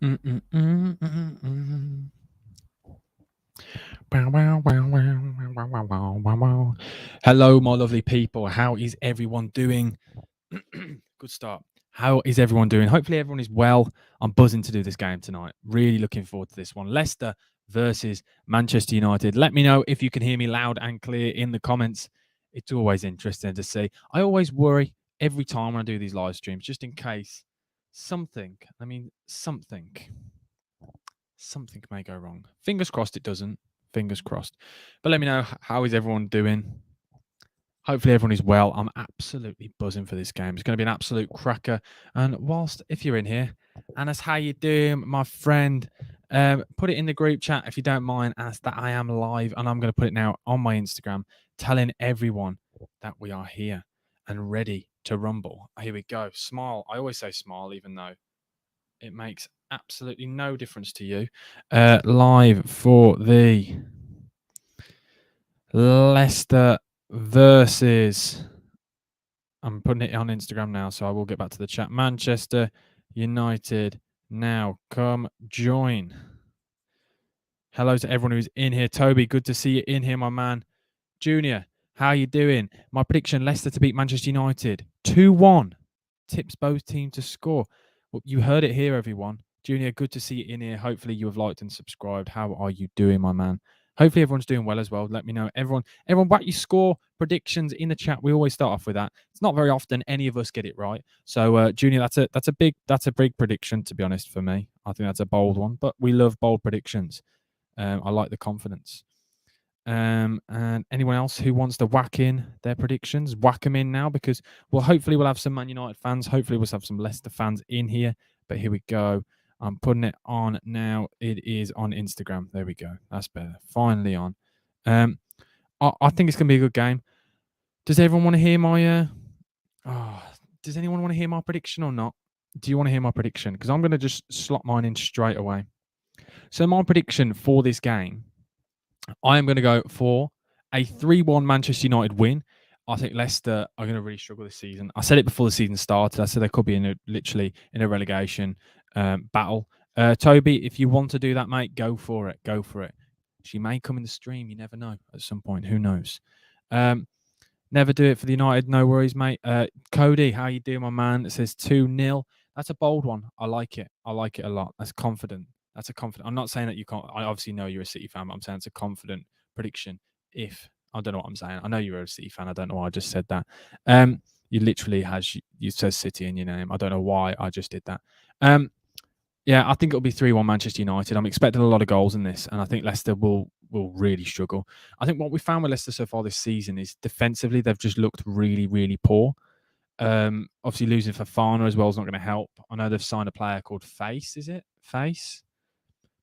Hello, my lovely people. How is everyone doing? Good start. How is everyone doing? Hopefully, everyone is well. I'm buzzing to do this game tonight. Really looking forward to this one. Leicester versus Manchester United. Let me know if you can hear me loud and clear in the comments. It's always interesting to see. I always worry every time when I do these live streams, just in case something may go wrong. Fingers crossed it doesn't. Fingers crossed. But let me know, how is everyone doing? Hopefully everyone is well. I'm absolutely buzzing for this game. It's going to be an absolute cracker. And whilst, if you're in here, Anas, how you doing, my friend? Put it in the group chat if you don't mind, Anas, that I am live. And I'm going to put it now on my Instagram, telling everyone that we are here and ready to rumble. Here we go. Smile. I always say smile, even though it makes absolutely no difference to you. Live for the Leicester versus, I'm putting it on Instagram now, so I will get back to the chat. Manchester United now. Come join. Hello to everyone who's in here. Toby, good to see you in here, my man. Junior, how you doing? My prediction, Leicester to beat Manchester United. 2-1. Tips both teams to score. Well, you heard it here, everyone. Junior, good to see you in here. Hopefully you have liked and subscribed. How are you doing, my man? Hopefully everyone's doing well as well. Let me know. Everyone, whack your score predictions in the chat. We always start off with that. It's not very often any of us get it right. So, Junior, that's a big prediction, to be honest, for me. I think that's a bold one, but we love bold predictions. I like the confidence. And anyone else who wants to whack in their predictions, whack them in now, because hopefully we'll have some Man United fans. Hopefully we'll have some Leicester fans in here. But here we go. I'm putting it on now. It is on Instagram. There we go. That's better. Finally on. I think it's gonna be a good game. Does everyone want to hear my? Does anyone want to hear my prediction or not? Do you want to hear my prediction? Because I'm gonna just slot mine in straight away. So my prediction for this game, I am going to go for a 3-1 Manchester United win. I think Leicester are going to really struggle this season. I said it before the season started. I said they could be literally in a relegation battle. Toby, if you want to do that, mate, go for it. Go for it. She may come in the stream. You never know at some point. Who knows? Never do it for the United. No worries, mate. Cody, how you doing, my man? It says 2-0. That's a bold one. I like it. I like it a lot. That's confident. That's a confident. I'm not saying that you can't. I obviously know you're a City fan, but I'm saying it's a confident prediction. If I don't know what I'm saying. I know you're a City fan. I don't know why I just said that. You literally you says City in your name. I don't know why I just did that. Yeah, I think it'll be 3-1 Manchester United. I'm expecting a lot of goals in this, and I think Leicester will really struggle. I think what we found with Leicester so far this season is defensively they've just looked really, really poor. Obviously losing Fofana as well is not going to help. I know they've signed a player called Face. Is it Face?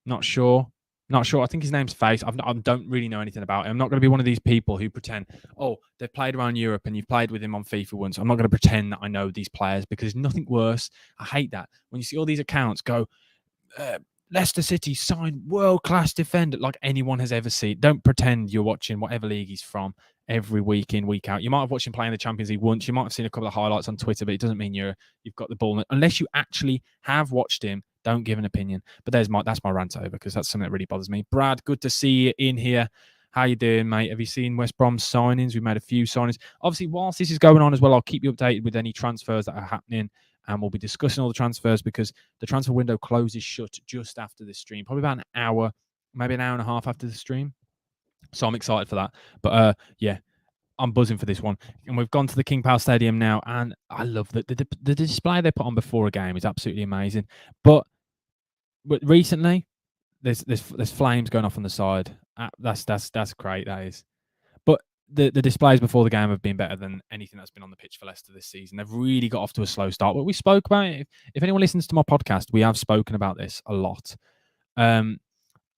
Not sure. I think his name's Face. I don't really know anything about him. I'm not going to be one of these people who pretend, oh, they've played around Europe and you've played with him on FIFA once. I'm not going to pretend that I know these players because there's nothing worse. I hate that. When you see all these accounts go, Leicester City signed world-class defender, like anyone has ever seen. Don't pretend you're watching whatever league he's from every week in, week out. You might have watched him play in the Champions League once. You might have seen a couple of highlights on Twitter, but it doesn't mean you've got the ball. Unless you actually have watched him, don't give an opinion. But that's my rant over because that's something that really bothers me. Brad, good to see you in here. How you doing, mate? Have you seen West Brom's signings? We've made a few signings. Obviously, whilst this is going on as well, I'll keep you updated with any transfers that are happening. And we'll be discussing all the transfers because the transfer window closes shut just after this stream, probably about an hour, maybe an hour and a half after the stream. So I'm excited for that. But yeah, I'm buzzing for this one. And we've gone to the King Power Stadium now, and I love the display they put on before a game is absolutely amazing. But recently, there's flames going off on the side. That's great. That is. But the displays before the game have been better than anything that's been on the pitch for Leicester this season. They've really got off to a slow start. But we spoke about it. If anyone listens to my podcast, we have spoken about this a lot.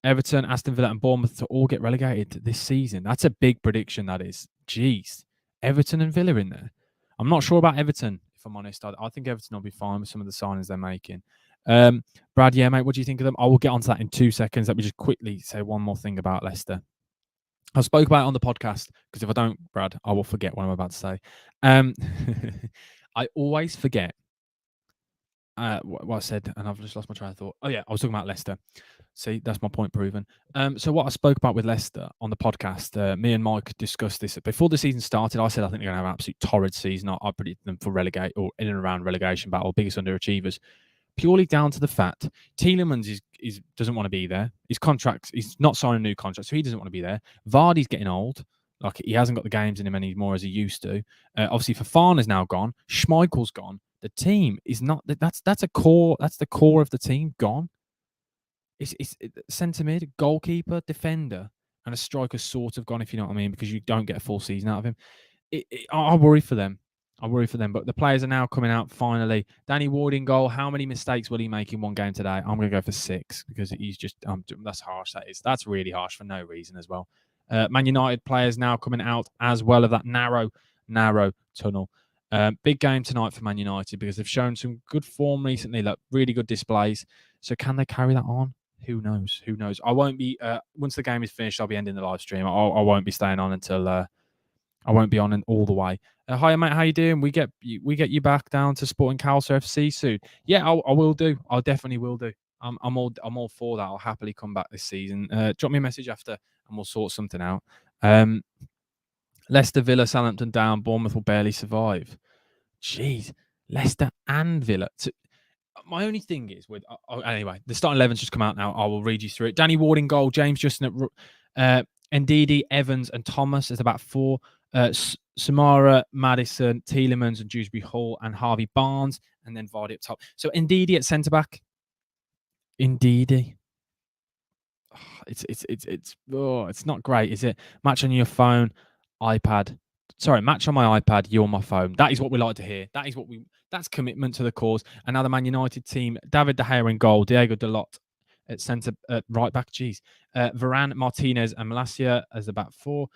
Everton, Aston Villa, and Bournemouth to all get relegated this season. That's a big prediction, that is. Jeez. Everton and Villa in there. I'm not sure about Everton, if I'm honest. I think Everton will be fine with some of the signings they're making. Brad, yeah, mate, what do you think of them? I will get onto that in 2 seconds. Let me just quickly say one more thing about Leicester. I spoke about it on the podcast because if I don't, Brad, I will forget what I'm about to say. I always forget what I said, and I've just lost my train of thought. Oh yeah, I was talking about Leicester. See, that's my point proven. So what I spoke about with Leicester on the podcast, me and Mike discussed this before the season started. I said I think they're going to have an absolute torrid season. I predicted them for relegate or in and around relegation battle, biggest underachievers, purely down to the fact Tielemans is doesn't want to be there. His contract, he's not signing a new contract, so he doesn't want to be there. Vardy's getting old. Like he hasn't got the games in him anymore as he used to. Obviously, Fofana's now gone. Schmeichel's gone. The team is not. That's a core. That's the core of the team gone. It's centre mid, goalkeeper, defender, and a striker sort of gone. If you know what I mean, because you don't get a full season out of him. I worry for them. I worry for them. But the players are now coming out finally. Danny Ward in goal. How many mistakes will he make in one game today? I'm going to go for 6 because he's just. That's harsh. That's really harsh for no reason as well. Man United players now coming out as well of that narrow tunnel. Big game tonight for Man United because they've shown some good form recently, like really good displays. So can they carry that on? Who knows? Who knows? I won't be. Once the game is finished, I'll be ending the live stream. I won't be staying on until. I won't be on all the way. Hi mate, how you doing? We get you back down to Sporting Calcer FC soon. Yeah, I will do. I definitely will do. I'm all for that. I'll happily come back this season. Drop me a message after, and we'll sort something out. Leicester, Villa, Southampton down. Bournemouth will barely survive. Jeez, Leicester and Villa. My only thing is with anyway, the starting 11's just come out now. I will read you through it. Danny Ward in goal. James Justin at Ndidi, Evans, and Thomas is about 4. Samara, Madison, Tielemans, and Dewsbury Hall, and Harvey Barnes, and then Vardy up top. So Ndidi at centre back. Ndidi. It's not great, is it? Match on your phone, iPad. Sorry, match on my iPad, you're my phone. That is what we like to hear. That's commitment to the cause. And now the Man United team, David De Gea in goal, Diego Dalot at centre, right back. Jeez, Varane, Martinez, and Malacia as the back 4.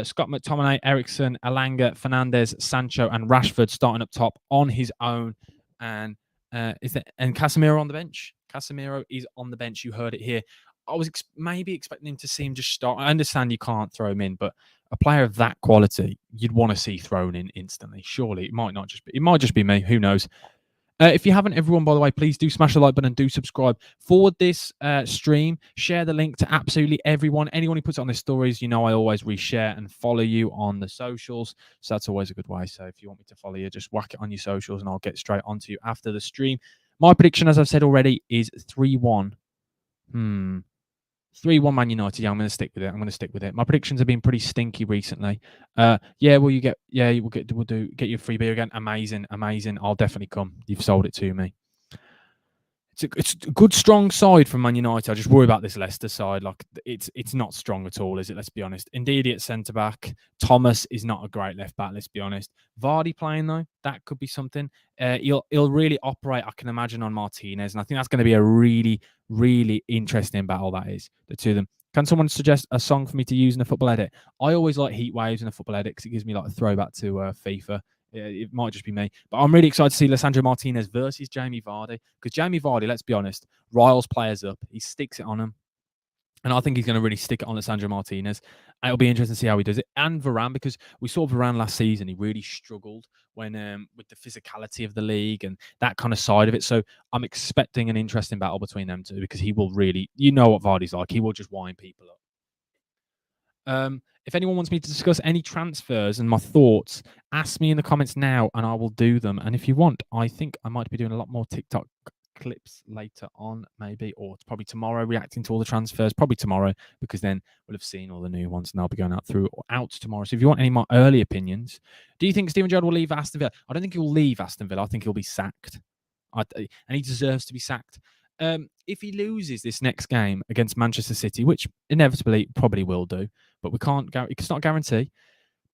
Scott McTominay, Ericsson, Alanga, Fernandez, Sancho, and Rashford starting up top on his own. And Casemiro on the bench. Casemiro is on the bench. You heard it here. I was maybe expecting him to see him just start. I understand you can't throw him in, but a player of that quality, you'd want to see thrown in instantly. Surely it might just be me. Who knows? If you haven't, everyone, by the way, please do smash the like button and do subscribe. Forward this stream. Share the link to absolutely everyone. Anyone who puts it on their stories, I always reshare and follow you on the socials. So that's always a good way. So if you want me to follow you, just whack it on your socials and I'll get straight onto you after the stream. My prediction, as I've said already, is 3-1. 3-1 Man United. Yeah, I'm going to stick with it. My predictions have been pretty stinky recently. We'll get you a free beer again. Amazing. I'll definitely come. You've sold it to me. It's a good, strong side from Man United. I just worry about this Leicester side. Like it's not strong at all, is it? Let's be honest. Indeed, at centre back. Thomas is not a great left back. Let's be honest. Vardy playing though, that could be something. He'll really operate, I can imagine, on Martinez, and I think that's going to be a really, really interesting battle. That is the two of them. Can someone suggest a song for me to use in a football edit? I always like Heat Waves in a football edit because it gives me like a throwback to FIFA. It might just be me, but I'm really excited to see Lisandro Martinez versus Jamie Vardy, because Jamie Vardy, let's be honest, riles players up. He sticks it on them, and I think he's going to really stick it on Lisandro Martinez. And it'll be interesting to see how he does it. And Varane, because we saw Varane last season, he really struggled when with the physicality of the league and that kind of side of it. So I'm expecting an interesting battle between them two, because he will really, what Vardy's like, he will just wind people up. If anyone wants me to discuss any transfers and my thoughts, ask me in the comments now and I will do them. And if you want, I think I might be doing a lot more TikTok clips later on, maybe, or it's probably tomorrow, reacting to all the transfers. Probably tomorrow, because then we'll have seen all the new ones and I'll be going out tomorrow. So if you want any of my early opinions, do you think Steven Gerrard will leave Aston Villa? I don't think he'll leave Aston Villa. I think he'll be sacked. And he deserves to be sacked. If he loses this next game against Manchester City, which inevitably probably will do, but it's not a guarantee.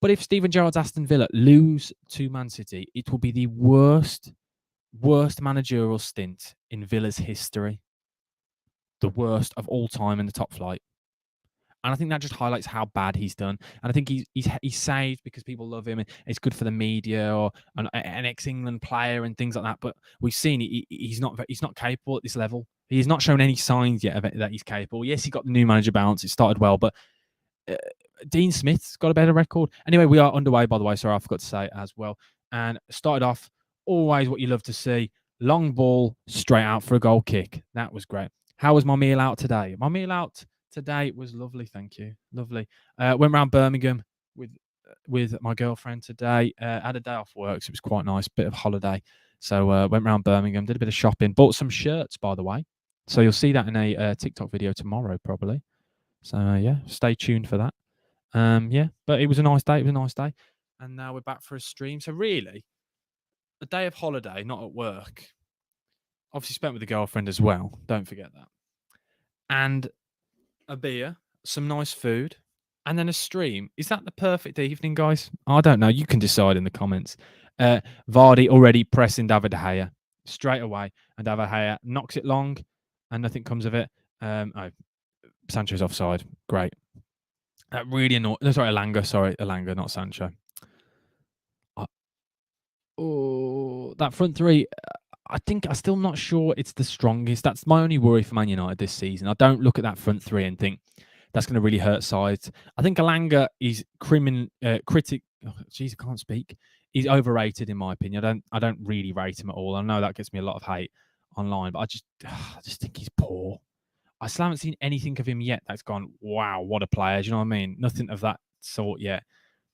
But if Steven Gerrard's Aston Villa lose to Man City, it will be the worst managerial stint in Villa's history. The worst of all time in the top flight. And I think that just highlights how bad he's done. And I think he's saved because people love him. And it's good for the media, or an ex-England player and things like that. But we've seen he's not capable at this level. He's not shown any signs yet of it, that he's capable. Yes, he got the new manager bounce. It started well, but Dean Smith's got a better record. Anyway, we are underway, by the way. Sorry, I forgot to say it as well. And started off always what you love to see. long ball straight out for a goal kick. That was great. How was my meal out today? My meal out today was lovely, thank you. Lovely. Went around Birmingham with my girlfriend today. Had a day off work, so it was quite nice, bit of holiday. So went around Birmingham, did a bit of shopping, bought some shirts, by the way. So you'll see that in a TikTok video tomorrow, probably. So yeah, stay tuned for that. Yeah, but it was a nice day. It was a nice day, and now we're back for a stream. So really, a day of holiday, not at work. Obviously spent with the girlfriend as well. Don't forget that. And a beer, some nice food, and then a stream. Is that the perfect evening, guys? I don't know. You can decide in the comments. Vardy already pressing David De Gea straight away, and David De Gea knocks it long, and nothing comes of it. Sancho's offside. Great. That really annoyed. No, sorry, Elanga. Sorry, Elanga, not Sancho. Oh, that front three. I'm still not sure it's the strongest. That's my only worry for Man United this season. I don't look at that front three and think that's going to really hurt sides. I think Elanga is critic. Oh, jeez, I can't speak. He's overrated in my opinion. I don't really rate him at all. I know that gets me a lot of hate online, but I just think he's poor. I still haven't seen anything of him yet that's gone, wow, what a player. Do you know what I mean? Nothing of that sort yet.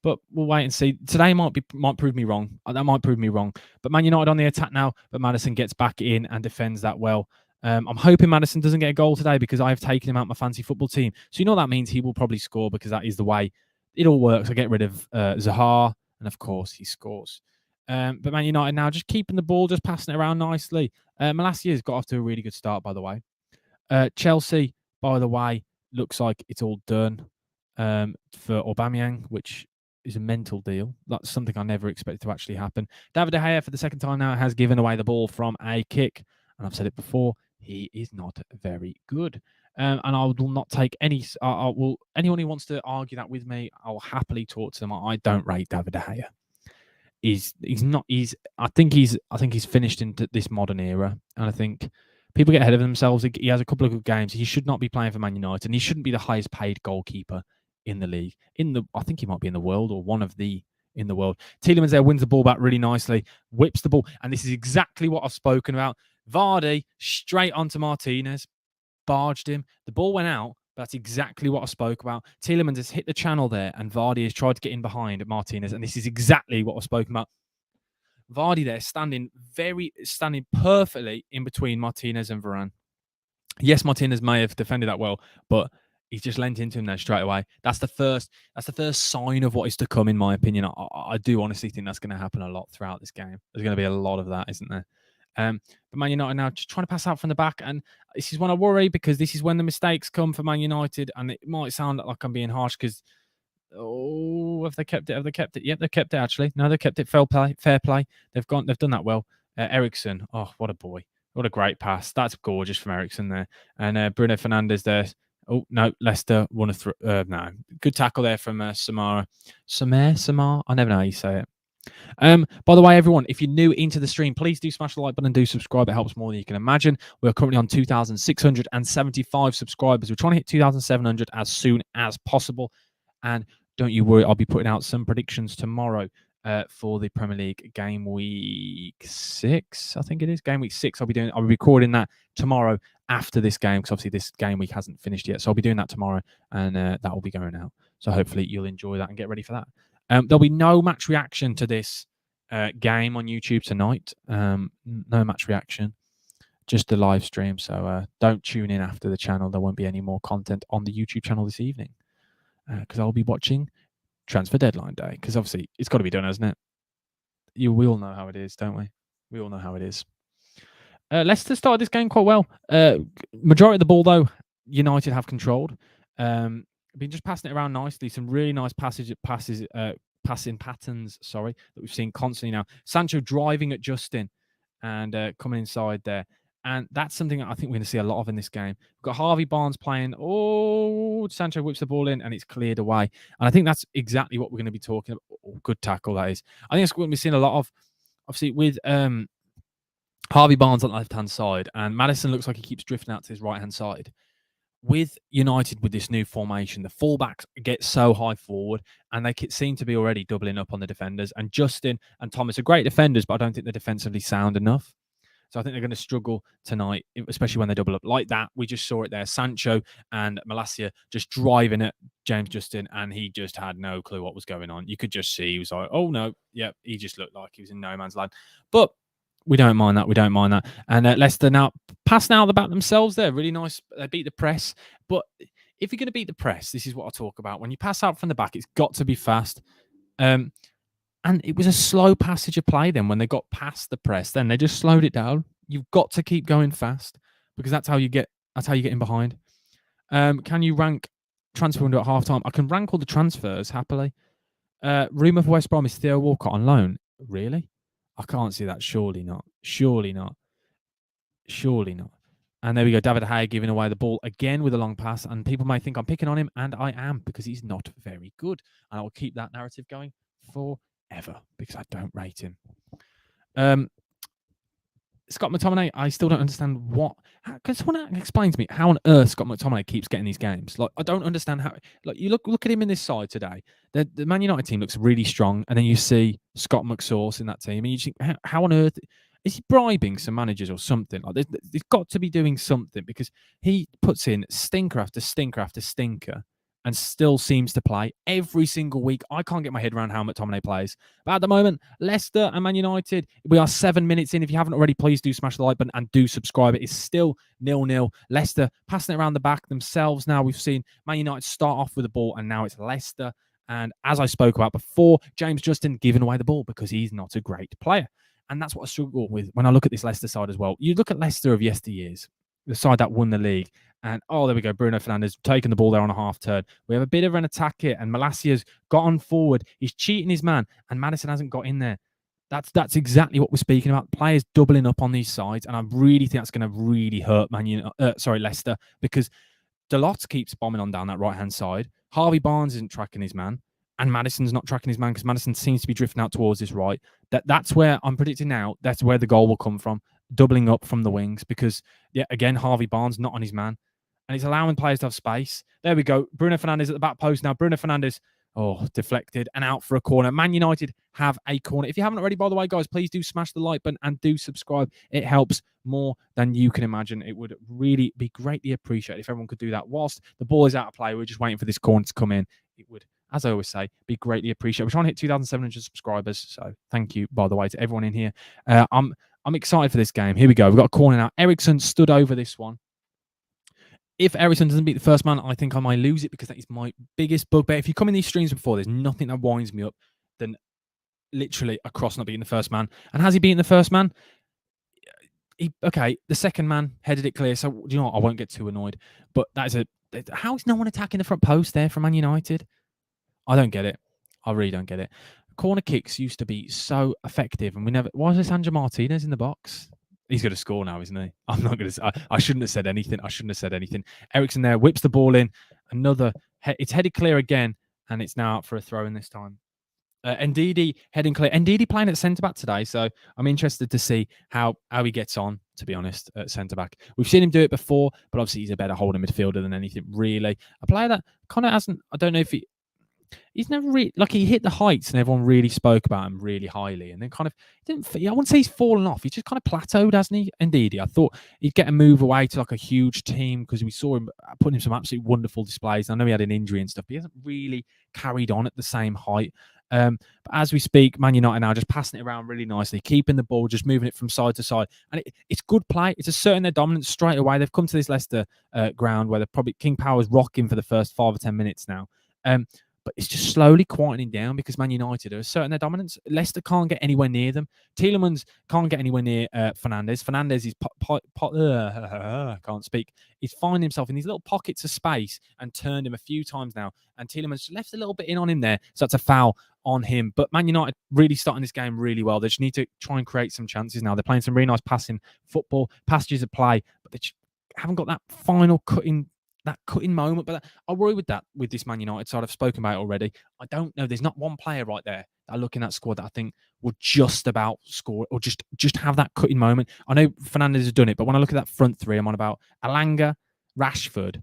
But we'll wait and see. Today might prove me wrong. That might prove me wrong. But Man United on the attack now. But Maddison gets back in and defends that well. I'm hoping Maddison doesn't get a goal today because I've taken him out my fancy football team. So you know what that means? He will probably score because that is the way it all works. I get rid of Zaha, and of course he scores. But Man United now just keeping the ball, just passing it around nicely. Malacia's got off to a really good start, by the way. Chelsea, by the way, looks like it's all done for Aubameyang, which is a mental deal. That's something I never expected to actually happen. David De Gea, for the second time now, has given away the ball from a kick. And I've said it before, he is not very good. And I will not take any. Anyone who wants to argue that with me, I'll happily talk to them. I don't rate David De Gea. I think he's finished into this modern era, and I think people get ahead of themselves. He has a couple of good games. He should not be playing for Man United, and he shouldn't be the highest paid goalkeeper in the league. I think he might be in the world, or one of the in the world. Tielemans there wins the ball back really nicely, whips the ball, and this is exactly what I've spoken about. Vardy straight onto Martinez, barged him. The ball went out. That's exactly what I spoke about. Tielemans has hit the channel there, and Vardy has tried to get in behind Martinez, and this is exactly what I've spoken about. Vardy there standing perfectly in between Martinez and Varane. Yes, Martinez may have defended that well, but he's just lent into him there straight away. That's the first sign of what is to come, in my opinion. I do honestly think that's going to happen a lot throughout this game. There's going to be a lot of that, isn't there? But Man United now just trying to pass out from the back, and this is when I worry because this is when the mistakes come for Man United, and it might sound like I'm being harsh because have they kept it? Have they kept it? Yep, they've kept it actually. No, they kept it. Fair play. They've done that well. Ericsson, oh, what a boy. What a great pass. That's gorgeous from Ericsson there. And Bruno Fernandes there. Oh, no, Leicester won a no. Good tackle there from Samar. Samar? I never know how you say it. By the way, everyone, if you're new into the stream, please do smash the like button and do subscribe. It helps more than you can imagine. We're currently on 2,675 subscribers. We're trying to hit 2,700 as soon as possible. And don't you worry, I'll be putting out some predictions tomorrow for the Premier League game week 6. I think it is game week 6. I'll be recording that tomorrow after this game because obviously this game week hasn't finished yet. So I'll be doing that tomorrow, and that will be going out. So hopefully you'll enjoy that and get ready for that. There'll be no match reaction to this game on YouTube tonight. No match reaction, just the live stream. So don't tune in after the channel. There won't be any more content on the YouTube channel this evening because I'll be watching Transfer Deadline Day because obviously it's got to be done, hasn't it? We all know how it is, don't we? We all know how it is. Leicester started this game quite well. Majority of the ball, though, United have controlled. Been just passing it around nicely. Some really nice passing patterns, that we've seen constantly now. Sancho driving at Justin and coming inside there. And that's something that I think we're going to see a lot of in this game. We've got Harvey Barnes playing. Oh, Sancho whips the ball in and it's cleared away. And I think that's exactly what we're going to be talking about. Oh, good tackle, that is. I think that's what we're seeing a lot of, obviously, with Harvey Barnes on the left-hand side. And Maddison looks like he keeps drifting out to his right-hand side. With United, with this new formation, the fullbacks get so high forward and they seem to be already doubling up on the defenders. And Justin and Thomas are great defenders, but I don't think they're defensively sound enough. So I think they're going to struggle tonight, especially when they double up like that. We just saw it there. Sancho and Malacia just driving at James Justin, and he just had no clue what was going on. You could just see he was like, oh no, yeah, he just looked like he was in no man's land. But we don't mind that. We don't mind that. And Leicester now passing out the back themselves there. Really nice. They beat the press. But if you're going to beat the press, this is what I talk about. When you pass out from the back, it's got to be fast. And it was a slow passage of play then when they got past the press. Then they just slowed it down. You've got to keep going fast because that's how you get in behind. Can you rank transfer window at halftime? I can rank all the transfers happily. Rumour for West Brom is Theo Walcott on loan. Really? I can't see that. Surely not. Surely not. Surely not. And there we go. David Hay giving away the ball again with a long pass. And people may think I'm picking on him, and I am because he's not very good. And I will keep that narrative going forever because I don't rate him. Scott McTominay, I still don't understand what. Can someone explain to me how on earth Scott McTominay keeps getting these games? Like, I don't understand how. Like, you look at him in this side today. The Man United team looks really strong, and then you see Scott McSauce in that team, and you think, how on earth is he bribing some managers or something? Like, they've got to be doing something because he puts in stinker after stinker after stinker and still seems to play every single week. I can't get my head around how McTominay plays. But at the moment, Leicester and Man United, we are 7 minutes in. If you haven't already, please do smash the like button and do subscribe. It is still 0-0. Leicester passing it around the back themselves now. We've seen Man United start off with the ball, and now it's Leicester. And as I spoke about before, James Justin giving away the ball because he's not a great player. And that's what I struggle with when I look at this Leicester side as well. You look at Leicester of yesteryears, the side that won the league. And, oh, there we go. Bruno Fernandes taking the ball there on a half turn. We have a bit of an attack here. And Malacia's got on forward. He's cheating his man. And Maddison hasn't got in there. That's exactly what we're speaking about. Players doubling up on these sides. And I really think that's going to really hurt Leicester. Because Dalot keeps bombing on down that right-hand side. Harvey Barnes isn't tracking his man. And Maddison's not tracking his man because Maddison seems to be drifting out towards this right. That's where I'm predicting now. That's where the goal will come from. Doubling up from the wings because, yeah, again, Harvey Barnes not on his man. And it's allowing players to have space. There we go. Bruno Fernandes at the back post now. Bruno Fernandes, deflected and out for a corner. Man United have a corner. If you haven't already, by the way, guys, please do smash the like button and do subscribe. It helps more than you can imagine. It would really be greatly appreciated if everyone could do that. Whilst the ball is out of play, we're just waiting for this corner to come in. It would, as I always say, be greatly appreciated. We're trying to hit 2,700 subscribers. So thank you, by the way, to everyone in here. I'm excited for this game. Here we go. We've got a corner now. Ericsson stood over this one. If Ericsson doesn't beat the first man, I think I might lose it because that is my biggest bugbear. If you come in these streams before, there's nothing that winds me up than literally a cross not beating the first man. And has he beaten the first man? The second man headed it clear. So, you know what? I won't get too annoyed. But how is no one attacking the front post there from Man United? I don't get it. I really don't get it. Corner kicks used to be so effective, and we never. Why is this Angel Martinez in the box? He's going to score now, isn't he? I'm not going to. I shouldn't have said anything. Ericsson there whips the ball in. It's headed clear again, and it's now out for a throw in this time. Ndidi heading clear. Ndidi playing at centre back today, so I'm interested to see how he gets on. To be honest, at centre back, we've seen him do it before, but obviously he's a better holding midfielder than anything really. A player that kind of hasn't. I don't know if he's never really, like, he hit the heights and everyone really spoke about him really highly, and then kind of I wouldn't say he's fallen off. He's just kind of plateaued, hasn't he? Indeed, I thought he'd get a move away to like a huge team because we saw him putting in some absolutely wonderful displays. I know he had an injury and stuff, but he hasn't really carried on at the same height. But as we speak, Man United now just passing it around really nicely, keeping the ball, just moving it from side to side. And it's good play. It's asserting their dominance straight away. They've come to this Leicester ground where they're probably King Power's rocking for the first 5 or 10 minutes now. But it's just slowly quietening down because Man United are asserting their dominance. Leicester can't get anywhere near them. Tielemans can't get anywhere near Fernandes. Fernandes is can't speak. He's finding himself in these little pockets of space and turned him a few times now. And Tielemans left a little bit in on him there, so that's a foul on him. But Man United really starting this game really well. They just need to try and create some chances now. They're playing some really nice passing football, passages of play, but they just haven't got that final cutting moment. But I worry with this Man United side. I've spoken about it already. I don't know. There's not one player right there that I look in that squad that I think will just about score or just have that cutting moment. I know Fernandes has done it, but when I look at that front three, I'm on about Alanga, Rashford,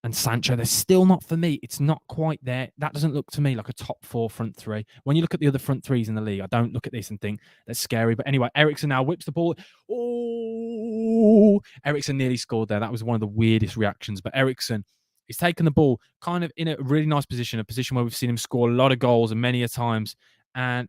and Sancho, they're still not for me. It's not quite there. That doesn't look to me like a top 4 front three. When you look at the other front threes in the league, I don't look at this and think that's scary. But anyway, Eriksen now whips the ball. Oh, Eriksen nearly scored there. That was one of the weirdest reactions. But Eriksen, he's taken the ball kind of in a really nice position, a position where we've seen him score a lot of goals and many a times. And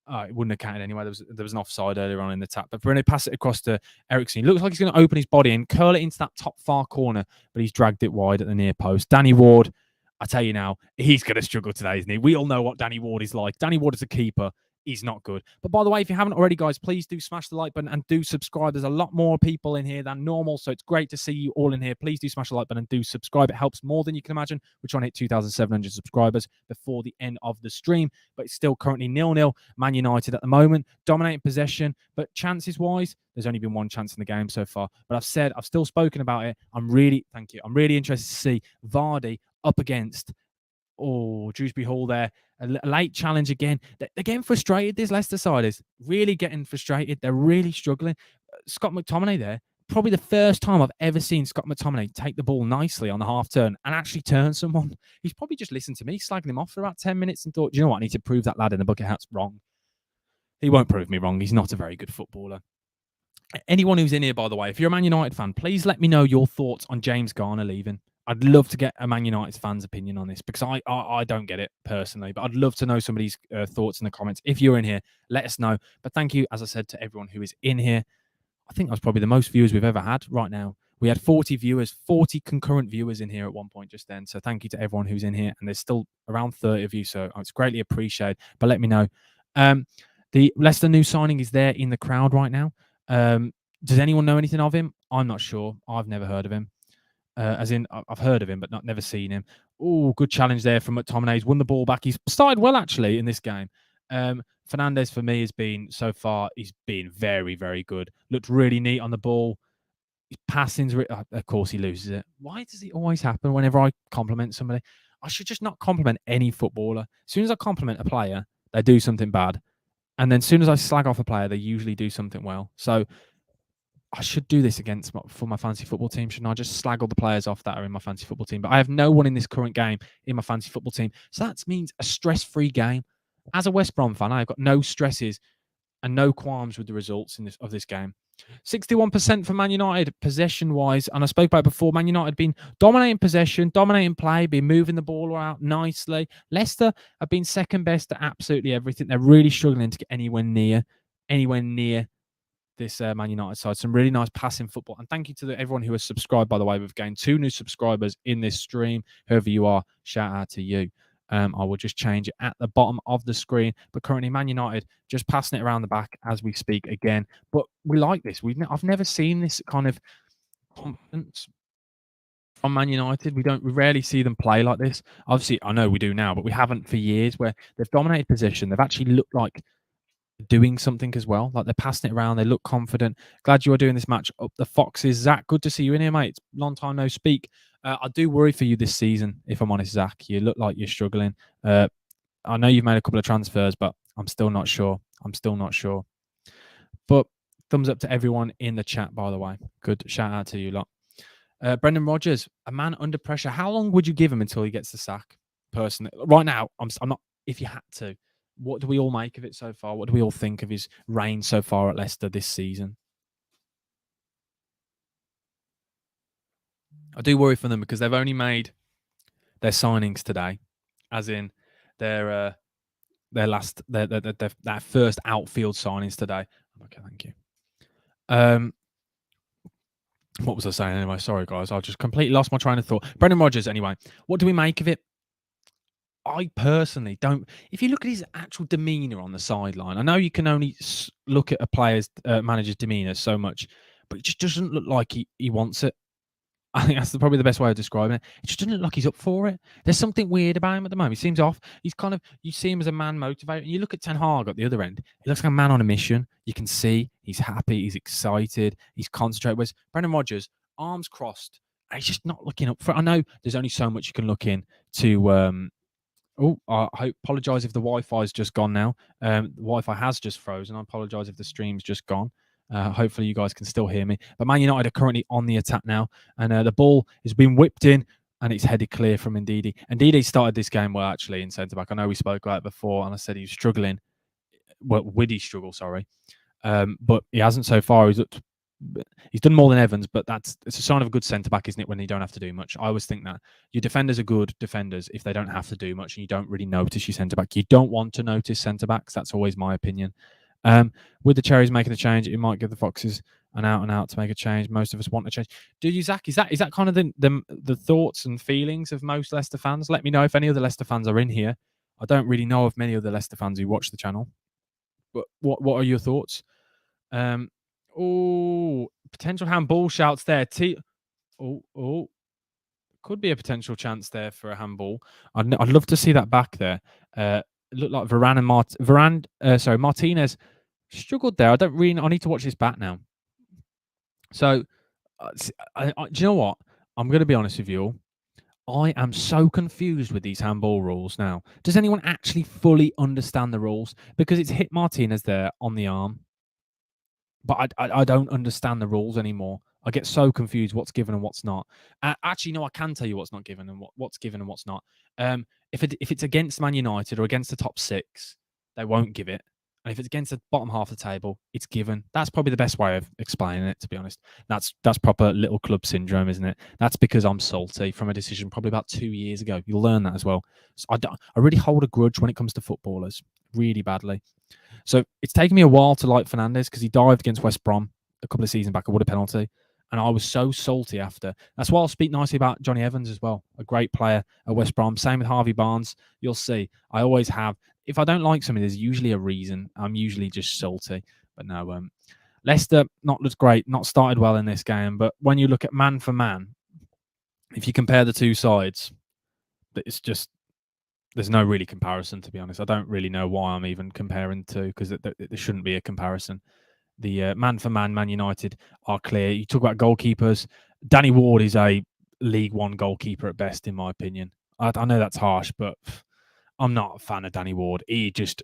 it wouldn't have counted anyway. There was an offside earlier on in the tap. But Bruno pass it across to Eriksen. He looks like he's going to open his body and curl it into that top far corner, but he's dragged it wide at the near post. Danny Ward, I tell you now, he's going to struggle today, isn't he? We all know what Danny Ward is like. Danny Ward is a keeper. He's not good. But by the way, if you haven't already, guys, please do smash the like button and do subscribe. There's a lot more people in here than normal, so it's great to see you all in here. Please do smash the like button and do subscribe. It helps more than you can imagine. We're trying to hit 2,700 subscribers before the end of the stream, but it's still currently 0-0. Man United at the moment, dominating possession, but chances-wise, there's only been one chance in the game so far. But I've still spoken about it. I'm really interested to see Vardy up against Dewsbury Hall there. A late challenge again. They're getting frustrated. This Leicester side is really getting frustrated. They're really struggling. Scott McTominay there. Probably the first time I've ever seen Scott McTominay take the ball nicely on the half turn and actually turn someone. He's probably just listened to me, slagging him off for about 10 minutes and thought, do you know what? I need to prove that lad in the bucket hat's wrong. He won't prove me wrong. He's not a very good footballer. Anyone who's in here, by the way, if you're a Man United fan, please let me know your thoughts on James Garner leaving. I'd love to get a Man United fan's opinion on this because I don't get it personally, but I'd love to know somebody's thoughts in the comments. If you're in here, let us know. But thank you, as I said, to everyone who is in here. I think that was probably the most viewers we've ever had right now. We had 40 viewers, 40 concurrent viewers in here at one point just then. So thank you to everyone who's in here. And there's still around 30 of you, so it's greatly appreciated. But let me know. The Leicester new signing is there in the crowd right now. Does anyone know anything of him? I'm not sure. I've never heard of him. As in, I've heard of him, but never seen him. Oh, good challenge there from McTominay. He's won the ball back. He's started well, actually, in this game. Fernandes, for me, so far, he's been very, very good. Looked really neat on the ball. His passing's, of course, he loses it. Why does it always happen whenever I compliment somebody? I should just not compliment any footballer. As soon as I compliment a player, they do something bad. And then as soon as I slag off a player, they usually do something well. So I should do this for my fantasy football team, shouldn't I? Just slag all the players off that are in my fantasy football team. But I have no one in this current game in my fantasy football team. So that means a stress-free game. As a West Brom fan, I've got no stresses and no qualms with the results of this game. 61% for Man United, possession-wise. And I spoke about it before, Man United have been dominating possession, dominating play, been moving the ball out nicely. Leicester have been second best at absolutely everything. They're really struggling to get anywhere near this Man United side. Some really nice passing football. And thank you to everyone who has subscribed, by the way. We've gained 2 new subscribers in this stream. Whoever you are, shout out to you. I will just change it at the bottom of the screen. But currently, Man United just passing it around the back as we speak again. But we like this. I've never seen this kind of confidence from Man United. We rarely see them play like this. Obviously, I know we do now, but we haven't for years, where they've dominated possession. They've actually looked like doing something as well. Like they're passing it around. They look confident. Glad you are doing this match up the Foxes. Zach, good to see you in here, mate. It's long time no speak. I do worry for you this season, if I'm honest, Zach. You look like you're struggling. I know you've made a couple of transfers, but I'm still not sure. But thumbs up to everyone in the chat, by the way. Good shout out to you lot. Brendan Rodgers, a man under pressure. How long would you give him until he gets the sack? Personally, right now, I'm not. If you had to, what do we all make of it so far? What do we all think of his reign so far at Leicester this season? I do worry for them because they've only made their signings today, as in their first outfield signings today. Okay, thank you. What was I saying anyway? Sorry, guys. I just completely lost my train of thought. Brendan Rodgers, anyway. What do we make of it? I personally don't. If you look at his actual demeanour on the sideline, I know you can only look at a manager's demeanour so much, but it just doesn't look like he wants it. I think that's probably the best way of describing it. It just doesn't look like he's up for it. There's something weird about him at the moment. He seems off. He's kind of, you see him as a man motivated. You look at Ten Hag at the other end. He looks like a man on a mission. You can see he's happy. He's excited. He's concentrated. Whereas Brendan Rodgers, arms crossed. He's just not looking up for it. I know there's only so much you can look in to. I apologise if the Wi-Fi's just gone now. The Wi-Fi has just frozen. I apologise if the stream's just gone. Hopefully you guys can still hear me. But Man United are currently on the attack now, and the ball is being whipped in. and it's headed clear from Ndidi. Ndidi started this game well, actually, in centre back. I know we spoke about it before, and I said he was struggling. Well, Widdy struggle, sorry. But he hasn't so far. He's done more than Evans, but it's a sign of a good centre back, isn't it? When you don't have to do much. I always think that your defenders are good defenders if they don't have to do much and you don't really notice your centre back. You don't want to notice centre backs. That's always my opinion. With the Cherries making a change, it might give the Foxes an out and out to make a change. Most of us want a change. Do you, Zach? Is that kind of the thoughts and feelings of most Leicester fans? Let me know if any other Leicester fans are in here. I don't really know of many other Leicester fans who watch the channel. But what are your thoughts? Potential handball shouts there. Could be a potential chance there for a handball. I'd love to see that back there. It looked like Varane and Martinez struggled there. I need to watch this back now. So, do you know what? I'm going to be honest with you all. I am so confused with these handball rules now. Does anyone actually fully understand the rules? Because it's hit Martinez there on the arm. But I don't understand the rules anymore. I get so confused what's given and what's not. Actually, no, I can tell you what's not given and what's given and what's not. If it's against Man United or against the top six, they won't give it. And if it's against the bottom half of the table, it's given. That's probably the best way of explaining it, to be honest. That's proper little club syndrome, isn't it? That's because I'm salty from a decision probably about 2 years ago. You'll learn that as well. So I really hold a grudge when it comes to footballers, really badly. So it's taken me a while to like Fernandes because he dived against West Brom a couple of seasons back. What a penalty. And I was so salty after. That's why I'll speak nicely about Johnny Evans as well. A great player at West Brom. Same with Harvey Barnes. You'll see. I always have. If I don't like something, there's usually a reason. I'm usually just salty. But no, Leicester not looked great. Not started well in this game. But when you look at man for man, if you compare the two sides, it's just there's no really comparison, to be honest. I don't really know why I'm even comparing two because there shouldn't be a comparison. The man for man, Man United are clear. You talk about goalkeepers. Danny Ward is a League One goalkeeper at best, in my opinion. I know that's harsh, but I'm not a fan of Danny Ward. He just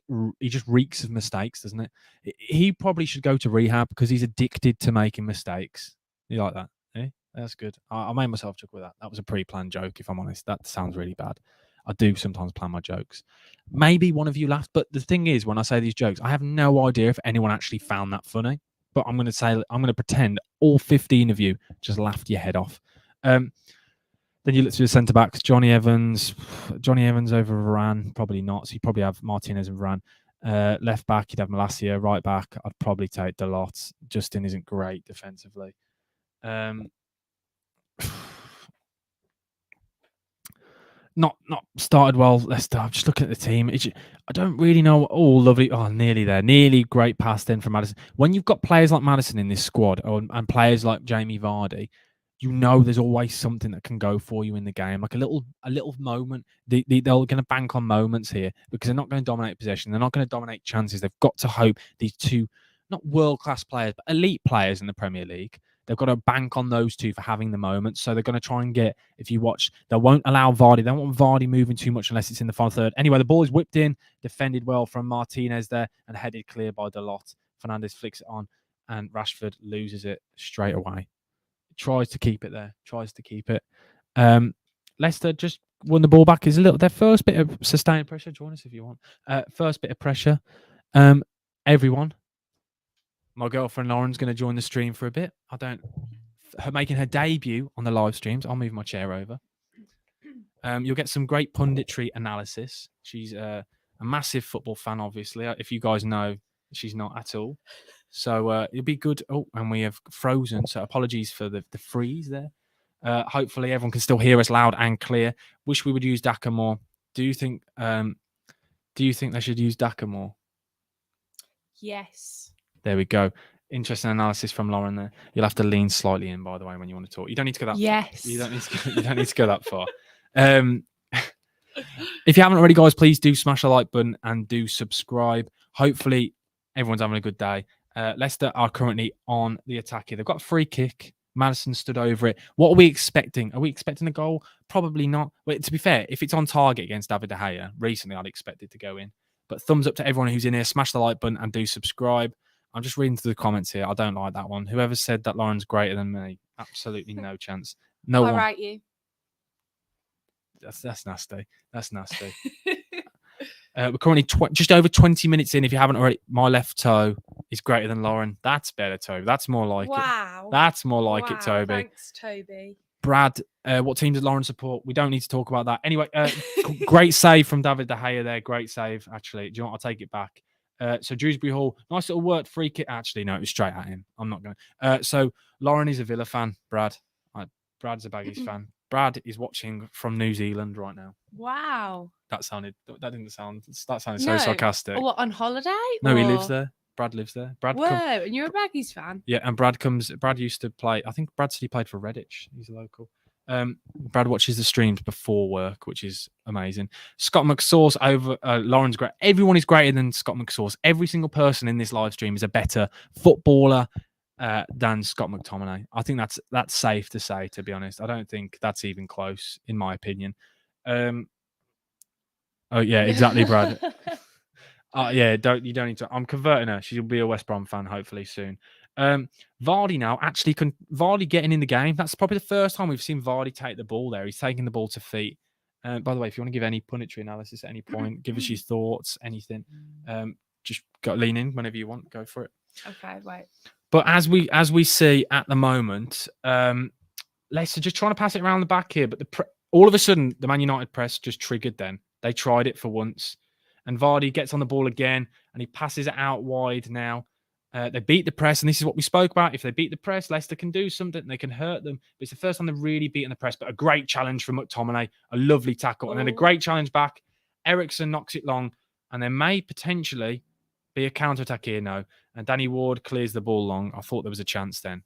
reeks of mistakes, doesn't it? He probably should go to rehab because he's addicted to making mistakes. You like that? Eh? That's good. I made myself chuckle with that. That was a pre-planned joke, if I'm honest. That sounds really bad. I do sometimes plan my jokes. Maybe one of you laughed, but the thing is, when I say these jokes, I have no idea if anyone actually found that funny. But I'm going to pretend all 15 of you just laughed your head off. Then you look through the centre backs, Johnny Evans over Varane, probably not. So you probably have Martinez and Varane. Left back, you'd have Malacia. Right back, I'd probably take Dalot. Justin isn't great defensively. Not started well, Leicester. I'm just looking at the team. I don't really know. Oh, lovely. Oh, nearly there. Nearly great pass in from Maddison. When you've got players like Maddison in this squad and players like Jamie Vardy, you know there's always something that can go for you in the game. Like a little moment. They're going to bank on moments here because they're not going to dominate possession. They're not going to dominate chances. They've got to hope these two, not world-class players, but elite players in the Premier League, they've got to bank on those two for having the moments. So they're going to try and get, if you watch, they won't allow Vardy. They don't want Vardy moving too much unless it's in the final third. Anyway, the ball is whipped in, defended well from Martinez there, and headed clear by Dalot. Fernandes flicks it on, and Rashford loses it straight away. Tries to keep it there. Leicester just won the ball back. Is their first bit of sustained pressure. Join us if you want. First bit of pressure. Everyone. My girlfriend Lauren's going to join the stream for a bit. Her making her debut on the live streams. I'll move my chair over. You'll get some great punditry analysis. She's a massive football fan, obviously. If you guys know, she's not at all. So it'll be good. Oh, and we have frozen. So apologies for the freeze there. Hopefully everyone can still hear us loud and clear. Wish we would use Daka more. Do you think they should use Daka more? Yes. There we go. Interesting analysis from Lauren there. You'll have to lean slightly in, by the way, when you want to talk. You don't need to go that yes. far. You don't need to go that far. If you haven't already, guys, please do smash the like button and do subscribe. Hopefully, everyone's having a good day. Leicester are currently on the attack here. They've got a free kick. Maddison stood over it. What are we expecting? Are we expecting a goal? Probably not. But to be fair, if it's on target against David De Gea, recently I'd expect it to go in. But thumbs up to everyone who's in here. Smash the like button and do subscribe. I'm just reading through the comments here. I don't like that one. Whoever said that Lauren's greater than me, absolutely no chance. No I'll one. write you. That's nasty. That's nasty. We're currently just over 20 minutes in. If you haven't already, my left toe is greater than Lauren. That's better, Toby. That's more like it. Wow. That's more like it, Toby. Thanks, Toby. Brad, what team does Lauren support? We don't need to talk about that. Anyway, great save from David De Gea there. Great save, actually. Do you know what? I'll take it back. So Dewsbury Hall, nice little work, free kick. Actually, no, it was straight at him. I'm not going to. So Lauren is a Villa fan. Brad's a Baggies fan. Brad is watching from New Zealand right now. Wow. That sounded so sarcastic. What, on holiday? No, he lives there. Brad lives there. Whoa, and you're a Baggies fan? Yeah, and Brad used to play. I think Brad said he played for Redditch. He's a local. Brad watches the streams before work, which is amazing. Scott McSauce over Lauren's great. Everyone is greater than Scott McSauce. Every single person in this live stream is a better footballer than Scott McTominay. I think that's safe to say, to be honest. I don't think that's even close, in my opinion. Oh yeah, exactly, Brad. Yeah, you don't need to. I'm converting her. She'll be a West Brom fan hopefully soon. Vardy now actually Vardy getting in the game. That's probably the first time we've seen Vardy take the ball there. He's taking the ball to feet. By the way, if you want to give any punditry analysis at any point, give us your thoughts, anything. Just lean in whenever you want. Go for it. Okay, wait. But as we see at the moment, Leicester just trying to pass it around the back here, but all of a sudden the Man United press just triggered. Then they tried it for once. And Vardy gets on the ball again, and he passes it out wide now. They beat the press, and this is what we spoke about. If they beat the press, Leicester can do something. They can hurt them. But it's the first time they've really beaten the press. But a great challenge from McTominay, a lovely tackle, and then a great challenge back. Eriksen knocks it long, and there may potentially be a counter-attack here now. And Danny Ward clears the ball long. I thought there was a chance then.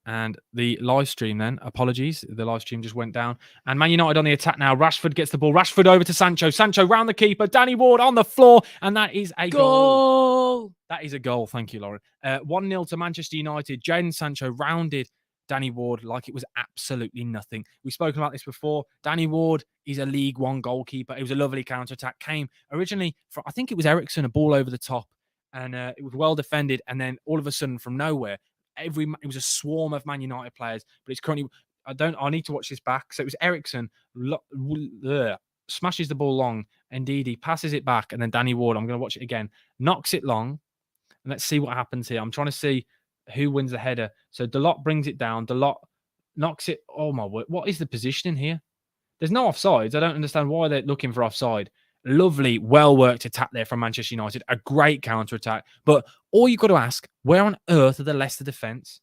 And the live stream then, apologies, the live stream just went down. And Man United on the attack now. Rashford gets the ball. Rashford over to Sancho. Sancho round the keeper. Danny Ward on the floor. And that is a goal. That is a goal. Thank you, Lauren. 1-0 to Manchester United. Jadon Sancho rounded Danny Ward like it was absolutely nothing. We've spoken about this before. Danny Ward is a League One goalkeeper. It was a lovely counter-attack. Came originally from, I think it was Eriksen, a ball over the top. And it was well defended. And then all of a sudden from nowhere, it was a swarm of Man United players, but it's currently I need to watch this back. So it was Eriksen smashes the ball long. Indeed, he passes it back, and then Danny Ward, I'm going to watch it again, knocks it long. And let's see what happens here. I'm trying to see who wins the header. So Dalot brings it down. Dalot knocks it. Oh my word. What is the positioning here? There's no offsides. I don't understand why they're looking for offside. Lovely, well-worked attack there from Manchester United. A great counter-attack. But all you've got to ask, where on earth are the Leicester defence?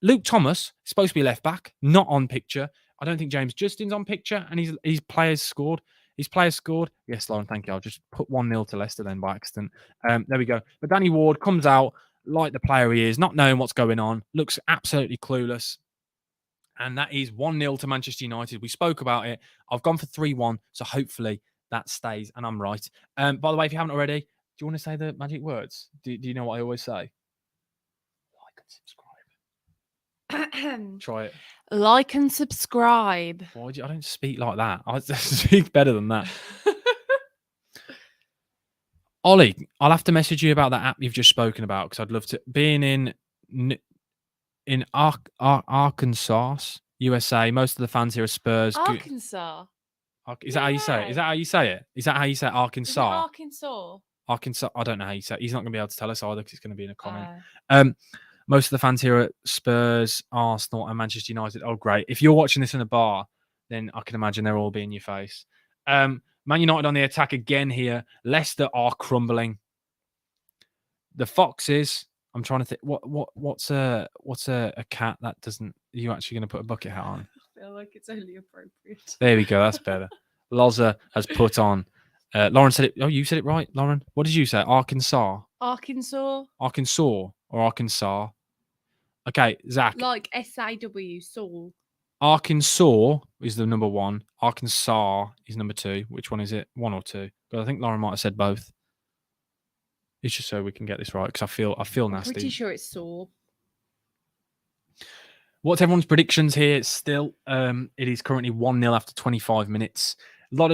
Luke Thomas is supposed to be left back, not on picture. I don't think James Justin's on picture, and his players scored. Yes, Lauren, thank you. I'll just put 1-0 to Leicester then by accident. There we go. But Danny Ward comes out like the player he is, not knowing what's going on, looks absolutely clueless. And that is 1-0 to Manchester United. We spoke about it. I've gone for 3-1, so hopefully that stays, and I'm right. By the way, if you haven't already, do you want to say the magic words? Do you know what I always say? Like and subscribe. Try it. Like and subscribe. I don't speak like that. I speak better than that. Ollie, I'll have to message you about that app you've just spoken about, because I'd love to. Being in Arkansas, USA, most of the fans here are Spurs. Arkansas. Is that how you say it? Is that how you say it? Is that how you say Arkansas? Arkansas. Arkansas. I don't know how you say it. He's not going to be able to tell us either because it's going to be in a comment. Most of the fans here are Spurs, Arsenal, and Manchester United. Oh, great. If you're watching this in a bar, then I can imagine they'll all be in your face. Man United on the attack again here. Leicester are crumbling. The Foxes. I'm trying to think. What's a cat that doesn't? Are you actually going to put a bucket hat on? I feel like it's only appropriate. There we go. That's better. Loza has put on. Lauren said it. Oh, you said it right, Lauren. What did you say? Arkansas. Arkansas or Arkansas. Okay, Zach. Like SAW, Saul. Arkansas is the number one. Arkansas is number two. Which one is it? 1 or 2? But I think Lauren might have said both. It's just so we can get this right, because I feel nasty. I'm pretty sure it's Saul. What's everyone's predictions here? Still, it is currently 1-0 after 25 minutes. A lot of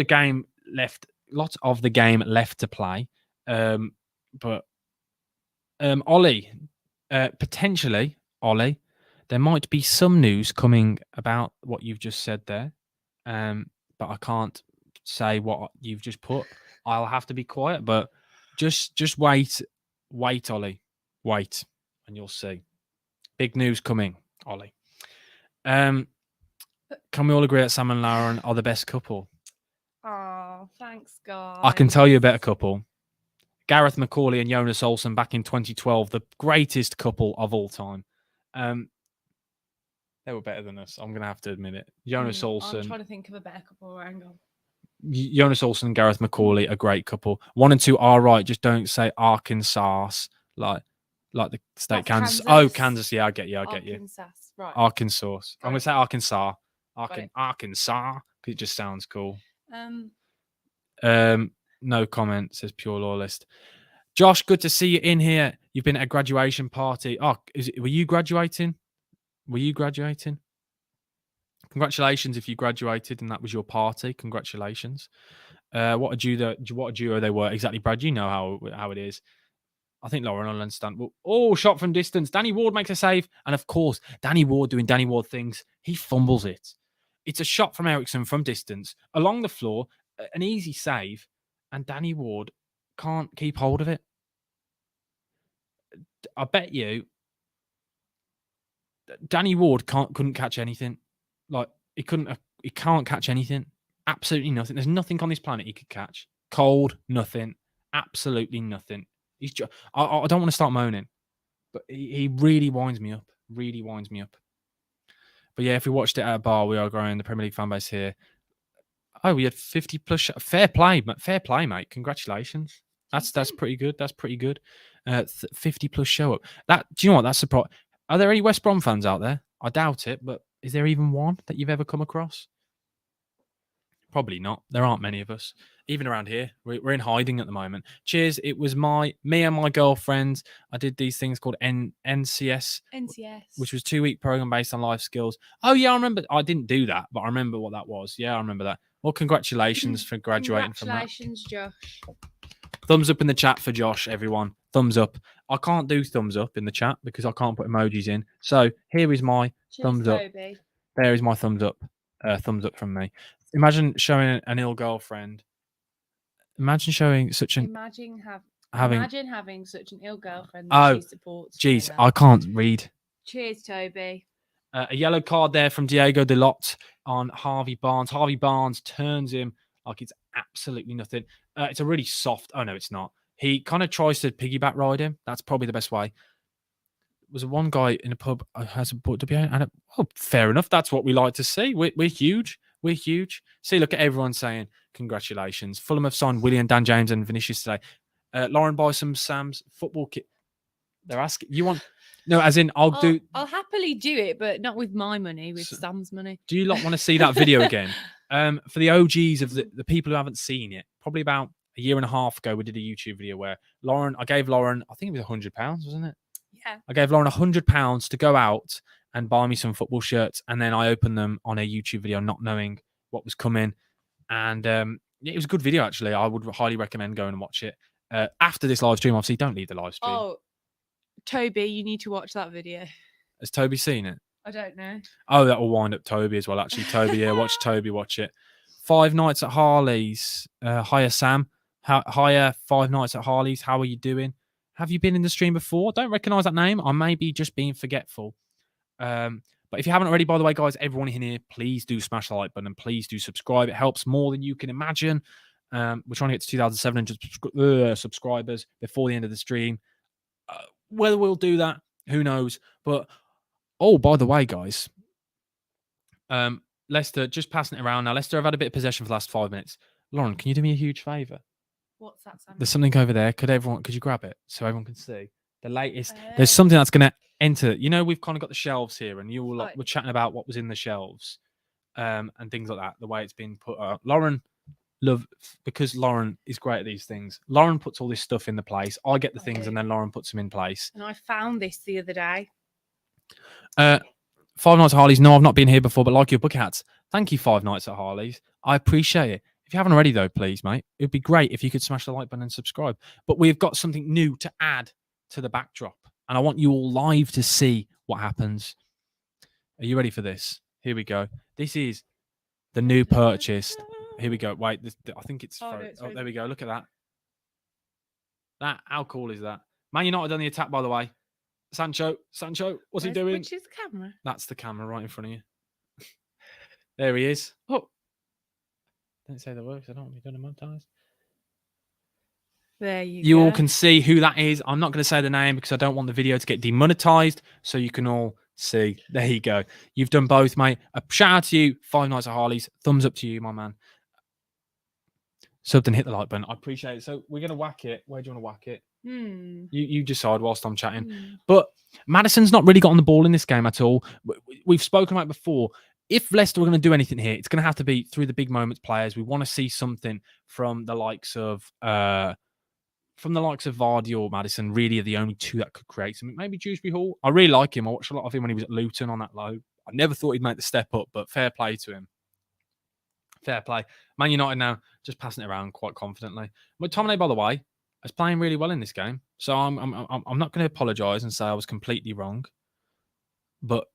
the game left to play. But Ollie, potentially, there might be some news coming about what you've just said there, but I can't say what you've just put. I'll have to be quiet, but just wait, Ollie, wait, and you'll see. Big news coming, Ollie. Can we all agree that Sam and Lauren are the best couple? Oh, thanks, guys. I can tell you a better couple. Gareth McCauley and Jonas Olsen back in 2012, the greatest couple of all time. They were better than us. I'm going to have to admit it. Jonas Olsen. I'm trying to think of a better couple. Hang on. Jonas Olsen and Gareth McCauley, a great couple. 1 and 2 are right. Just don't say Arkansas like the state Kansas. Oh, Kansas. Yeah, I get you. Arkansas. Right. Arkansas. I'm going to say Arkansas. Arkansas. It just sounds cool. No comment, says Pure Lawlist. Josh, good to see you in here. You've been at a graduation party. Oh, were you graduating? Congratulations if you graduated and that was your party. Congratulations. What a duo they were. Exactly, Brad. You know how it is. I think Lauren will understand. Oh, shot from distance. Danny Ward makes a save. And of course, Danny Ward doing Danny Ward things. He fumbles it. It's a shot from Ericsson from distance along the floor. An easy save. And Danny Ward can't keep hold of it. I bet you Danny Ward couldn't catch anything. Like he can't catch anything. Absolutely nothing. There's nothing on this planet he could catch. Cold, nothing. Absolutely nothing. I don't want to start moaning, but he really winds me up. Really winds me up. But yeah, if we watched it at a bar, we are growing the Premier League fan base here. Oh, we had 50 plus. Fair play, mate. Congratulations. That's pretty good. 50 plus show up. Do you know what? That's surprising. Are there any West Brom fans out there? I doubt it, but is there even one that you've ever come across? Probably not. There aren't many of us. Even around here, we're in hiding at the moment. Cheers. It was me and my girlfriend. I did these things called NCS, which was 2-week program based on life skills. Oh yeah, I remember. I didn't do that, but I remember what that was. Yeah, I remember that. Well, congratulations for graduating from that. Congratulations, Josh. Thumbs up in the chat for Josh, everyone. Thumbs up. I can't do thumbs up in the chat because I can't put emojis in. So here is my thumbs up. Toby. There is my thumbs up. Thumbs up from me. Imagine showing an ill girlfriend. Imagine showing such an. Imagine having such an ill girlfriend that she supports. Jeez, I can't read. Cheers, Toby. A yellow card there from Diego Dalot on Harvey Barnes. Harvey Barnes turns him like it's absolutely nothing. It's a really soft. Oh no, it's not. He kind of tries to piggyback ride him. That's probably the best way. Was one guy in a pub has a WA and fair enough. That's what we like to see. We're huge. We're huge. See, look at everyone saying congratulations. Fulham have signed Willian, Dan James, and Vinicius today. Lauren buy some Sam's football kit. They're asking you want as in I'll happily do it, but not with my money, with Sam's money. Do you want to see that video again? For the OGs of the people who haven't seen it, probably about a year and a half ago, we did a YouTube video where I gave Lauren, I think it was £100, wasn't it? Yeah. I gave Lauren £100 to go out and buy me some football shirts, and then I opened them on a YouTube video, not knowing what was coming. And it was a good video, actually. I would highly recommend going and watch it. After this live stream, obviously, don't leave the live stream. Oh, Toby, you need to watch that video. Has Toby seen it? I don't know. Oh, that will wind up Toby as well, actually. Toby, yeah, watch Toby watch it. 5 Nights at Harley's. Hiya, Sam. Hiya, 5 Nights at Harley's. How are you doing? Have you been in the stream before? Don't recognise that name. I may be just being forgetful. But if you haven't already, by the way, guys, everyone in here, please do smash the like button and please do subscribe. It helps more than you can imagine. We're trying to get to 2,700 subscribers before the end of the stream. Whether we'll do that, who knows? But, by the way, guys, Leicester, just passing it around now. Leicester have had a bit of possession for the last 5 minutes. Lauren, can you do me a huge favour? What's that, Sam? There's something over there. Could you grab it so everyone can see? The latest. There's something that's going to enter. We've kind of got the shelves here, and you all we're chatting about what was in the shelves, and things like that. The way it's been put up. Lauren, because Lauren is great at these things. Lauren puts all this stuff in the place. I get the things, and then Lauren puts them in place. And I found this the other day. 5 Nights at Harley's. No, I've not been here before, but like your bucket hats. Thank you, 5 Nights at Harley's. I appreciate it. If you haven't already, though, please, mate, it would be great if you could smash the like button and subscribe. But we've got something new to add to the backdrop, and I want you all live to see what happens. Are you ready for this? Here we go. This is the new purchase. Here we go. Wait, I think it's... Oh, no, it's there we go. Look at that. How cool is that? Man United on the attack, by the way. Sancho, what's he doing? Which is the camera? That's the camera right in front of you. There he is. Oh. Don't say the words. I don't want to be demonetized. There you go. You all can see who that is. I'm not going to say the name because I don't want the video to get demonetized. So you can all see. There you go. You've done both, mate. A shout out to you. 5 Nights at Harley's. Thumbs up to you, my man. Subbed and hit the like button. I appreciate it. So we're going to whack it. Where do you want to whack it? You decide whilst I'm chatting. But Maddison's not really got on the ball in this game at all. We've spoken about it before. If Leicester are going to do anything here, it's going to have to be through the big moments players. We want to see something from the likes of Vardy or Maddison. Really are the only two that could create something. Maybe Dewsbury Hall. I really like him. I watched a lot of him when he was at Luton on that low. I never thought he'd make the step up, but fair play to him. Fair play. Man United now just passing it around quite confidently. McTominay, by the way, is playing really well in this game. So I'm not going to apologise and say I was completely wrong. But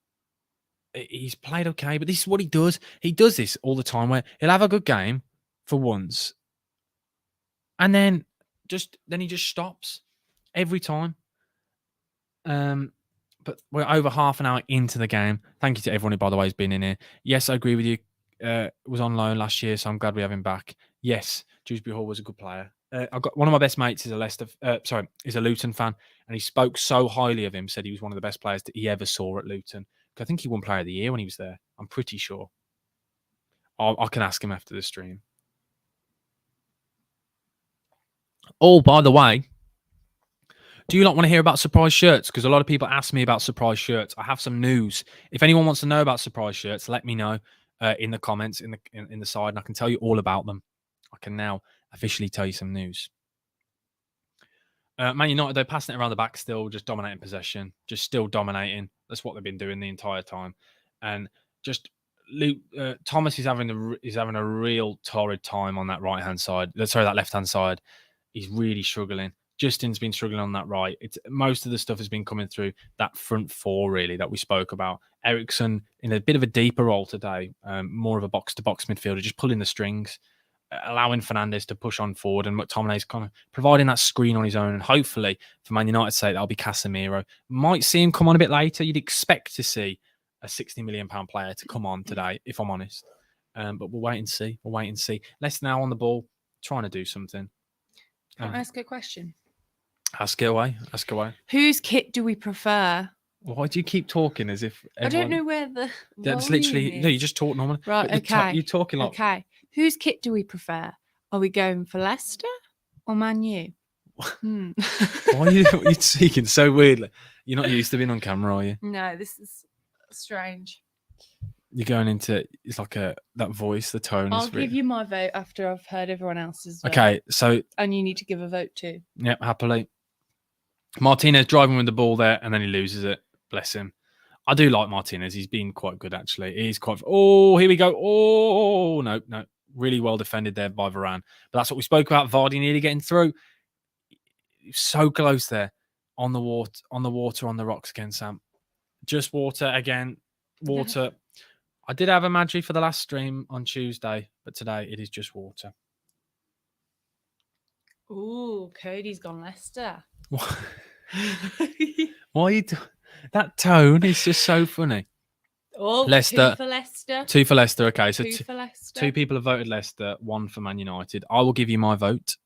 he's played okay. But this is what he does. He does this all the time where he'll have a good game for once. And then he just stops every time. But we're over half an hour into the game. Thank you to everyone who, by the way, has been in here. Yes, I agree with you. Was on loan last year, so I'm glad we have him back. Yes, Dewsbury Hall was a good player. I've got one of my best mates is a Luton fan, and he spoke so highly of him. Said he was one of the best players that he ever saw at Luton. I think he won Player of the Year when he was there. I'm pretty sure. I can ask him after the stream. Oh, by the way, do you not want to hear about surprise shirts? Because a lot of people ask me about surprise shirts. I have some news. If anyone wants to know about surprise shirts, let me know in the comments in the side, and I can tell you all about them. I can now officially tell you some news. Man United, they're passing it around the back still, just dominating possession, just still dominating. That's what they've been doing the entire time. And just Thomas is having a real torrid time on that right-hand side. Sorry, that left-hand side. He's really struggling. Justin's been struggling on that right. Most of the stuff has been coming through that front four, really, that we spoke about. Ericsson in a bit of a deeper role today, more of a box-to-box midfielder, just pulling the strings, allowing Fernandes to push on forward, and McTominay's kind of providing that screen on his own. And hopefully, for Man United's sake, that'll be Casemiro. Might see him come on a bit later. You'd expect to see a £60 million player to come on today, if I'm honest. But we'll wait and see. Leicester now on the ball, trying to do something. Can I ask a question? Ask it away. Whose kit do we prefer? Why do you keep talking as if everyone... I don't know where the That's literally... is. No, you just talk normally. Right, okay. You're talking like... Okay. Whose kit do we prefer? Are we going for Leicester or Man U? Why are you speaking so weirdly? You're not used to being on camera, are you? No, this is strange. You're going into... It's like that voice, the tone. I'll give you my vote after I've heard everyone else's vote. Okay, so... And you need to give a vote too. Yep, happily. Martinez driving with the ball there, and then he loses it. Bless him. I do like Martinez. He's been quite good, actually. He's quite... Oh, here we go. Oh, no. Really well defended there by Varane. But that's what we spoke about. Vardy nearly getting through. So close there. On the water, on the rocks again, Sam. Just water again. Water. I did have a Madri for the last stream on Tuesday, but today it is just water. Ooh, Cody's gone Leicester. What? Why are you that tone is just so funny. Oh, Leicester. 2 for Leicester. 2 for Leicester. Okay, so 2 for Leicester. 2 people have voted Leicester, 1 for Man United. I will give you my vote.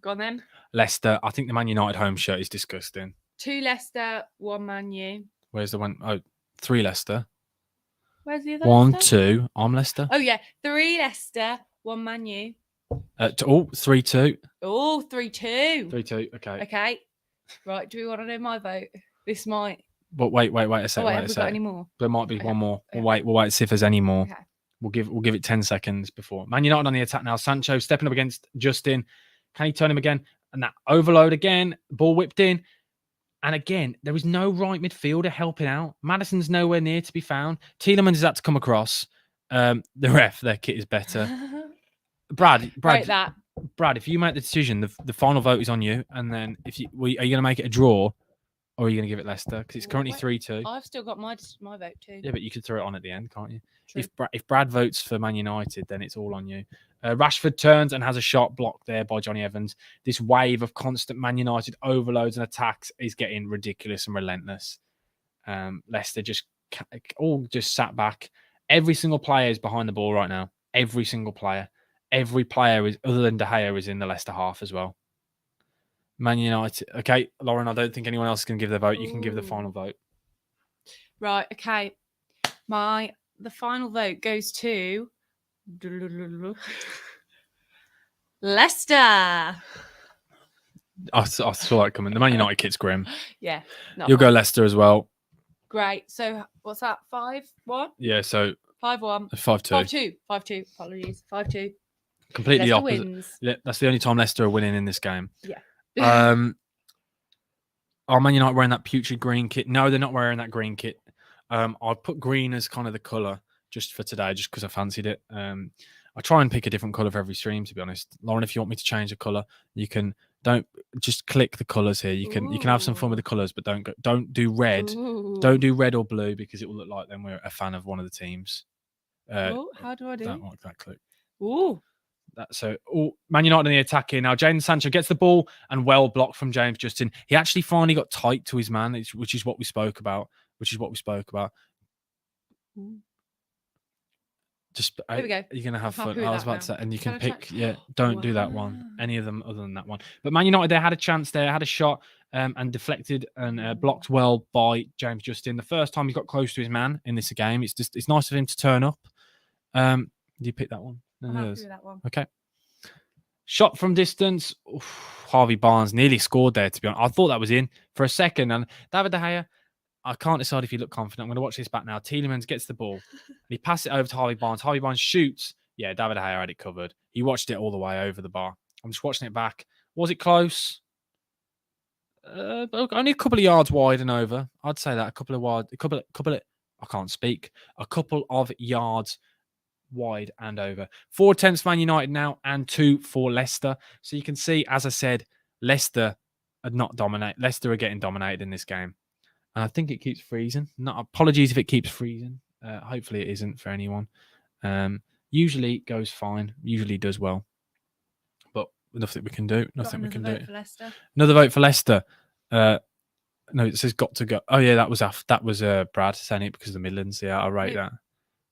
Go on then. Leicester. I think the Man United home shirt is disgusting. 2 Leicester, 1 Man U. Where's the one? Oh, 3 Leicester. Where's the other 1, Leicester? 2. I'm Leicester. Oh, yeah. 3 Leicester, 1 Man U. 3-2. Oh, 3-2. 3-2. Okay. Okay. Right. Do we want to know my vote? This might. But wait a second. Have we got any more? There might be one more. Okay. We'll wait and see if there's any more. Okay. We'll give it 10 seconds before. Man United on the attack now. Sancho stepping up against Justin. Can he turn him again? And that overload again. Ball whipped in. And again, there is no right midfielder helping out. Maddison's nowhere near to be found. Tielemans has had to come across. The ref, their kit is better. Brad, that. Brad, if you make the decision, the final vote is on you. And then are you going to make it a draw? or are you going to give it Leicester? Because it's currently 3-2. I've still got my vote too. Yeah, but you could throw it on at the end, can't you? True. If Brad votes for Man United, then it's all on you. Rashford turns and has a shot blocked there by Johnny Evans. This wave of constant Man United overloads and attacks is getting ridiculous and relentless. Leicester just sat back. Every single player is behind the ball right now. Every single player. Every player is, other than De Gea, is in the Leicester half as well. Man United. Okay, Lauren, I don't think anyone else can give their vote. You can give the final vote. Right, okay. The final vote goes to Leicester. I saw that coming. The Man United kit's grim. Yeah. You'll go Leicester as well. Great. So what's that? 5-1? Yeah, so 5-1. 5-2. 5-2. Apologies. 5-2. Completely Leicester opposite. wins. That's the only time Leicester are winning in this game. Yeah. Are Man United wearing that putrid green kit? No, they're not wearing that green kit. I put green as kind of the colour just for today, just because I fancied it. I try and pick a different colour for every stream, to be honest. Lauren, if you want me to change the colour, you can. Don't just click the colours here. You can have some fun with the colours, but don't do red. Ooh. Don't do red or blue, because it will look like then we're a fan of one of the teams. How do I do that click. Ooh. Man United in the attacking now. Jadon Sancho gets the ball and well blocked from James Justin. He actually finally got tight to his man, which is what we spoke about. Just Here we go. You're gonna have fun. I was about to say, and you can pick. check? Yeah, don't do that one. Any of them other than that one. But Man United, they had a chance there, had a shot, and deflected and blocked well by James Justin. The first time he got close to his man in this game. It's nice of him to turn up. Do you pick that one? I'm happy with that one. Okay. Shot from distance. Oof, Harvey Barnes nearly scored there, to be honest. I thought that was in for a second. And David De Gea, I can't decide if he looked confident. I'm going to watch this back now. Tielemans gets the ball. And he passes it over to Harvey Barnes. Harvey Barnes shoots. Yeah, David De Gea had it covered. He watched it all the way over the bar. I'm just watching it back. Was it close? Only a couple of yards wide and over. I'd say that. A couple of yards wide and over. 4 attempts for Man United now and 2 for Leicester. So you can see, as I said, Leicester are getting dominated in this game. And I think it keeps freezing. Apologies if it keeps freezing. Hopefully it isn't for anyone. Usually it goes fine. Usually does well. But nothing we can do. Another vote for Leicester. No, it says got to go. Oh yeah, that was Brad saying it because of the Midlands. Yeah, I'll rate that.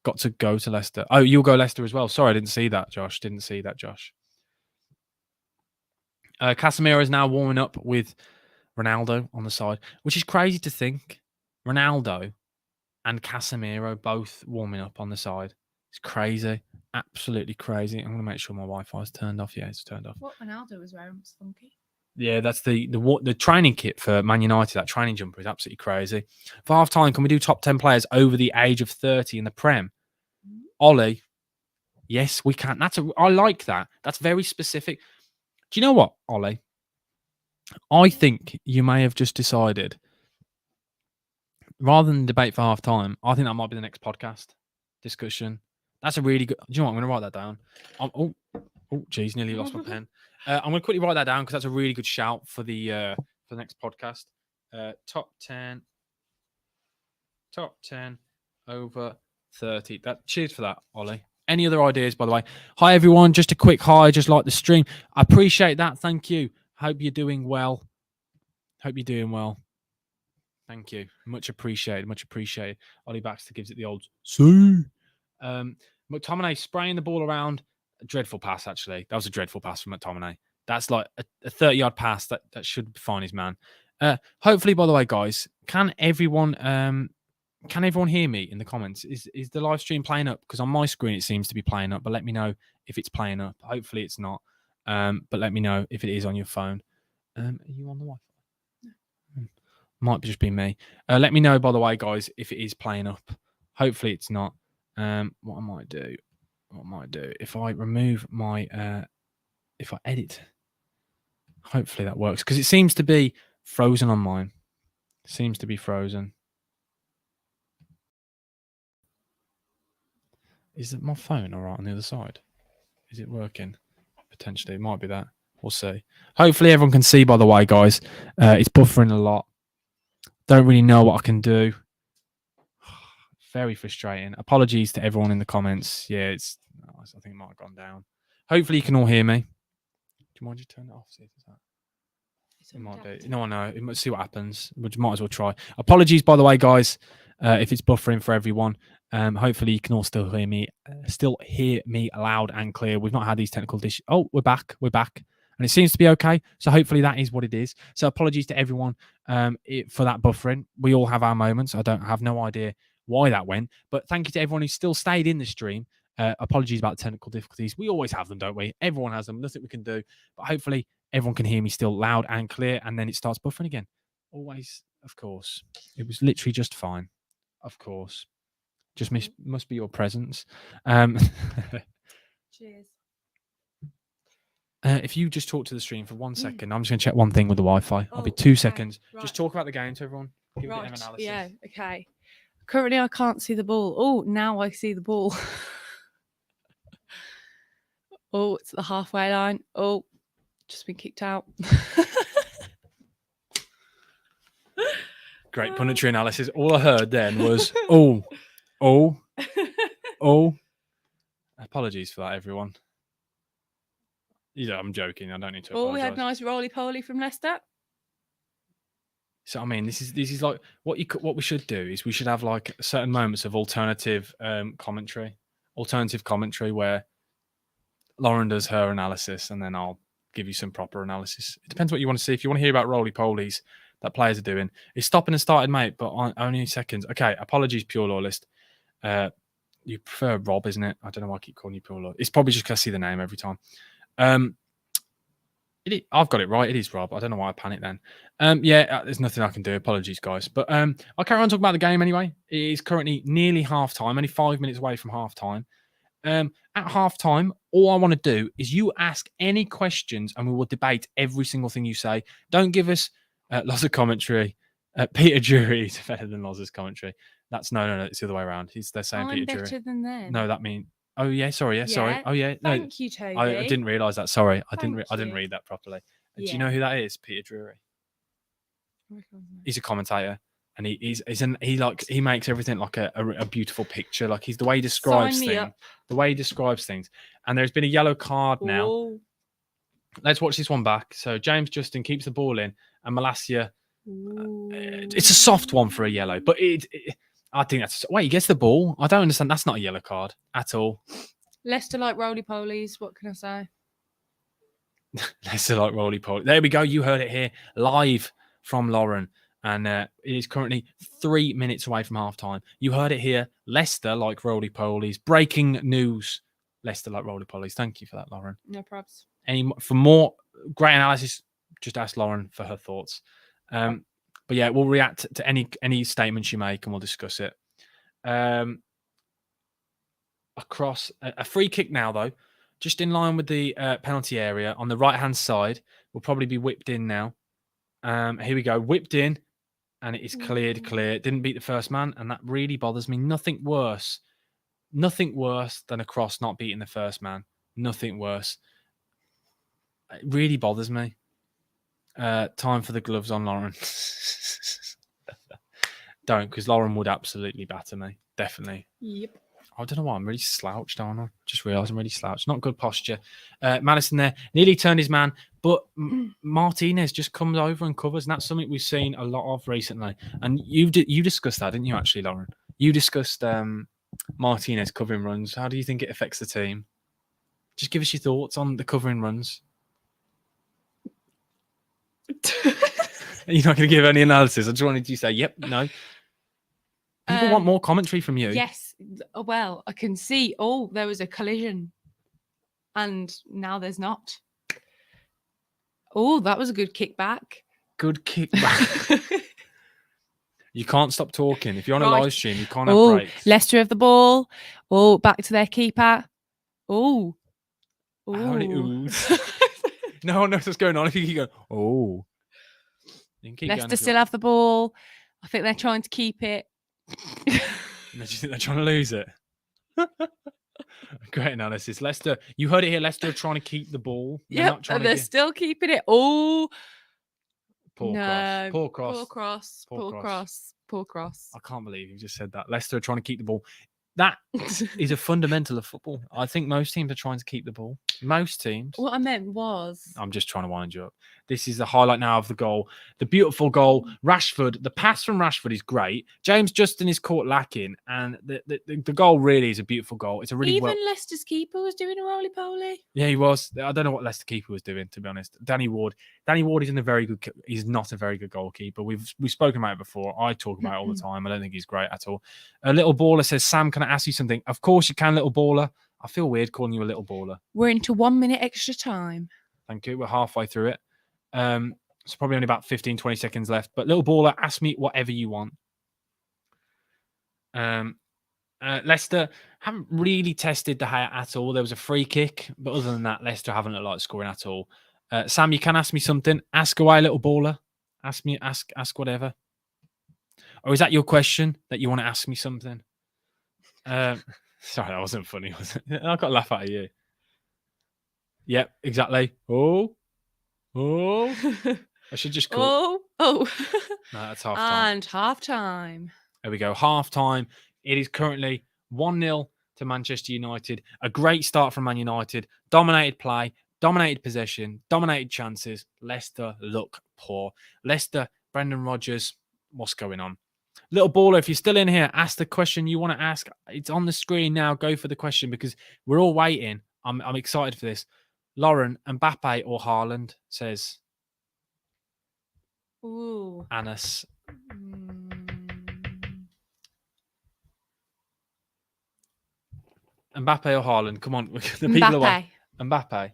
Got to go to Leicester. Oh, you'll go Leicester as well. Sorry, I didn't see that, Josh. Casemiro is now warming up with Ronaldo on the side, which is crazy to think. Ronaldo and Casemiro both warming up on the side. It's crazy. Absolutely crazy. I'm going to make sure my Wi-Fi is turned off. Yeah, it's turned off. What Ronaldo was wearing was funky. Yeah, that's the training kit for Man United. That training jumper is absolutely crazy. For half time, can we do top 10 players over the age of 30 in the Prem? Ollie, yes, we can. I like that. That's very specific. Do you know what, Ollie? I think you may have just decided, rather than debate for half time, I think that might be the next podcast discussion. That's a really good. Do you know what? I'm going to write that down. Geez, nearly lost my pen. I'm going to quickly write that down because that's a really good shout for the next podcast. Top 10 over 30. Cheers for that, Ollie. Any other ideas, by the way? Hi, everyone. Just a quick hi. Just like the stream. I appreciate that. Thank you. Hope you're doing well. Thank you. Much appreciated. Ollie Baxter gives it the old see. McTominay spraying the ball around. A dreadful pass, actually. That was a dreadful pass from McTominay. That's like a 30-yard pass. That should find his man. Hopefully, by the way, guys, can everyone hear me in the comments? Is the live stream playing up? Because on my screen it seems to be playing up, but let me know if it's playing up. Hopefully it's not. But let me know if it is on your phone. Are you on the Wi-Fi? No. Might just be me. Let me know, by the way, guys, if it is playing up. Hopefully it's not. What I might do if I remove my if I edit. Hopefully that works, because it seems to be frozen on mine. Seems to be frozen. Is it my phone all right on the other side? Is it working? Potentially. It might be that. We'll see. Hopefully everyone can see, by the way, guys. It's buffering a lot. Don't really know what I can do. Very frustrating. Apologies to everyone in the comments. Yeah, I think it might have gone down. Hopefully you can all hear me. Do you mind just turn it off? See if it's that. It might do. No. It might see what happens. Which might as well try. Apologies, by the way, guys, if it's buffering for everyone. Hopefully you can all still hear me. Loud and clear. We've not had these technical issues. Oh, we're back, and it seems to be okay. So hopefully that is what it is. So apologies to everyone for that buffering. We all have our moments. I have no idea why that went, but thank you to everyone who still stayed in the stream. Apologies about technical difficulties. We always have them, don't we? Everyone has them. Nothing we can do. But hopefully everyone can hear me still loud and clear, and then it starts buffering again. Always, of course. It was literally just fine. Of course. Just must be your presence. Cheers. If you just talk to the stream for 1 second, I'm just going to check one thing with the Wi-Fi. I'll be 2 seconds. Right. Just talk about the game to everyone. Give a bit of analysis. Yeah, okay. Currently, I can't see the ball. Oh, now I see the ball. Oh, it's the halfway line. Oh, just been kicked out. Great punditry analysis. All I heard then was, oh. Apologies for that, everyone. Yeah, I'm joking. I don't need to apologize. Oh, we had nice roly-poly from Leicester. So I mean, this is like what we should do is we should have like certain moments of alternative commentary where Lauren does her analysis and then I'll give you some proper analysis. It depends what you want to see. If you want to hear about roly-polies that players are doing, it's stopping and started, mate, but only seconds. Okay, apologies, Pure Loyalist. You prefer Rob, isn't it? I don't know why I keep calling you Pure Loyalist. It's probably just because I see the name every time. I've got it right. It is Rob. I don't know why I panicked then. There's nothing I can do. Apologies, guys. But I'll carry on talking about the game anyway. It is currently nearly half time, only 5 minutes away from half time. At half time, all I want to do is you ask any questions and we will debate every single thing you say. Don't give us lots of commentary. Peter Drury is better than Loz's commentary. That's no. It's the other way around. They're saying Peter Drury. I'm better than them. No, that means. Oh yeah, sorry. Oh yeah. No, thank you, Toby. I didn't realise that. Sorry, I didn't read that properly. Do you know who that is? Peter Drury. He's a commentator, and he makes everything like a beautiful picture. Like he's the way he describes things. And there's been a yellow card now. Ooh. Let's watch this one back. So James Justin keeps the ball in, and Malacia. It's a soft one for a yellow, but I think he gets the ball. I don't understand. That's not a yellow card at all. Leicester like roly-polies. What can I say? Leicester like roly-poly. There we go. You heard it here live from Lauren. And it is currently 3 minutes away from half-time. You heard it here. Leicester like roly-polies. Breaking news. Leicester like roly-polies. Thank you for that, Lauren. No probs. For more great analysis, just ask Lauren for her thoughts. But yeah, we'll react to any statements you make and we'll discuss it. Across a free kick now, though, just in line with the penalty area on the right-hand side, will probably be whipped in now. Here we go, whipped in, and it is cleared. Didn't beat the first man, and that really bothers me. Nothing worse than a cross not beating the first man. Nothing worse. It really bothers me. Time for the gloves on Lauren. Don't, because Lauren would absolutely batter me. Definitely. Yep. I don't know why. I'm really slouched, aren't I? Just realised I'm really slouched. Not good posture. Madison there nearly turned his man, but Martinez just comes over and covers, and that's something we've seen a lot of recently. And you discussed that, didn't you, actually, Lauren? You discussed Martinez covering runs. How do you think it affects the team? Just give us your thoughts on the covering runs. You're not going to give any analysis. I just wanted you to say, yep, no. People want more commentary from you. Yes. Well, I can see, there was a collision. And now there's not. Oh, that was a good kickback. Good kickback. You can't stop talking. If you're on a live stream, you can't have breaks. Leicester have the ball. Oh, back to their keeper. Oh. How many oohs? No one knows what's going on if you keep going, oh. You can keep Leicester still have the ball. I think they're trying to keep it. Do you think they're trying to lose it? Great analysis. Leicester, you heard it here. Leicester are trying to keep the ball. They're still keeping it. Oh. Poor No. Cross. Poor Cross. Poor Cross. Poor Poor Cross. Cross. Poor Cross. I can't believe you just said that. Leicester are trying to keep the ball. That is a fundamental of football. I think most teams are trying to keep the ball. Most teams. What I meant was. I'm just trying to wind you up. This is the highlight now of the goal. The beautiful goal. Rashford, the pass from Rashford is great. James Justin is caught lacking. And the goal really is a beautiful goal. It's a really Even Leicester's keeper was doing a roly-poly. Yeah, he was. I don't know what Leicester keeper was doing, to be honest. Danny Ward isn't a very good. He's not a very good goalkeeper. We've spoken about it before. I talk about it all the time. I don't think he's great at all. A little baller says, "Sam, can I ask you something?" Of course you can, little baller. I feel weird calling you a little baller. We're into 1 minute extra time. Thank you. We're halfway through it. It's probably only about 15, 20 seconds left. But little baller, ask me whatever you want. Leicester haven't really tested De Gea at all. There was a free kick, but other than that, Leicester haven't looked like scoring at all. Sam, you can ask me something. Ask away, little baller. Ask whatever. Or is that your question that you want to ask me something? Sorry, that wasn't funny, was it? I got a laugh out of you. Yep, exactly. Oh. I should just call. Oh. No, that's half time. And half time. There we go. Half time. It is currently 1-0 to Manchester United. A great start from Man United. Dominated play, dominated possession, dominated chances. Leicester look poor. Leicester, Brendan Rodgers, what's going on? Little baller, if you're still in here, ask the question you want to ask. It's on the screen now. Go for the question because we're all waiting. I'm excited for this. Lauren, Mbappe or Haaland, says Ooh. Anas. Mbappe or Haaland? Come on. The people away. Mbappe.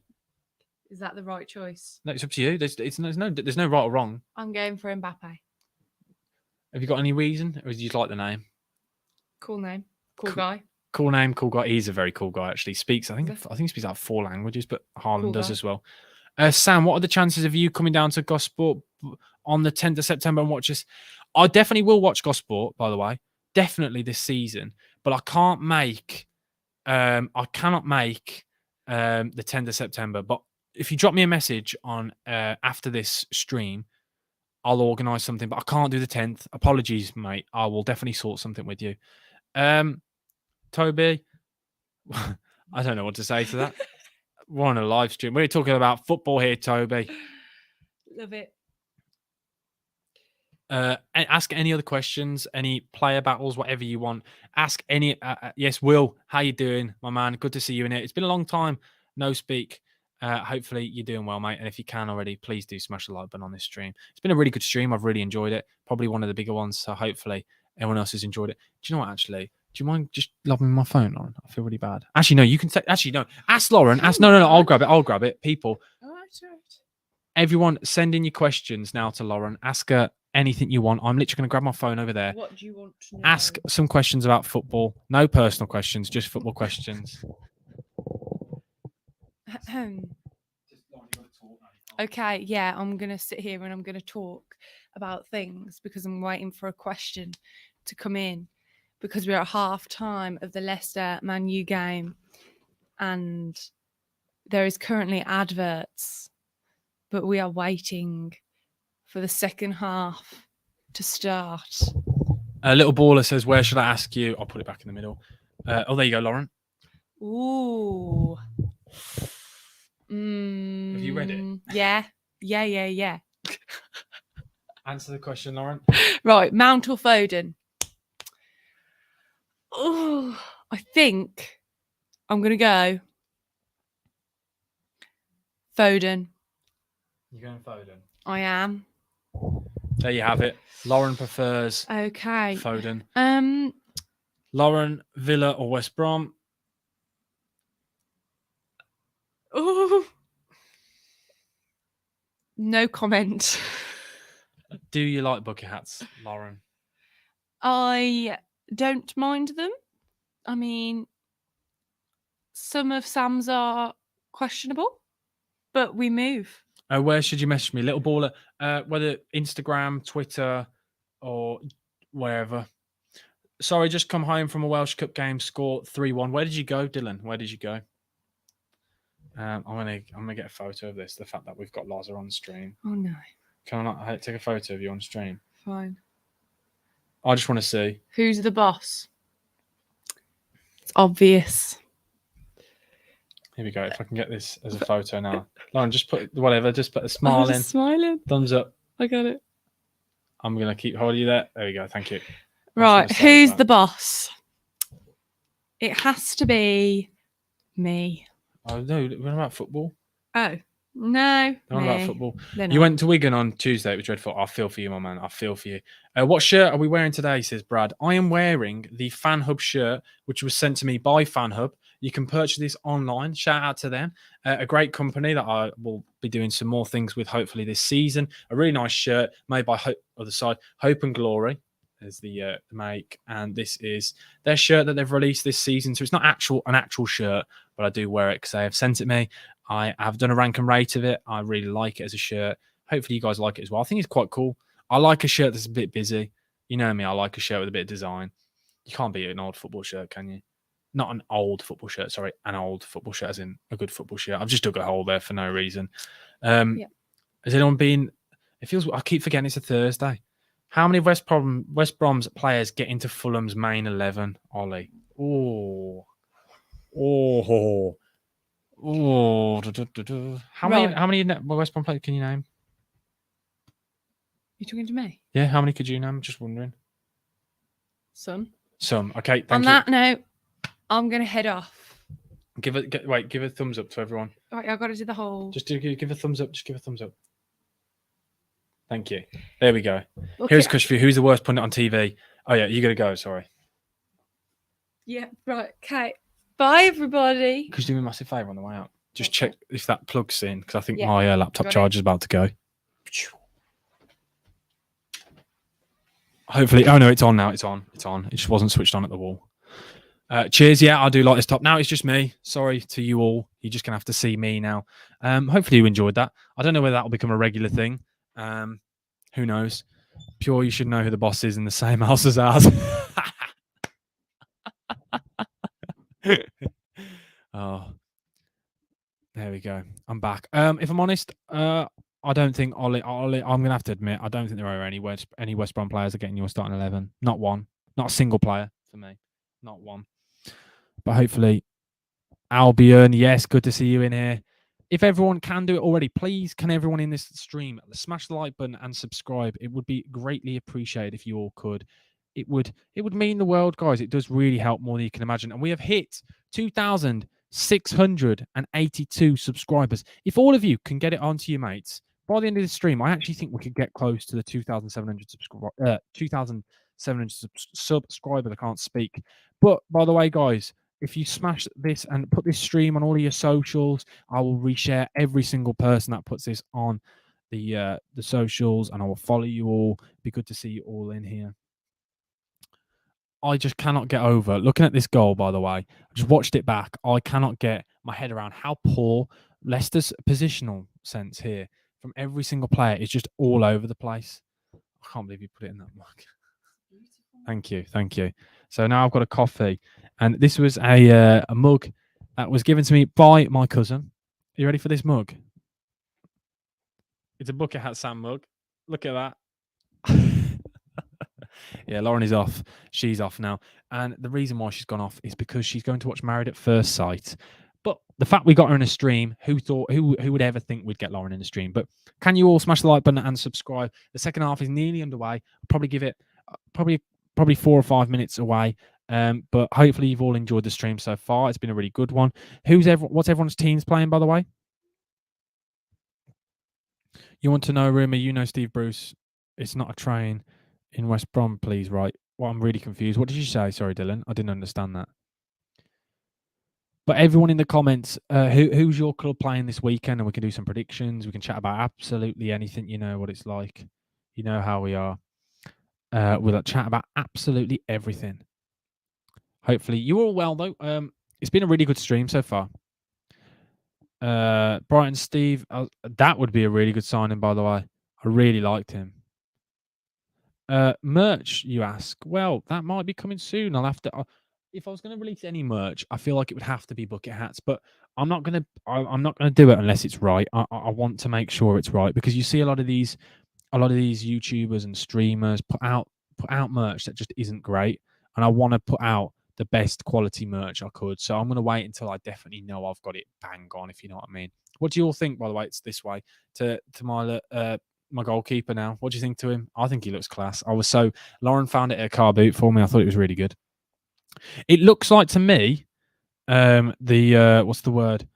Is that the right choice? No, it's up to you. There's no right or wrong. I'm going for Mbappe. Have you got any reason, or do you just like the name? Cool name. Cool guy. Cool name, cool guy. He's a very cool guy, actually. I think he speaks like 4 languages, but Haaland does as well. Sam, what are the chances of you coming down to Gosport on the 10th of September and watch us? I definitely will watch Gosport, by the way. Definitely this season. But I cannot make the 10th of September. But if you drop me a message on after this stream, I'll organise something. But I can't do the 10th. Apologies, mate. I will definitely sort something with you. Toby, I don't know what to say to that. We're on a live stream. We're talking about football here, Toby. Love it. Ask any other questions, any player battles, whatever you want. Ask any. Yes, Will, how you doing, my man? Good to see you in it. It's been a long time, no speak. Hopefully you're doing well, mate. And if you can already, please do smash the like button on this stream. It's been a really good stream. I've really enjoyed it. Probably one of the bigger ones. So hopefully everyone else has enjoyed it. Do you know what, actually? Do you mind just lobbing my phone, Lauren? I feel really bad. Actually, no, you can say, actually, no. Ask Lauren. No, I'll grab it. People. All right. Everyone, send in your questions now to Lauren. Ask her anything you want. I'm literally going to grab my phone over there. What do you want to know? Ask some questions about football. No personal questions, just football questions. Okay, yeah, I'm going to sit here and I'm going to talk about things because I'm waiting for a question to come in because we're at half time of the Leicester Man U game and there is currently adverts, but we are waiting for the second half to start. A little baller says, where should I ask you? I'll put it back in the middle. There you go, Lauren. Ooh. Have you read it? Yeah. Answer the question, Lauren. Right, Mount or Foden? Oh, I think I'm going to go Foden. You're going Foden? I am. There you have it. Lauren prefers Foden. Lauren, Villa or West Brom? Oh. No comment. Do you like bucket hats, Lauren? I don't mind them. I mean, some of Sam's are questionable, but we move. Where should you message me? Little baller, whether Instagram, Twitter, or wherever. Sorry, just come home from a Welsh Cup game, score 3-1. Where did you go, Dylan? Where did you go? I'm gonna get a photo of this. The fact that we've got Lazar on stream. Oh no. Can I not take a photo of you on stream? Fine. I just want to see. Who's the boss? It's obvious. Here we go. If I can get this as a photo now. Lauren, just put whatever. Just put a smile in. Smiling. Thumbs up. I got it. I'm going to keep holding you there. There we go. Thank you. Right. Who's the boss? It has to be me. Oh, no. What about football? Oh, no. What about football? They're You not. went to Wigan on Tuesday. It was dreadful. I feel for you, my man. I feel for you. What shirt are we wearing today, says Brad? I am wearing the Fan Hub shirt, which was sent to me by Fan Hub. You can purchase this online. Shout out to them. A great company that I will be doing some more things with hopefully this season. A really nice shirt made by Hope and Glory is the make. And this is their shirt that they've released this season. So it's not an actual shirt, but I do wear it because they have sent it me. I have done a rank and rate of it. I really like it as a shirt. Hopefully you guys like it as well. I think it's quite cool. I like a shirt that's a bit busy. You know me, I like a shirt with a bit of design. You can't beat an old football shirt, can you? Not an old football shirt, sorry. An old football shirt as in a good football shirt. I've just dug a hole there for no reason. Has anyone been... I keep forgetting it's a Thursday. How many West Brom's players get into Fulham's main 11, Ollie? Oh. How many West Brom players can you name? You talking to me? Yeah, how many could you name? Just wondering. Some. Okay, thank you. On that note, I'm gonna head off. Give a thumbs up to everyone. Right, I got to do the whole. Just give a thumbs up. Just give a thumbs up. Thank you. There we go. Okay. Here's a question for you. Who's the worst pundit on TV? Oh yeah, you got to go. Sorry. Yeah. Right. Okay. Bye, everybody. Could you do me a massive favour on the way out? Just check if that plugs in because I think Yeah. my laptop charger is about to go. Hopefully. Oh no, it's on now. It's on. It just wasn't switched on at the wall. Cheers. Yeah, I do like this top. Now it's just me. Sorry to you all. You're just going to have to see me now. Hopefully you enjoyed that. I don't know whether that will become a regular thing. Who knows? Pure, you should know who the boss is in the same house as ours. Oh, there we go. I'm back. If I'm honest, I don't think Ollie. I'm going to have to admit, I don't think there are any West Brom players are getting your starting 11. Not one. Not a single player for me. Not one. But hopefully, Albion, yes, good to see you in here. If everyone can do it already, please, can everyone in this stream smash the like button and subscribe? It would be greatly appreciated if you all could. It would mean the world, guys. It does really help more than you can imagine. And we have hit 2,682 subscribers. If all of you can get it onto your mates, by the end of the stream, I actually think we could get close to the 2,700 subscribers. I can't speak. But by the way, guys, if you smash this and put this stream on all of your socials, I will reshare every single person that puts this on the socials, and I will follow you all. It'd be good to see you all in here. I just cannot get over looking at this goal, by the way. I just watched it back. I cannot get my head around how poor Leicester's positional sense here from every single player is just all over the place. I can't believe you put it in that mug. Thank you. So now I've got a coffee, and this was a mug that was given to me by my cousin. Are you ready for this mug? It's a bucket hat Sam mug. Look at that. Yeah, Lauren is off. She's off now. And the reason why she's gone off is because she's going to watch Married at First Sight. But the fact we got her in a stream, who would ever think we'd get Lauren in a stream? But can you all smash the like button and subscribe? The second half is nearly underway. I'll probably give it probably 4 or 5 minutes away. But hopefully you've all enjoyed the stream so far. It's been a really good one. What's everyone's teams playing, by the way? You want to know, Rumour? You know Steve Bruce. It's not a train in West Brom, please, right? Well, I'm really confused. What did you say? Sorry, Dylan. I didn't understand that. But everyone in the comments, who's your club playing this weekend? And we can do some predictions. We can chat about absolutely anything. You know what it's like. You know how we are. We'll chat about absolutely everything. Hopefully you're all well, though. It's been a really good stream so far. Brighton Steve, that would be a really good signing, by the way. I really liked him. Merch, you ask? Well, that might be coming soon. I'll have to. If I was going to release any merch, I feel like it would have to be bucket hats. But I'm not going to do it unless it's right. I want to make sure it's right, because you see a lot of these a lot of these YouTubers and streamers put out merch that just isn't great, and I want to put out the best quality merch I could. So I'm going to wait until I definitely know I've got it bang on, if you know what I mean. What do you all think, by the way? It's this way to my goalkeeper now. What do you think to him? I think he looks class. Lauren found it at a car boot for me. I thought it was really good. It looks like to me, what's the word?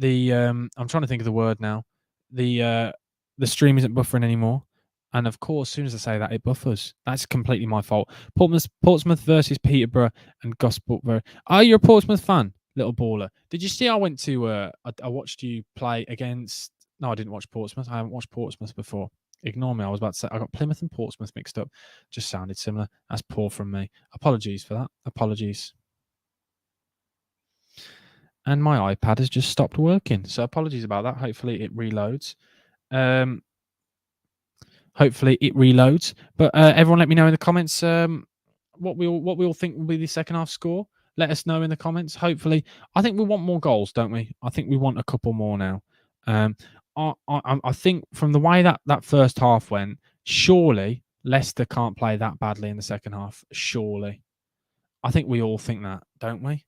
I'm trying to think of the word now. The stream isn't buffering anymore. And of course, as soon as I say that, it buffers. That's completely my fault. Portsmouth versus Peterborough and Gosport. Oh, you're a Portsmouth fan, little baller. Did you see I went to I watched you play against no, I didn't watch Portsmouth. I haven't watched Portsmouth before. Ignore me. I was about to say I got Plymouth and Portsmouth mixed up. Just sounded similar. That's poor from me. Apologies for that. Apologies. And my iPad has just stopped working. So apologies about that. Hopefully it reloads. But everyone let me know in the comments what we all think will be the second half score. Let us know in the comments. Hopefully, I think we want more goals, don't we? I think we want a couple more now. I think from the way that first half went, surely Leicester can't play that badly in the second half. Surely. I think we all think that, don't we?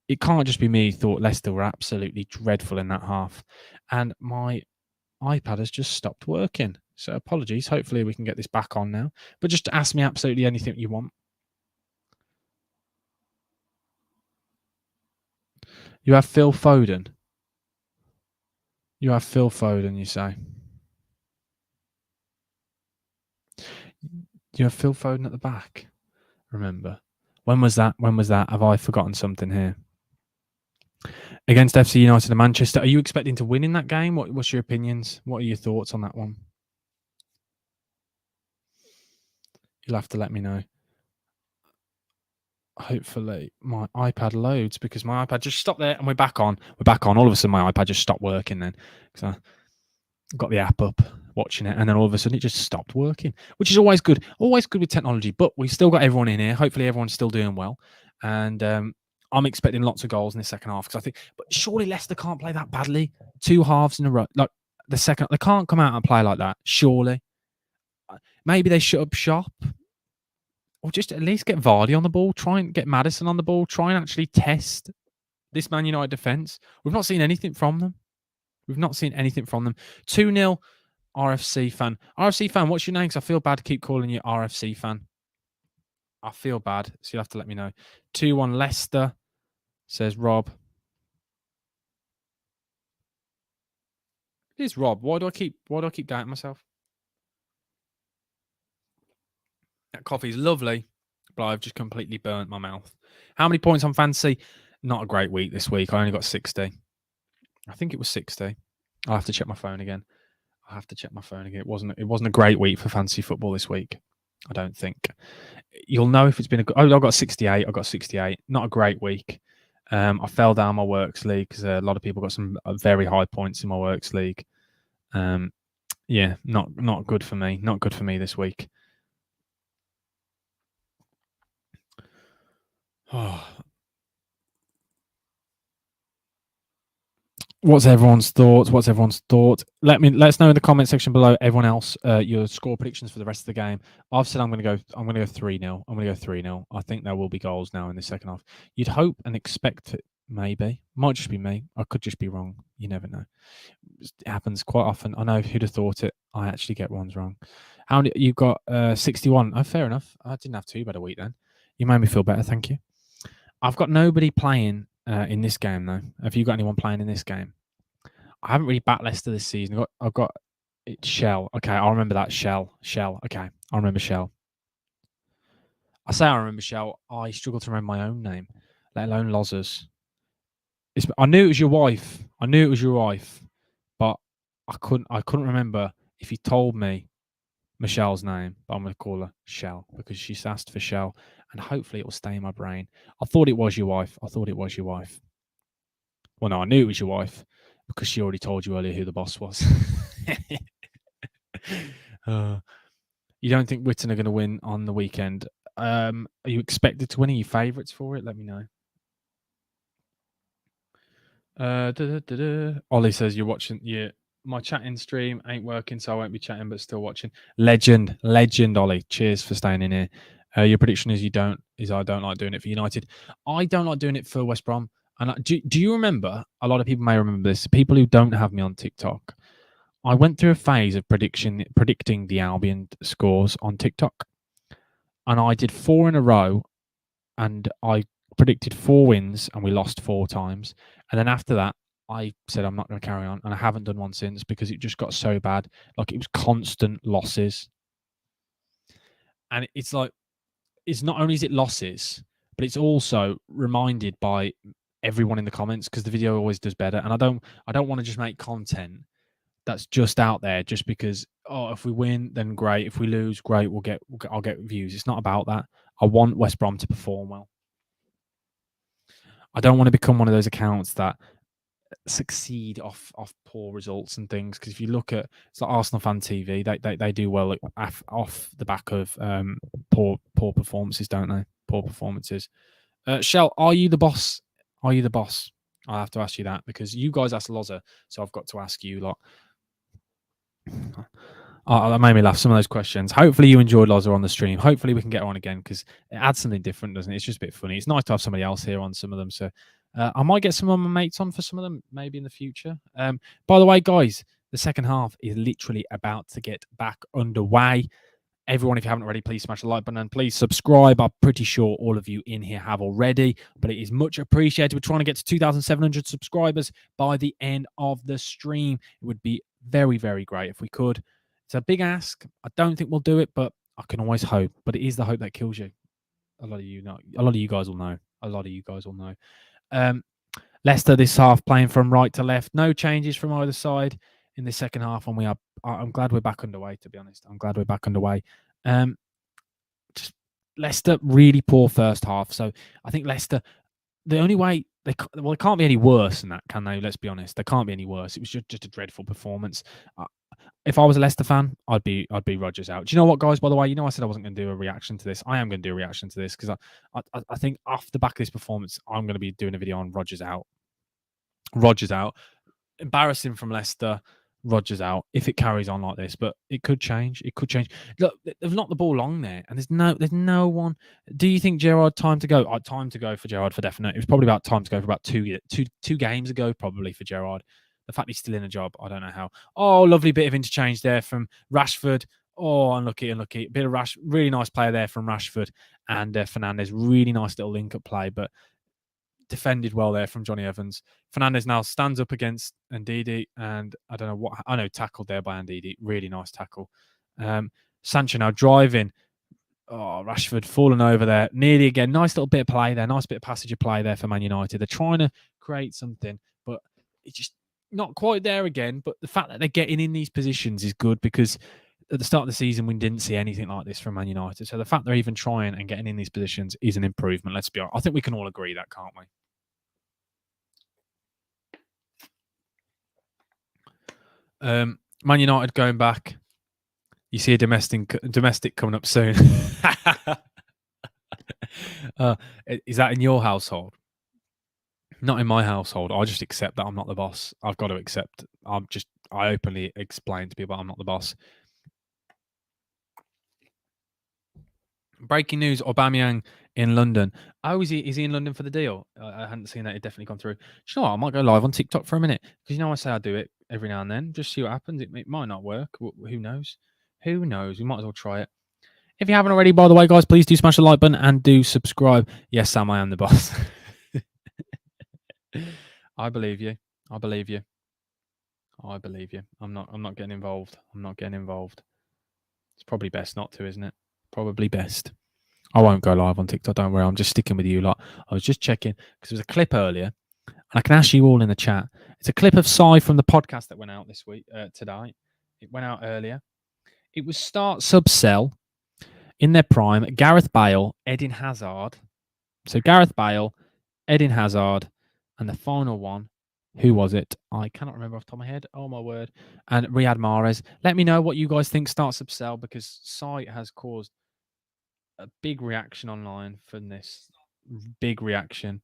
It can't just be me who thought Leicester were absolutely dreadful in that half. And my iPad has just stopped working. So apologies. Hopefully we can get this back on now. But just ask me absolutely anything you want. You have Phil Foden. You have Phil Foden, you say. You have Phil Foden at the back. Remember. When was that? Have I forgotten something here? Against FC United and Manchester. Are you expecting to win in that game? What's your opinions? What are your thoughts on that one? You'll have to let me know. Hopefully my iPad loads, because my iPad just stopped there and we're back on. All of a sudden my iPad just stopped working then. So I got the app up, watching it, and then all of a sudden it just stopped working, which is always good. Always good with technology, but we've still got everyone in here. Hopefully everyone's still doing well. And I'm expecting lots of goals in the second half, because I think, but surely Leicester can't play that badly. 2 halves in a row. Like the second, they can't come out and play like that, surely. Maybe they shut up shop. Or just at least get Vardy on the ball. Try and get Maddison on the ball. Try and actually test this Man United defence. We've not seen anything from them. 2-0 RFC fan. RFC fan, what's your name? Because I feel bad to keep calling you RFC fan. I feel bad, so you'll have to let me know. 2-1 Leicester, says Rob. It is Rob. Why do I keep doubting myself? That coffee's lovely, but I've just completely burnt my mouth. How many points on fantasy? Not a great week this week. I only got 60. I think it was 60. I'll have to check my phone again. It wasn't a great week for fantasy football this week. I don't think. You'll know if it's been I got 68. Not a great week. I fell down my works league because a lot of people got some very high points in my works league. Yeah, not good for me. Not good for me this week. Oh. What's everyone's thoughts? Let's know in the comment section below. Everyone else, your score predictions for the rest of the game. I've said I'm going to go 3-0. I'm going to go 3-0. I think there will be goals now in the second half. You'd hope and expect it. Maybe. Might just be me. I could just be wrong. You never know. It happens quite often. I know who'd have thought it. I actually get ones wrong. How many? You've got 61. Oh, fair enough. I didn't have too bad a week then. You made me feel better. Thank you. I've got nobody playing in this game though. Have you got anyone playing in this game? I haven't really backed Leicester this season. I've got it, Shell. Okay, I remember that Shell. Okay, I remember Shell. I say I remember Shell. I struggle to remember my own name, let alone Lozers. I knew it was your wife. But I couldn't remember if you told me Michelle's name. But I'm going to call her Shell because she's asked for Shell, and hopefully it will stay in my brain. I thought it was your wife. Well, no, I knew it was your wife because she already told you earlier who the boss was. You don't think Witten are going to win on the weekend? Are you expected to win? Are you favourites for it? Let me know. Ollie says you're watching. Yeah, my chatting stream ain't working, so I won't be chatting, but still watching. Legend, Ollie. Cheers for staying in here. Your prediction is I don't like doing it for United. I don't like doing it for West Brom. And do you remember? A lot of people may remember this. People who don't have me on TikTok, I went through a phase of predicting the Albion scores on TikTok, and I did 4 in a row, and I predicted 4 wins, and we lost 4 times. And then after that, I said I'm not going to carry on, and I haven't done one since because it just got so bad. Like, it was constant losses, and it's like, it's not only is it losses, but it's also reminded by everyone in the comments, because the video always does better. And I don't want to just make content that's just out there just because, oh, if we win then great, if we lose great, I'll get views. It's not about that. I want West Brom to perform well. I don't want to become one of those accounts that succeed off poor results and things, because if you look at, it's like Arsenal Fan TV, they do well off the back of poor performances, don't they? Poor performances. Shell, are you the boss? Are you the boss? I'll have to ask you that because you guys asked Loza, so I've got to ask you lot. That made me laugh, some of those questions. Hopefully you enjoyed Loza on the stream. Hopefully we can get her on again, because it adds something different, doesn't it? It's just a bit funny. It's nice to have somebody else here on some of them. So I might get some of my mates on for some of them, maybe in the future. By the way, guys, the second half is literally about to get back underway. Everyone, if you haven't already, please smash the like button and please subscribe. I'm pretty sure all of you in here have already, but it is much appreciated. We're trying to get to 2,700 subscribers by the end of the stream. It would be very, very great if we could. It's a big ask. I don't think we'll do it, but I can always hope. But it is the hope that kills you. A lot of you know. A lot of you guys will know. A lot of you guys will know. Leicester this half playing from right to left. No changes from either side in the second half, and I'm glad we're back underway, to be honest. I'm glad we're back underway. Just Leicester really poor first half. So I think Leicester, the only way it can't be any worse than that, can they? Let's be honest. They can't be any worse. It was just a dreadful performance. If I was a Leicester fan, I'd be Rodgers out. Do you know what, guys? By the way, I said I wasn't going to do a reaction to this. I am going to do a reaction to this because I think off the back of this performance, I'm going to be doing a video on Rodgers out. Rodgers out. Embarrassing from Leicester. Rodgers out if it carries on like this, but it could change. It could change. Look, they've knocked the ball long there, and there's no one. Do you think Gerrard time to go? Time to go for Gerrard for definite. It was probably about time to go for about two games ago, probably for Gerrard. The fact he's still in a job, I don't know how. Oh, lovely bit of interchange there from Rashford. Oh, unlucky. Bit of really nice player there from Rashford and Fernandes. Really nice little link-up play, but defended well there from Johnny Evans. Fernandes now stands up against Ndidi, and I don't know what. I know, tackled there by Ndidi. Really nice tackle. Sancho now driving. Oh, Rashford falling over there. Nearly again. Nice little bit of play there. Nice bit of passage of play there for Man United. They're trying to create something, but it's just not quite there again. But the fact that they're getting in these positions is good, because at the start of the season, we didn't see anything like this from Man United. So the fact they're even trying and getting in these positions is an improvement. Let's be honest. I think we can all agree that, can't we? Man United going back. You see a domestic coming up soon. Is that in your household? Not in my household. I just accept that I'm not the boss. I've got to accept. I openly explain to people I'm not the boss. Breaking news: Aubameyang in London. Oh, is he in London for the deal? I hadn't seen that. It definitely gone through. Do you know what? I might go live on TikTok for a minute, because I say I do it every now and then. Just see what happens. It might not work. Who knows? Who knows? We might as well try it. If you haven't already, by the way, guys, please do smash the like button and do subscribe. Yes, Sam, I am the boss. I believe you. I believe you. I believe you. I'm not getting involved. I'm not getting involved. It's probably best not to, isn't it? Probably best. I won't go live on TikTok. Don't worry. I'm just sticking with you lot. I was just checking because there was a clip earlier, and I can ask you all in the chat. It's a clip of Sai from the podcast that went out this week, today. It went out earlier. It was start sub sell in their prime. Gareth Bale, Eden Hazard. So Gareth Bale, Eden Hazard, and the final one, who was it? I cannot remember off the top of my head. Oh my word! And Riyad Mahrez. Let me know what you guys think starts sub sell, because Sai has caused a big reaction online from this. Big reaction.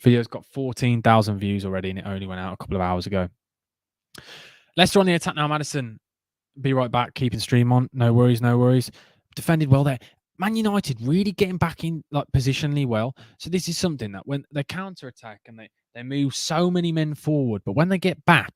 Video's got 14,000 views already, and it only went out a couple of hours ago. Leicester on the attack now, Maddison. Be right back. Keeping stream on. No worries, no worries. Defended well there. Man United really getting back in like positionally well. So this is something that when they counter attack and they move so many men forward, but when they get back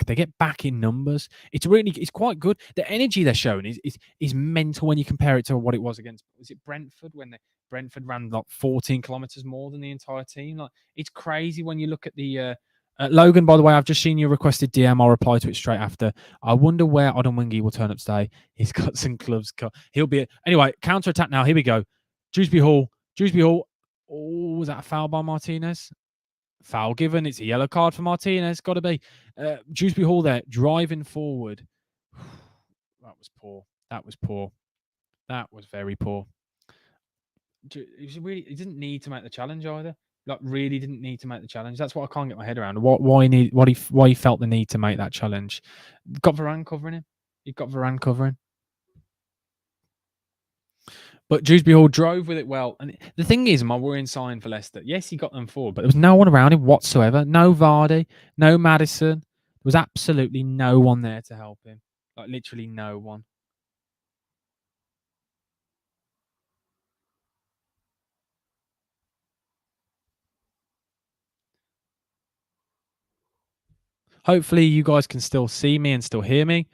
in numbers. It's quite good. The energy they're showing is mental when you compare it to what it was against. Was it Brentford when Brentford ran like 14 kilometers more than the entire team? Like it's crazy when you look at the. Logan, by the way, I've just seen your requested DM. I'll reply to it straight after. I wonder where Odonwingie will turn up today. He's got some gloves. He'll be anyway. Counter attack now. Here we go. Dewsbury Hall. Oh, was that a foul by Martinez? Foul given. It's a yellow card for Martinez. Got to be. Dewsbury Hall there driving forward. That was poor. That was very poor. He didn't need to make the challenge either. Like really didn't need to make the challenge. That's what I can't get my head around. Why he felt the need to make that challenge. Got Varane covering him. You've got Varane covering. But Dewsbury Hall drove with it well. And the thing is, my worrying sign for Leicester, yes, he got them forward, but there was no one around him whatsoever. No Vardy, no Maddison. There was absolutely no one there to help him. Like literally no one. Hopefully you guys can still see me and still hear me.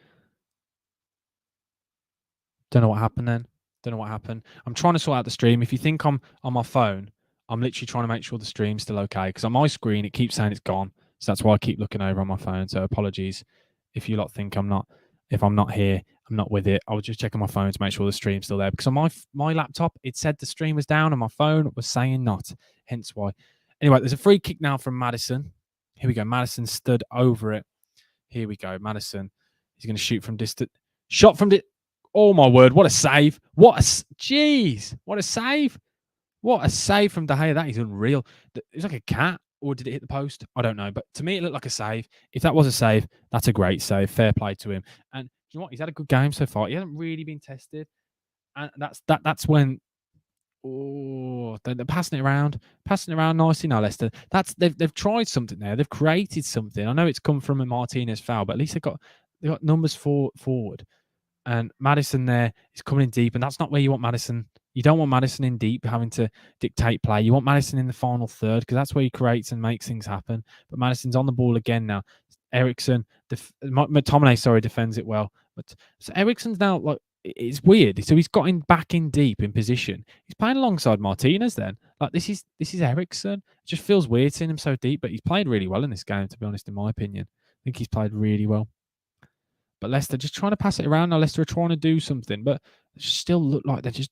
Don't know what happened then. Don't know what happened. I'm trying to sort out the stream. If you think I'm on my phone, I'm literally trying to make sure the stream's still okay. Because on my screen, it keeps saying it's gone. So that's why I keep looking over on my phone. So apologies if you lot think I'm not here, I'm not with it. I was just checking my phone to make sure the stream's still there. Because on my laptop, it said the stream was down and my phone was saying not. Hence why. Anyway, there's a free kick now from Maddison. Here we go. Maddison stood over it. Here we go. Maddison. He's going to shoot from distance. Shot from Oh my word! What a save! What a save! What a save from De Gea! That is unreal. It's like a cat, or did it hit the post? I don't know, but to me it looked like a save. If that was a save, that's a great save. Fair play to him. And you know what? He's had a good game so far. He hasn't really been tested, and that's when. Oh, they're passing it around nicely now, Leicester. They've tried something there. They've created something. I know it's come from a Martinez foul, but at least they got numbers forward. And Maddison there is coming in deep, and that's not where you want Maddison. You don't want Maddison in deep having to dictate play. You want Maddison in the final third because that's where he creates and makes things happen. But Maddison's on the ball again now. Ericsson, McTominay, defends it well. But so Ericsson's now like it's weird. So he's got him back in deep in position. He's playing alongside Martinez. Then like this is Ericsson. It just feels weird seeing him so deep, but he's played really well in this game. To be honest, in my opinion, I think he's played really well. But Leicester just trying to pass it around. Now Leicester are trying to do something, but they still look like they're just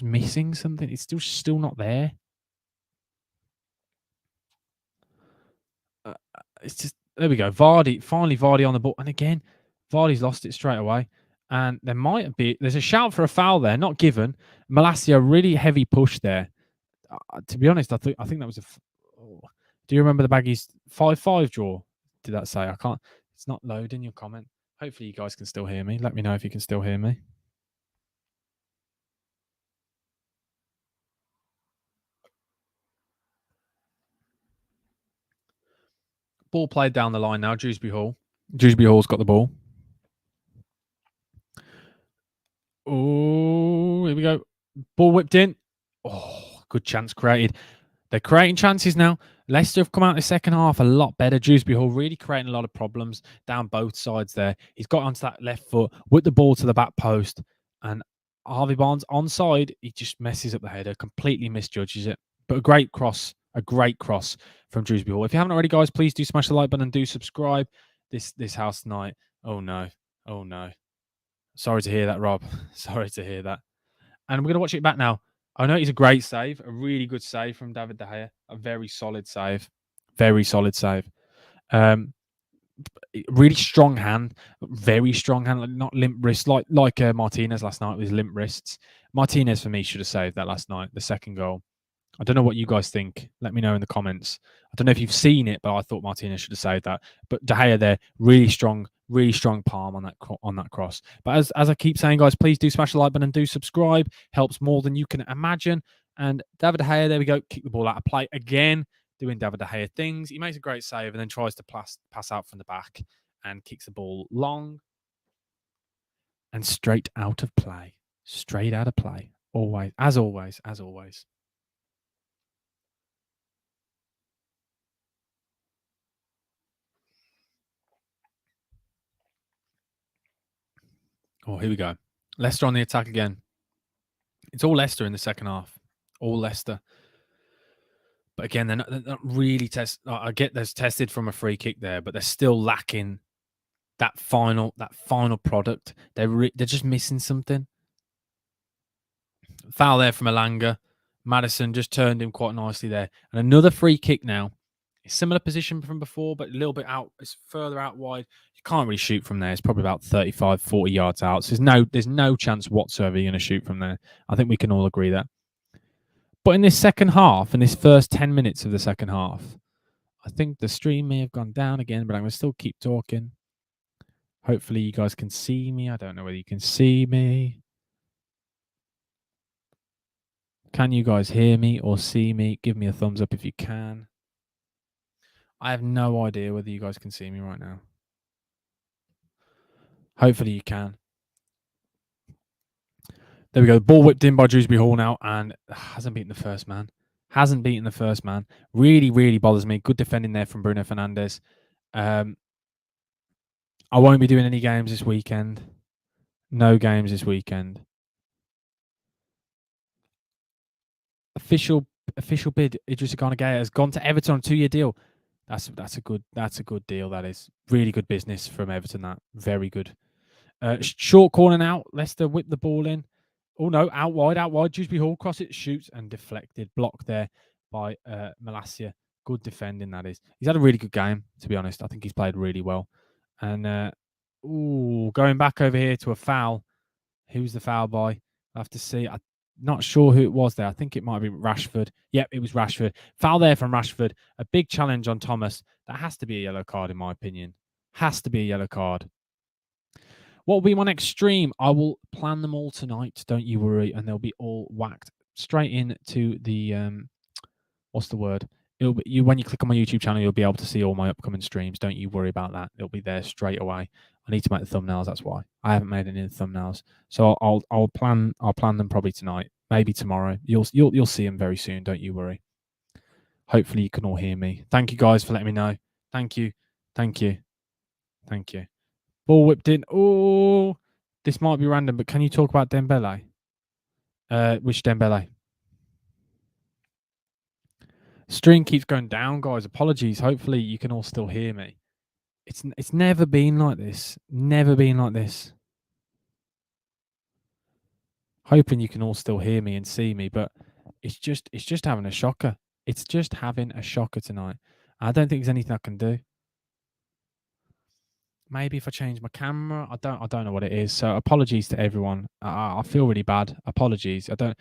missing something. It's still not there. It's just there we go. Finally Vardy on the ball, and again, Vardy's lost it straight away. And there's a shout for a foul there, not given. Malacia really heavy push there. To be honest, I think that was do you remember the Baggies 5-5 draw? Did that say? I can't. It's not loading your comment. Hopefully you guys can still hear me. Let me know if you can still hear me. Ball played down the line now. Dewsbury Hall's got the ball. Oh, here we go. Ball whipped in. Oh, good chance created. They're creating chances now. Leicester have come out in the second half a lot better. Dewsbury Hall really creating a lot of problems down both sides there. He's got onto that left foot, with the ball to the back post, and Harvey Barnes onside. He just messes up the header, completely misjudges it. But a great cross from Dewsbury Hall. If you haven't already, guys, please do smash the like button and do subscribe. This house tonight. Oh no. Sorry to hear that, Rob. Sorry to hear that. And we're going to watch it back now. I know it's a great save, a really good save from David De Gea. A very solid save. Very solid save. Really strong hand. Very strong hand. Not limp wrist like Martinez last night with his limp wrists. Martinez, for me, should have saved that last night, the second goal. I don't know what you guys think. Let me know in the comments. I don't know if you've seen it, but I thought Martinez should have saved that. But De Gea there, really strong palm on that cross. But as I keep saying, guys, please do smash the like button and do subscribe. Helps more than you can imagine. And David De Gea, there we go. Kick the ball out of play again, doing David De Gea things. He makes a great save and then tries to pass out from the back. and kicks the ball long and straight out of play. Straight out of play. Always, as always, as always. Oh, here we go. Leicester on the attack again. It's all Leicester in the second half. All Leicester. But again, they're not really test. I get there's tested from a free kick there, but they're still lacking that final product. They're just missing something. Foul there from Alanga. Maddison just turned him quite nicely there, and another free kick now. Similar position from before, but a little bit out. It's further out wide. You can't really shoot from there. It's probably about 35, 40 yards out. So there's no chance whatsoever you're going to shoot from there. I think we can all agree that. But in this second half, in this first 10 minutes of the second half, I think the stream may have gone down again, but I'm going to still keep talking. Hopefully you guys can see me. I don't know whether you can see me. Can you guys hear me or see me? Give me a thumbs up if you can. I have no idea whether you guys can see me right now. Hopefully you can. There we go. Ball whipped in by Dewsbury Hall now and hasn't beaten the first man. Hasn't beaten the first man. Really, really bothers me. Good defending there from Bruno Fernandes. I won't be doing any games this weekend. No games this weekend. Official bid. Idrissa Gana Gueye has gone to Everton on a 2-year deal. That's a good deal. That is really good business from Everton. That very good. Short corner now. Leicester whip the ball in. Oh no, out wide. Dewsbury Hall cross it, shoots and deflected. Blocked there by Malacia. Good defending that is. He's had a really good game, to be honest. I think he's played really well. And going back over here to a foul. Who's the foul by? I have to see. I'm not sure who it was there. I think it might be Rashford. Yep, it was Rashford. Foul there from Rashford. A big challenge on Thomas. That has to be a yellow card, in my opinion. Has to be a yellow card. What will be my next stream? I will plan them all tonight. Don't you worry. And they'll be all whacked straight into the, what's the word? It'll be, when you click on my YouTube channel, you'll be able to see all my upcoming streams. Don't you worry about that. It'll be there straight away. I need to make the thumbnails. That's why I haven't made any of the thumbnails. So I'll plan them probably tonight, maybe tomorrow. You'll see them very soon. Don't you worry. Hopefully you can all hear me. Thank you guys for letting me know. Thank you. Ball whipped in. Oh, this might be random, but can you talk about Dembele? Which Dembele? String keeps going down, guys. Apologies. Hopefully you can all still hear me. It's never been like this. Never been like this. Hoping you can all still hear me and see me, but it's just having a shocker. It's just having a shocker tonight. I don't think there's anything I can do. Maybe if I change my camera, I don't know what it is. So apologies to everyone. I feel really bad. Apologies. I don't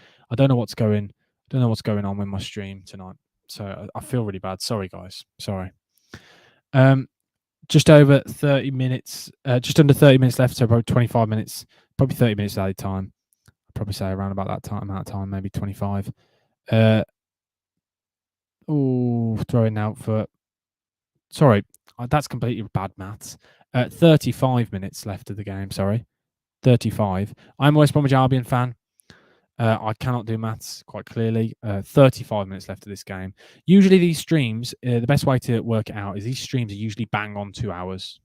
know what's going. Don't know what's going on with my stream tonight. So I feel really bad. Sorry, guys. Sorry. Just over 30 minutes. Just under 30 minutes left. So probably 25 minutes. Probably 30 minutes added time. I'd probably say around about that amount of time. Maybe 25. Throwing out for. Sorry, that's completely bad maths. 35 minutes left of the game, sorry. 35. I'm a West Bromwich Albion fan. I cannot do maths quite clearly. 35 minutes left of this game. Usually these streams, the best way to work it out is these streams are usually bang on 2 hours.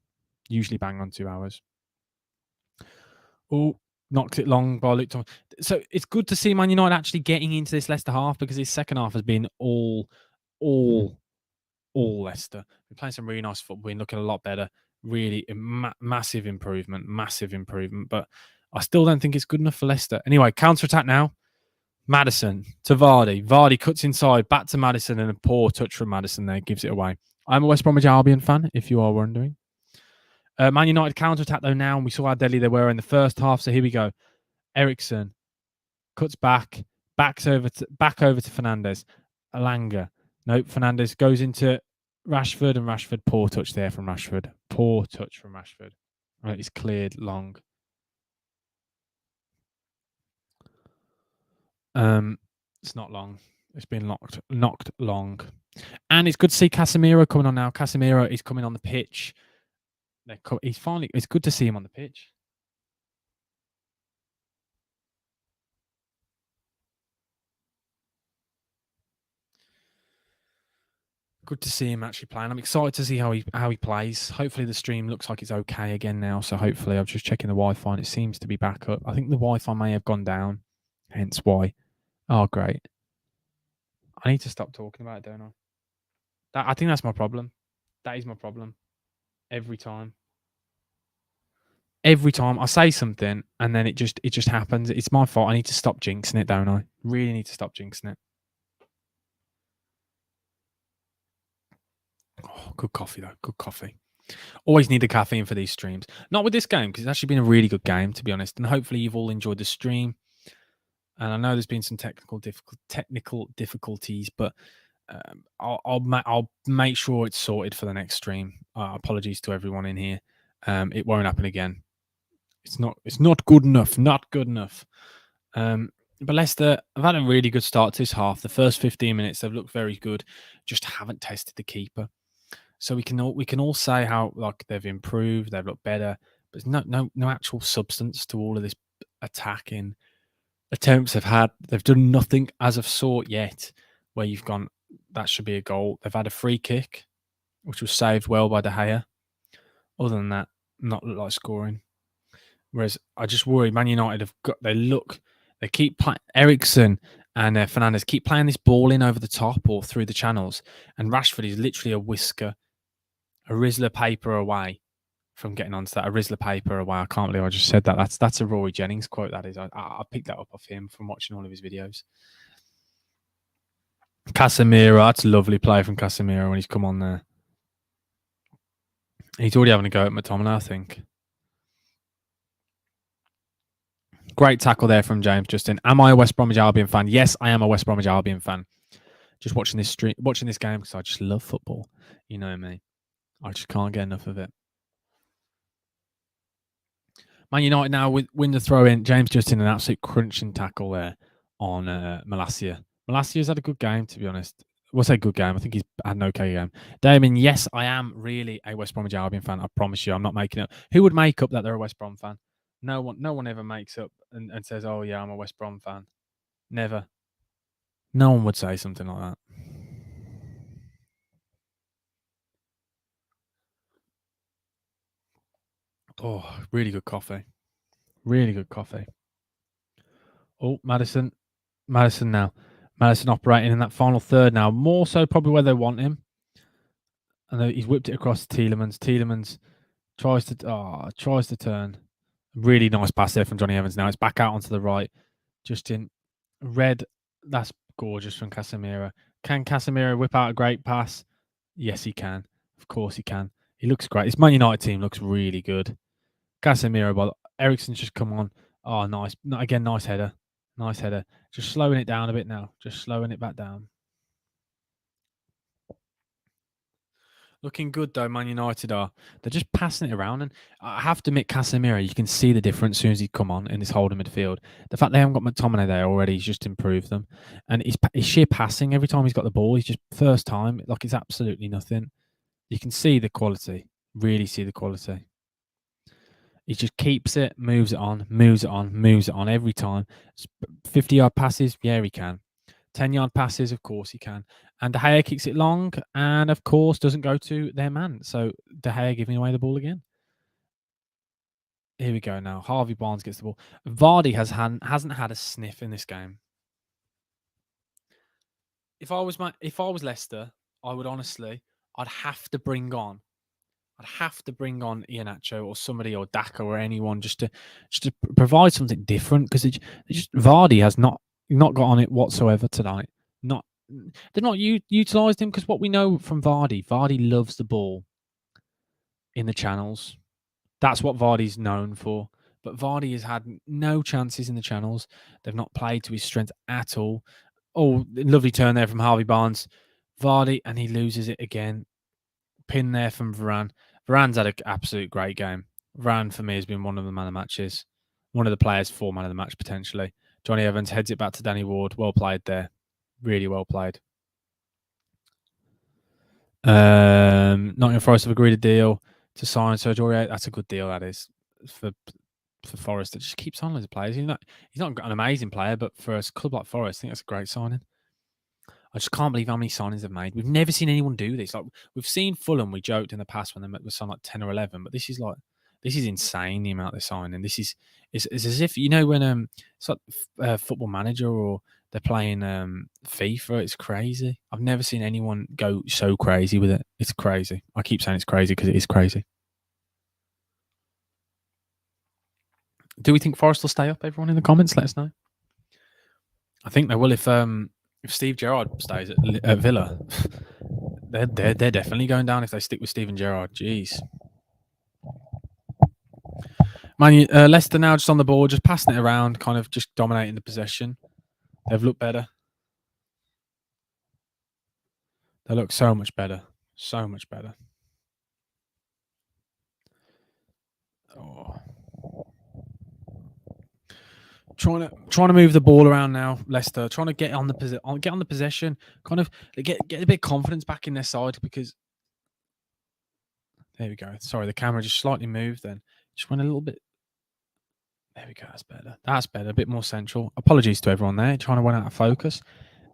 Oh, knocked it long by Luke Thomas. So it's good to see Man United actually getting into this Leicester half because his second half has been all Leicester. Been playing some really nice football, been looking a lot better. Really massive improvement. But I still don't think it's good enough for Leicester. Anyway, counter-attack now. Maddison to Vardy. Vardy cuts inside, back to Maddison, and a poor touch from Maddison there gives it away. I'm a West Bromwich Albion fan, if you are wondering. Man United counter-attack though now, and we saw how deadly they were in the first half. So here we go. Eriksen cuts back over to Fernandes. Alanga. Nope, Fernandes goes into Rashford, and Rashford, poor touch there from Rashford. Poor touch from Rashford. Right, it's cleared long. It's not long. It's been knocked long. And it's good to see Casemiro coming on now. Casemiro is coming on the pitch. He's finally. It's good to see him on the pitch. Good to see him actually playing. I'm excited to see how he plays. Hopefully the stream looks like it's okay again now. So hopefully I'm just checking the Wi-Fi and it seems to be back up. I think the Wi-Fi may have gone down, hence why. Oh great. I need to stop talking about it, don't I? I think that's my problem. That is my problem. Every time. Every time I say something and then it just happens. It's my fault. I need to stop jinxing it, don't I? Really need to stop jinxing it. Oh, good coffee though. Good coffee. Always need the caffeine for these streams. Not with this game because it's actually been a really good game to be honest. And hopefully you've all enjoyed the stream. And I know there's been some technical difficulties, but I'll make sure it's sorted for the next stream. Apologies to everyone in here. It won't happen again. It's not good enough. Not good enough. But Leicester have had a really good start to this half. The first 15 minutes they've looked very good. Just haven't tested the keeper. So we can all say how like they've improved, they've looked better, but there's no actual substance to all of this attacking attempts they've had. They've done nothing as of sort yet where you've gone, that should be a goal. They've had a free kick, which was saved well by De Gea. Other than that, not look like scoring. Whereas I just worry Man United they keep playing, Eriksen and Fernandes keep playing this ball in over the top or through the channels, and Rashford is literally a Rizzler paper away from getting onto that. A Rizzler paper away. I can't believe I just said that. That's a Rory Jennings quote. That is. I picked that up off him from watching all of his videos. Casemiro, that's a lovely play from Casemiro when he's come on there. He's already having a go at McTominay, I think. Great tackle there from James Justin. Am I a West Bromwich Albion fan? Yes, I am a West Bromwich Albion fan. Just watching this game because I just love football. You know me. I just can't get enough of it. Man United now win the throw in. James Justin, an absolute crunching tackle there on Malacia. Malacia's had a good game, to be honest. We'll say good game. I think he's had an okay game. Damien, yes, I am really a West Bromwich Albion fan. I promise you, I'm not making it. Who would make up that they're a West Brom fan? No one ever makes up and says, "Oh yeah, I'm a West Brom fan." Never. No one would say something like that. Oh, really good coffee. Really good coffee. Oh, Madison now. Madison operating in that final third now. More so probably where they want him. And he's whipped it across to Tielemans. Tielemans tries to turn. Really nice pass there from Johnny Evans now. It's back out onto the right. Just in red. That's gorgeous from Casemiro. Can Casemiro whip out a great pass? Yes, he can. Of course he can. He looks great. This Man United team looks really good. Casemiro, but Eriksen's just come on. Oh, nice. Again, nice header. Nice header. Just slowing it down a bit now. Just slowing it back down. Looking good though, Man United are. They're just passing it around, and I have to admit, Casemiro, you can see the difference as soon as he come on in this holding midfield. The fact they haven't got McTominay there already has just improved them, and his sheer passing every time he's got the ball, he's just first time like it's absolutely nothing. You can see the quality, really see the quality. He just keeps it, moves it on every time. 50-yard passes, yeah, he can. 10-yard passes, of course he can. And De Gea kicks it long and, of course, doesn't go to their man. So De Gea giving away the ball again. Here we go now. Harvey Barnes gets the ball. Vardy hasn't had a sniff in this game. If I was Leicester, I would honestly, I'd have to bring on Iheanacho or somebody or Daka or anyone just to provide something different because Vardy has not got on it whatsoever tonight. They've not utilised him because what we know from Vardy loves the ball in the channels. That's what Vardy's known for. But Vardy has had no chances in the channels. They've not played to his strength at all. Oh, lovely turn there from Harvey Barnes. Vardy, and he loses it again. Pin there from Varane. Varane's had an absolute great game. Varane, for me, has been one of the man of the matches. One of the players for man of the match, potentially. Johnny Evans heads it back to Danny Ward. Well played there. Really well played. Nottingham Forest have agreed a deal to sign Sergio Aurier. That's a good deal. That is for Forest. It just keeps on as a player. He's not an amazing player, but for a club like Forest, I think that's a great signing. I just can't believe how many signings they've made. We've never seen anyone do this. Like, we've seen Fulham. We joked in the past when they were signed like 10 or 11, but this is insane, the amount they're signing. This is it's as if, when it's like Football Manager or they're playing FIFA. It's crazy. I've never seen anyone go so crazy with it. It's crazy. I keep saying it's crazy because it is crazy. Do we think Forest will stay up? Everyone in the comments, let us know. I think they will if Steve Gerrard stays at Villa. They're definitely going down if they stick with Steven Gerrard. Jeez. Leicester now just on the ball, just passing it around, kind of just dominating the possession. They've looked better. They look so much better. So much better. Oh. Trying to move the ball around now, Leicester. Trying to get on the possession, kind of get a bit of confidence back in their side, because there we go. Sorry, the camera just slightly moved then. Just went a little bit. There we go. That's better. That's better. A bit more central. Apologies to everyone there. Trying to run out of focus.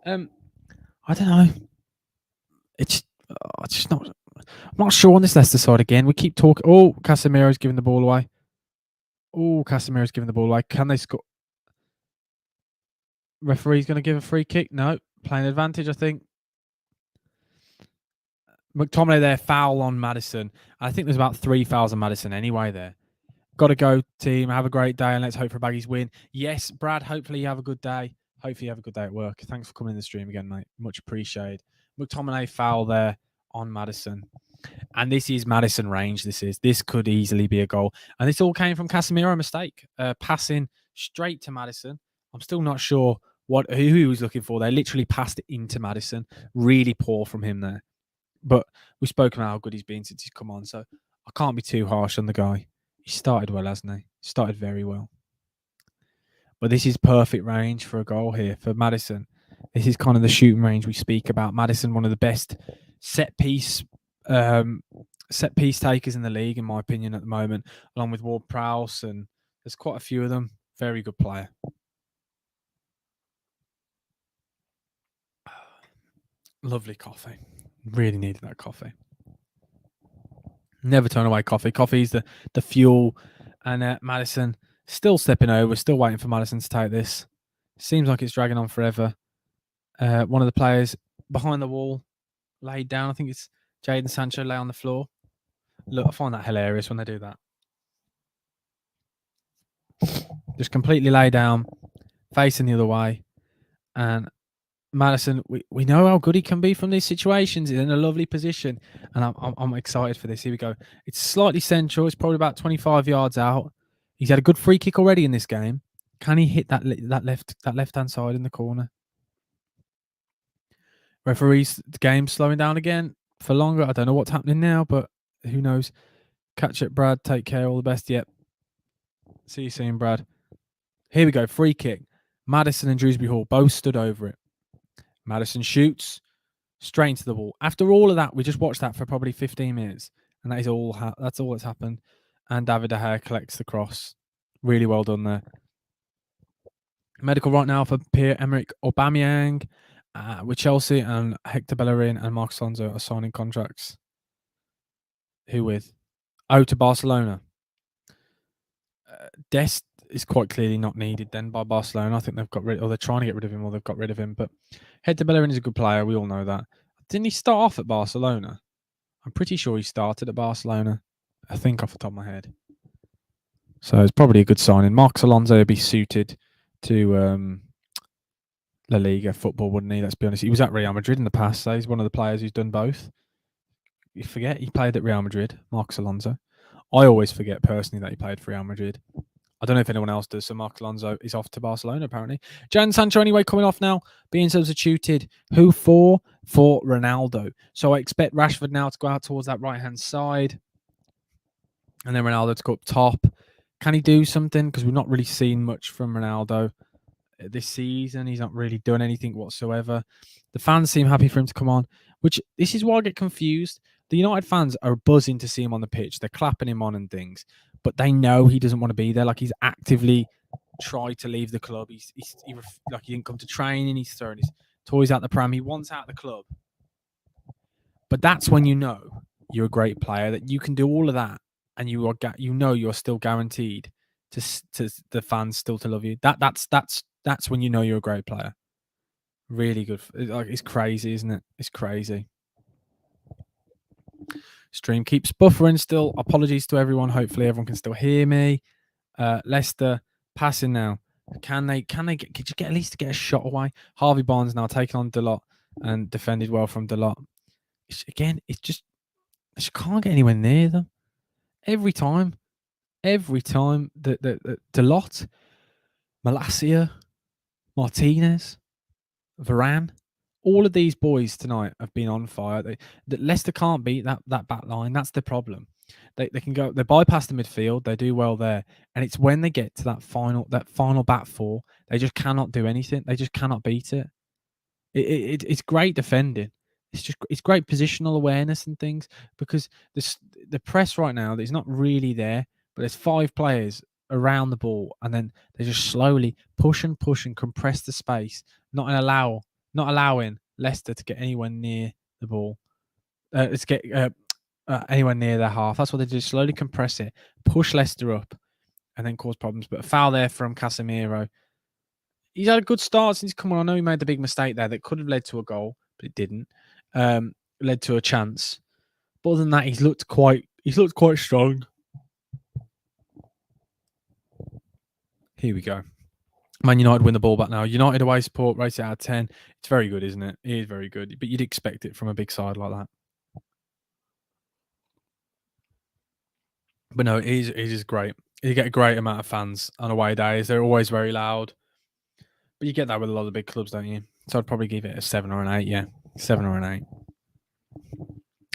I don't know. It's just not. I'm not sure on this Leicester side again. We keep talking. Oh, Casemiro's giving the ball away. Can they score? Referee's going to give a free kick. No, playing advantage, I think. McTominay there, foul on Maddison. I think there's about 3 fouls on Maddison anyway there. Got to go, team. Have a great day, and let's hope for a Baggies win. Yes, Brad, hopefully you have a good day. Hopefully you have a good day at work. Thanks for coming in the stream again, mate. Much appreciated. McTominay foul there on Maddison. And this is Maddison range. This could easily be a goal. And this all came from Casemiro, mistake. Passing straight to Maddison. I'm still not sure who he was looking for. They literally passed it into Maddison. Really poor from him there. But we've spoken about how good he's been since he's come on, so I can't be too harsh on the guy. He started well, hasn't he? Started very well. But this is perfect range for a goal here for Maddison. This is kind of the shooting range we speak about. Maddison, one of the best set piece takers in the league, in my opinion, at the moment, along with Ward-Prowse, and there's quite a few of them. Very good player. Lovely coffee. Really needed that coffee. Never turn away coffee. Coffee's the fuel. And Maddison still stepping over. Still waiting for Maddison to take this. Seems like it's dragging on forever. One of the players behind the wall laid down. I think it's Jadon Sancho lay on the floor. Look, I find that hilarious when they do that. Just completely lay down, facing the other way. And Maddison, we know how good he can be from these situations. He's in a lovely position, and I'm excited for this. Here we go. It's slightly central. It's probably about 25 yards out. He's had a good free kick already in this game. Can he hit that left-hand side in the corner? Referees, the game's slowing down again for longer. I don't know what's happening now, but who knows? Catch it, Brad. Take care. All the best. Yep. See you soon, Brad. Here we go. Free kick. Maddison and Drewsbury Hall both stood over it. Maddison shoots straight into the wall. After all of that, we just watched that for probably 15 minutes, and that is all. That's all that's happened. And David De Gea collects the cross. Really well done there. Medical right now for Pierre-Emerick Aubameyang with Chelsea, and Hector Bellerin and Marcos Alonso are signing contracts. Who with? Oh, to Barcelona. Dest is quite clearly not needed then by Barcelona. I think they've got rid, or they're trying to get rid of him, or they've got rid of him. But Hector Bellerin is a good player. We all know that. Didn't he start off at Barcelona? I'm pretty sure he started at Barcelona. I think off the top of my head. So it's probably a good signing. Marcos Alonso would be suited to La Liga football, wouldn't he? Let's be honest. He was at Real Madrid in the past, so he's one of the players who's done both. You forget he played at Real Madrid, Marcos Alonso. I always forget personally that he played for Real Madrid. I don't know if anyone else does. So Marcos Alonso is off to Barcelona, apparently. Jadon Sancho, anyway, coming off now, being substituted. Who for? For Ronaldo. So I expect Rashford now to go out towards that right-hand side. And then Ronaldo to go up top. Can he do something? Because we've not really seen much from Ronaldo this season. He's not really doing anything whatsoever. The fans seem happy for him to come on, which this is why I get confused. The United fans are buzzing to see him on the pitch. They're clapping him on and things, but they know he doesn't want to be there. Like, he's actively tried to leave the club. He didn't come to training. He's throwing his toys out the pram. He wants out the club. But that's when you know you're a great player, that you can do all of that, and you're still guaranteed to the fans still to love you. That's when you know you're a great player. Really good. It's crazy, isn't it? It's crazy. Stream keeps buffering still. Apologies to everyone. Hopefully everyone can still hear me. Leicester passing now. Can they get? Could you get at least to get a shot away? Harvey Barnes now taking on Dalot and defended well from Dalot. It's just can't get anywhere near them. Every time, the Dalot, Malacia, Martinez, Varane, all of these boys tonight have been on fire. Leicester can't beat that back line. That's the problem. They can go. They bypass the midfield. They do well there, and it's when they get to that final back four, they just cannot do anything. They just cannot beat it. It's great defending. It's great positional awareness and things, because the press right now is not really there. But there's 5 players around the ball, and then they just slowly push and compress the space, not allowing Leicester to get anywhere near the ball. To get anywhere near their half. That's what they do. Slowly compress it, push Leicester up, and then cause problems. But a foul there from Casemiro. He's had a good start since come on. I know he made the big mistake there that could have led to a goal, but it didn't. Led to a chance. But other than that, he's looked quite strong. Here we go. Man United win the ball back now. United away support rated out of 10. It's very good, isn't it? It is very good. But you'd expect it from a big side like that. But no, it is great. You get a great amount of fans on away days. They're always very loud. But you get that with a lot of big clubs, don't you? So I'd probably give it a 7 or an 8, yeah. 7 or an 8.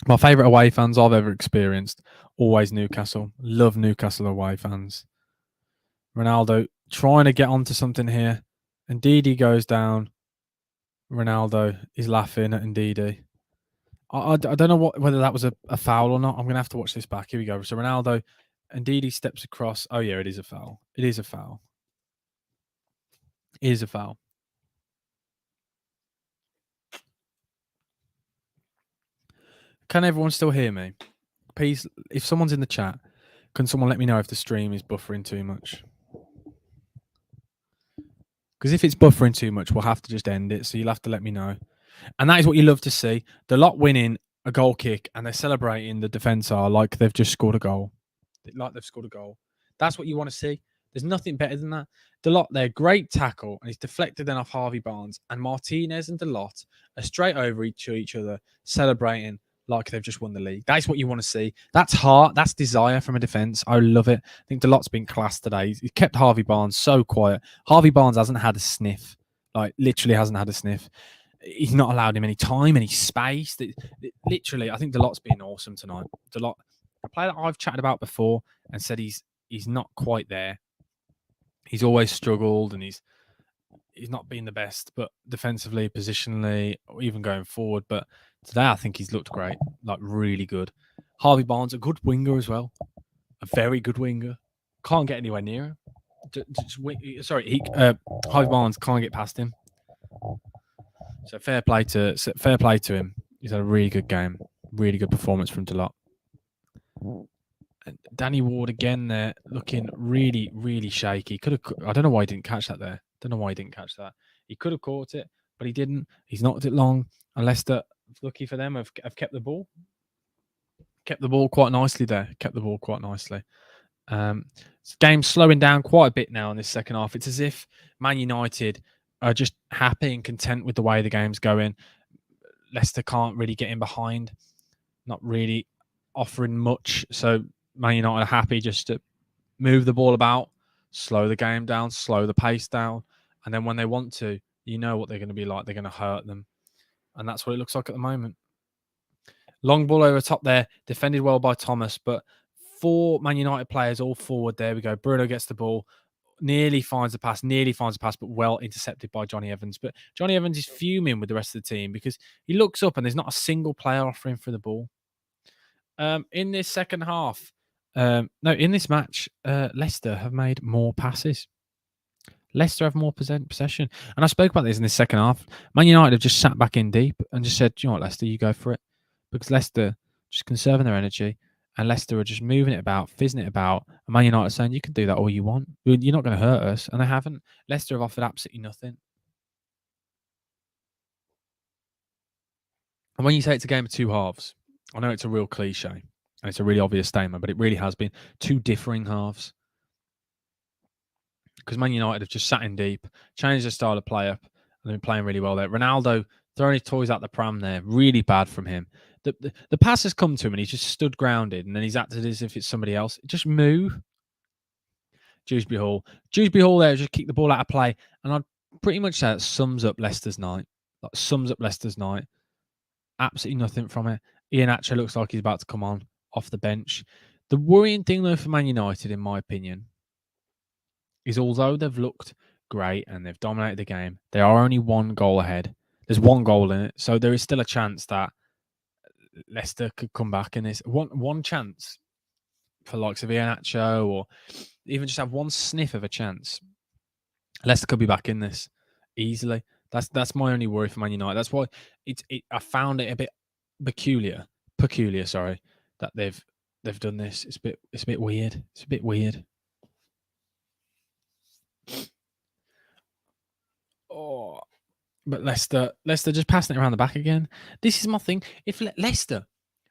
My favourite away fans I've ever experienced, always Newcastle. Love Newcastle away fans. Ronaldo trying to get onto something here. Ndidi goes down. Ronaldo is laughing at Ndidi. I don't know whether that was a foul or not. I'm going to have to watch this back. Here we go. So Ronaldo, Ndidi steps across. Oh, yeah, it is a foul. It is a foul. It is a foul. Can everyone still hear me? Please, if someone's in the chat, can someone let me know if the stream is buffering too much? Because if it's buffering too much, we'll have to just end it. So you'll have to let me know. And that is what you love to see. The lot winning a goal kick, and they're celebrating the defence are like they've just scored a goal. Like they've scored a goal. That's what you want to see. There's nothing better than that. Dalot there, great tackle, and he's deflected then off Harvey Barnes. And Martinez and Dalot are straight over each other, celebrating like they've just won the league. That's what you want to see. That's heart. That's desire from a defence. I love it. I think Dalot's been class today. He's kept Harvey Barnes so quiet. Harvey Barnes hasn't had a sniff. Like, literally hasn't had a sniff. He's not allowed him any time, any space. Literally, I think Dalot's been awesome tonight. Dalot, a player that I've chatted about before and said he's not quite there. He's always struggled, and he's not been the best, but defensively, positionally, or even going forward. But today, I think he's looked great, like really good. Harvey Barnes, a good winger as well, a very good winger. Can't get anywhere near him. Harvey Barnes can't get past him. So fair play to him. He's had a really good game, really good performance from Dalot. And Danny Ward again there, looking really, really shaky. I don't know why he didn't catch that there. He could have caught it, but he didn't. He's knocked it long. And Leicester, lucky for them, have kept the ball. Kept the ball quite nicely there. Game's slowing down quite a bit now in this second half. It's as if Man United are just happy and content with the way the game's going. Leicester can't really get in behind, not really offering much. So Man United are happy just to move the ball about, slow the game down, slow the pace down. And then when they want to, you know what they're going to be like. They're going to hurt them. And that's what it looks like at the moment. Long ball over top there, defended well by Thomas, but 4 Man United players all forward. There we go. Bruno gets the ball, nearly finds the pass, but well intercepted by Johnny Evans. But Johnny Evans is fuming with the rest of the team because he looks up and there's not a single player offering for the ball. In this second half, no, in this match, Leicester have made more passes. Leicester have more possession. And I spoke about this in the second half. Man United have just sat back in deep and just said, "Do you know what, Leicester, you go for it." Because Leicester just conserving their energy and Leicester are just moving it about, fizzing it about. And Man United are saying, "You can do that all you want. You're not going to hurt us." And they haven't. Leicester have offered absolutely nothing. And when you say it's a game of two halves, I know it's a real cliche and it's a really obvious statement, but it really has been two differing halves. Because Man United have just sat in deep, changed their style of play up, and they've been playing really well there. Ronaldo throwing his toys out the pram there, really bad from him. The pass has come to him and he's just stood grounded, and then he's acted as if it's somebody else. Just move. Dewsbury Hall. Dewsbury Hall there just kicked the ball out of play, and I'd pretty much say that sums up Leicester's night. That sums up Leicester's night. Absolutely nothing from it. Iheanacho looks like he's about to come on off the bench. The worrying thing, though, for Man United, in my opinion, is although they've looked great and they've dominated the game, they are only one goal ahead. There's one goal in it, so there is still a chance that Leicester could come back in this. One chance for likes of Iheanacho, or even just have one sniff of a chance. Leicester could be back in this easily. That's my only worry for Man United. That's why I found it a bit peculiar, sorry, that they've done this. It's a bit weird. It's a bit weird. Oh, but Leicester just passing it around the back again. This is my thing. If Leicester,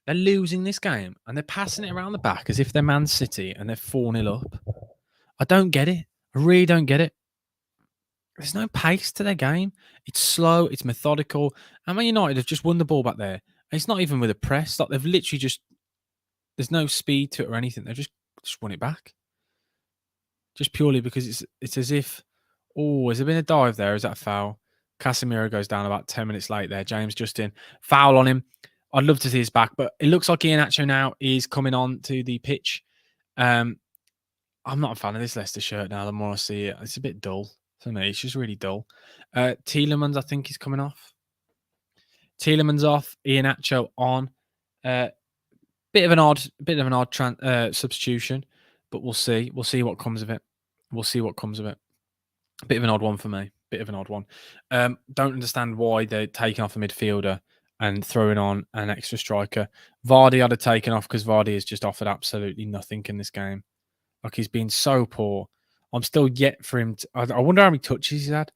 they're losing this game and they're passing it around the back as if they're Man City and they're 4-0 up, I don't get it. I really don't get it. There's no pace to their game. It's slow. It's methodical. And Man United have just won the ball back there. And it's not even with a press. Like they've literally just, there's no speed to it or anything. They've just won it back. Just purely because it's as if, oh, has there been a dive there? Is that a foul? Casemiro goes down about 10 minutes late there. James Justin, foul on him. I'd love to see his back, but it looks like Iheanacho now is coming on to the pitch. I'm not a fan of this Leicester shirt now. The more I see it, it's a bit dull for me. It's just really dull. Tielemans, I think, is coming off. Tielemans off. Iheanacho on. Bit of an odd substitution, but we'll see. We'll see what comes of it. Bit of an odd one for me. Don't understand why they're taking off a midfielder and throwing on an extra striker. Vardy I'd have taken off because Vardy has just offered absolutely nothing in this game. Like, he's been so poor. I'm still yet for him. I wonder how many touches he's had.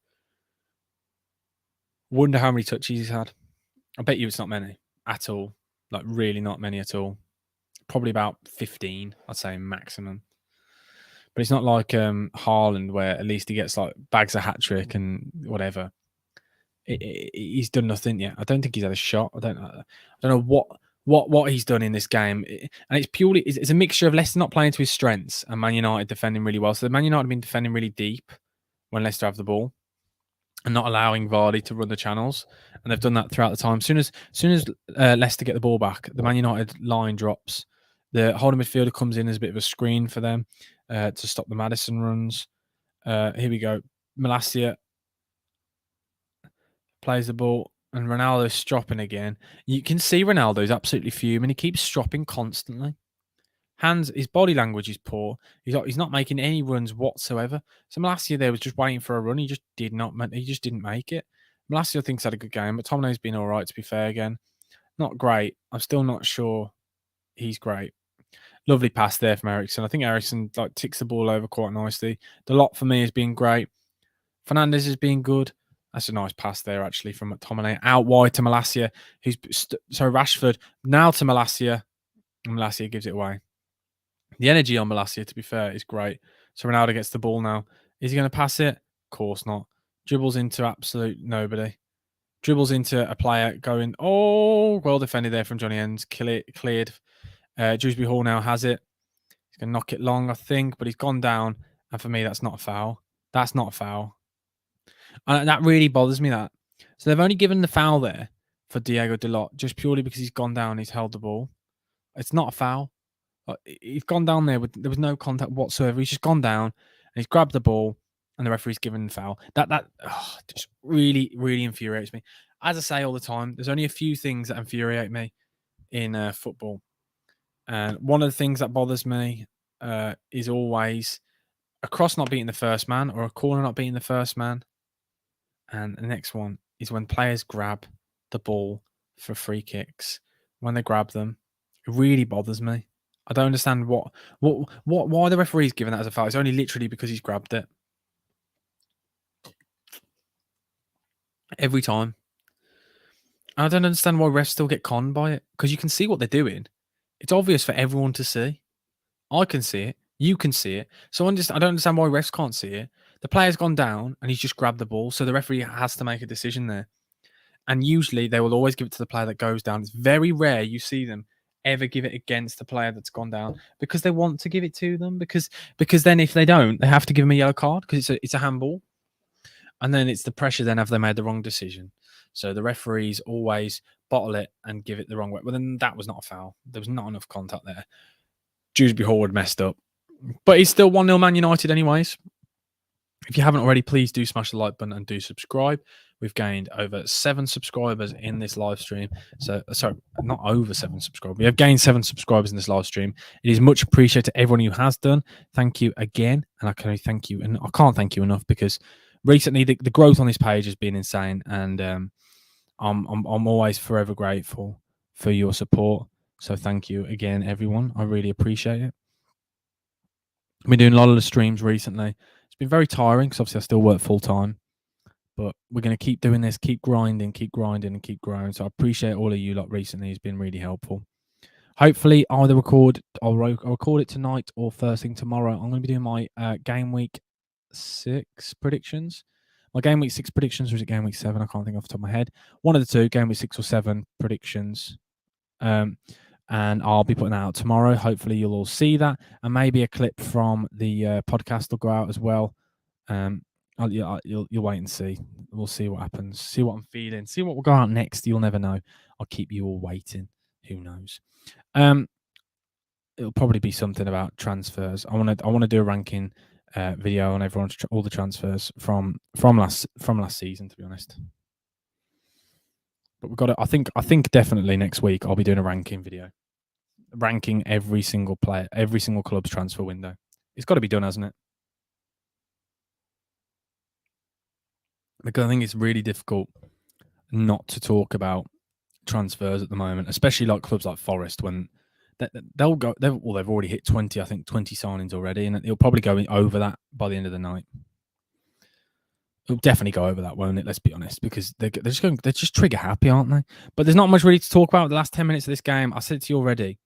I bet you it's not many at all. Like, really not many at all. Probably about 15, I'd say, maximum. But it's not like Haaland, where at least he gets like bags a hat trick and whatever. He's done nothing yet. I don't think he's had a shot. I don't know what he's done in this game. And it's purely it's a mixture of Leicester not playing to his strengths and Man United defending really well. So the Man United have been defending really deep when Leicester have the ball and not allowing Vardy to run the channels. And they've done that throughout the time. Soon as Leicester get the ball back, the Man United line drops. The holding midfielder comes in as a bit of a screen for them to stop the Maddison runs. Here we go. Malacia plays the ball, and Ronaldo's stropping again. You can see Ronaldo's absolutely fuming. He keeps stropping constantly. His body language is poor. He's not making any runs whatsoever. So Malacia there was just waiting for a run. He just didn't make it. Malacia thinks had a good game, but Tomino's been all right, to be fair again. Not great. I'm still not sure he's great. Lovely pass there from Eriksen. I think Eriksen ticks the ball over quite nicely. The lot for me has been great. Fernandes has been good. That's a nice pass there, actually, from McTominay. Out wide to Malacia, so Rashford. Now to Malacia. And Malacia gives it away. The energy on Malacia, to be fair, is great. So Ronaldo gets the ball now. Is he going to pass it? Of course not. Dribbles into absolute nobody. Dribbles into a player going, oh, well defended there from Johnny Ends. Cleared. Dewsbury Hall now has it. He's going to knock it long, I think, but he's gone down. And for me, that's not a foul. That's not a foul. And that really bothers me, that. So they've only given the foul there for Diego Dalot just purely because he's gone down and he's held the ball. It's not a foul. He's gone down there there was no contact whatsoever. He's just gone down and he's grabbed the ball and the referee's given the foul. That just really, really infuriates me. As I say all the time, there's only a few things that infuriate me in football. And one of the things that bothers me is always a cross not beating the first man or a corner not beating the first man. And the next one is when players grab the ball for free kicks. When they grab them, it really bothers me. I don't understand why the referee's giving that as a foul. It's only literally because he's grabbed it. Every time. I don't understand why refs still get conned by it. Because you can see what they're doing. It's obvious for everyone to see. I can see it. You can see it. So I don't understand why refs can't see it. The player's gone down and he's just grabbed the ball. So the referee has to make a decision there. And usually they will always give it to the player that goes down. It's very rare you see them ever give it against the player that's gone down because they want to give it to them. Because then if they don't, they have to give them a yellow card because it's a handball. And then it's the pressure then have they made the wrong decision. So the referees always bottle it and give it the wrong way. Well, then that was not a foul. There was not enough contact there. Dewsbury Hall had messed up. But he's still 1-0 Man United anyways. If you haven't already, please do smash the like button and do subscribe. We've gained over 7 subscribers in this live stream. So, sorry, not over 7 subscribers. We have gained 7 subscribers in this live stream. It is much appreciated to everyone who has done. Thank you again. And I can only thank you. And I can't thank you enough because recently the growth on this page has been insane. And I'm always forever grateful for your support. So thank you again, everyone. I really appreciate it. I've been doing a lot of the streams recently. It's been very tiring because obviously I still work full time. But we're going to keep doing this, keep grinding, and keep growing. So I appreciate all of you lot recently. It's been really helpful. Hopefully, I'll record it tonight or first thing tomorrow. I'm going to be doing my game week 6 predictions. My game week 6 predictions, or is it game week 7? I can't think off the top of my head. One of the two, game week 6 or 7 predictions. And I'll be putting that out tomorrow. Hopefully, you'll all see that. And maybe a clip from the podcast will go out as well. You'll wait and see. We'll see what happens. See what I'm feeling. See what will go out next. You'll never know. I'll keep you all waiting. Who knows? It'll probably be something about transfers. I want to do a ranking video on everyone's all the transfers from last season. To be honest, but we've got to. I think definitely next week I'll be doing a ranking video, ranking every single player, every single club's transfer window. It's got to be done, hasn't it? Because I think it's really difficult not to talk about transfers at the moment, especially like clubs like Forest when they'll go. They've already hit 20. I think 20 signings already, and it'll probably go over that by the end of the night. It'll definitely go over that, won't it? Let's be honest, because they're just trigger happy, aren't they? But there's not much really to talk about. The last 10 minutes of this game, I said to you already.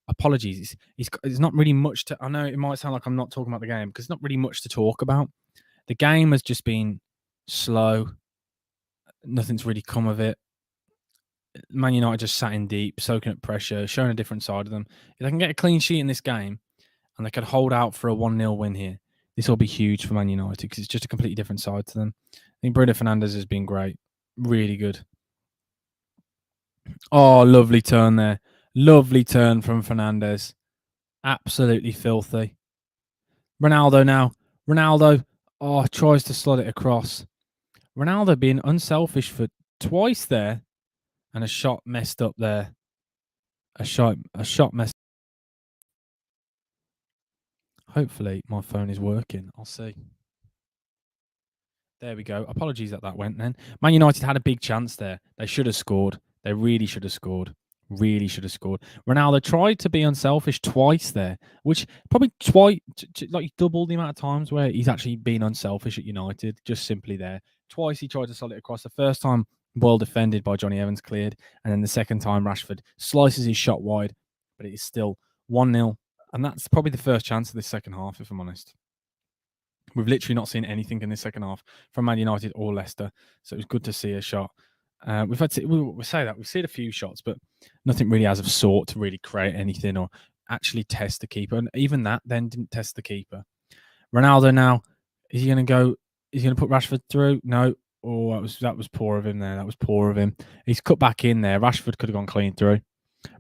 Apologies, it's not really much to. I know it might sound like I'm not talking about the game because it's not really much to talk about. The game has just been slow. Nothing's really come of it. Man United just sat in deep, soaking up pressure, showing a different side of them. If they can get a clean sheet in this game and they can hold out for a 1-0 win here, this will be huge for Man United because it's just a completely different side to them. I think Bruno Fernandes has been great. Really good. Oh, lovely turn there. Lovely turn from Fernandes. Absolutely filthy. Ronaldo now. Ronaldo, tries to slot it across. Ronaldo being unselfish for twice there. And a shot messed up there. A shot messed. Hopefully my phone is working. I'll see. There we go. Apologies that went then. Man United had a big chance there. They should have scored. They really should have scored. Really should have scored. Ronaldo tried to be unselfish twice there, which probably like double the amount of times where he's actually been unselfish at United, just simply there. Twice he tried to slot it across. The first time, well defended by Johnny Evans, cleared. And then the second time, Rashford slices his shot wide, but it is still 1-0. And that's probably the first chance of this second half, if I'm honest. We've literally not seen anything in this second half from Man United or Leicester. So it was good to see a shot. We've seen a few shots, but nothing really as of sort to really create anything or actually test the keeper. And even that then didn't test the keeper. Ronaldo now, is he going to go? Is he going to put Rashford through? No. Oh, that was poor of him there. That was poor of him. He's cut back in there. Rashford could have gone clean through.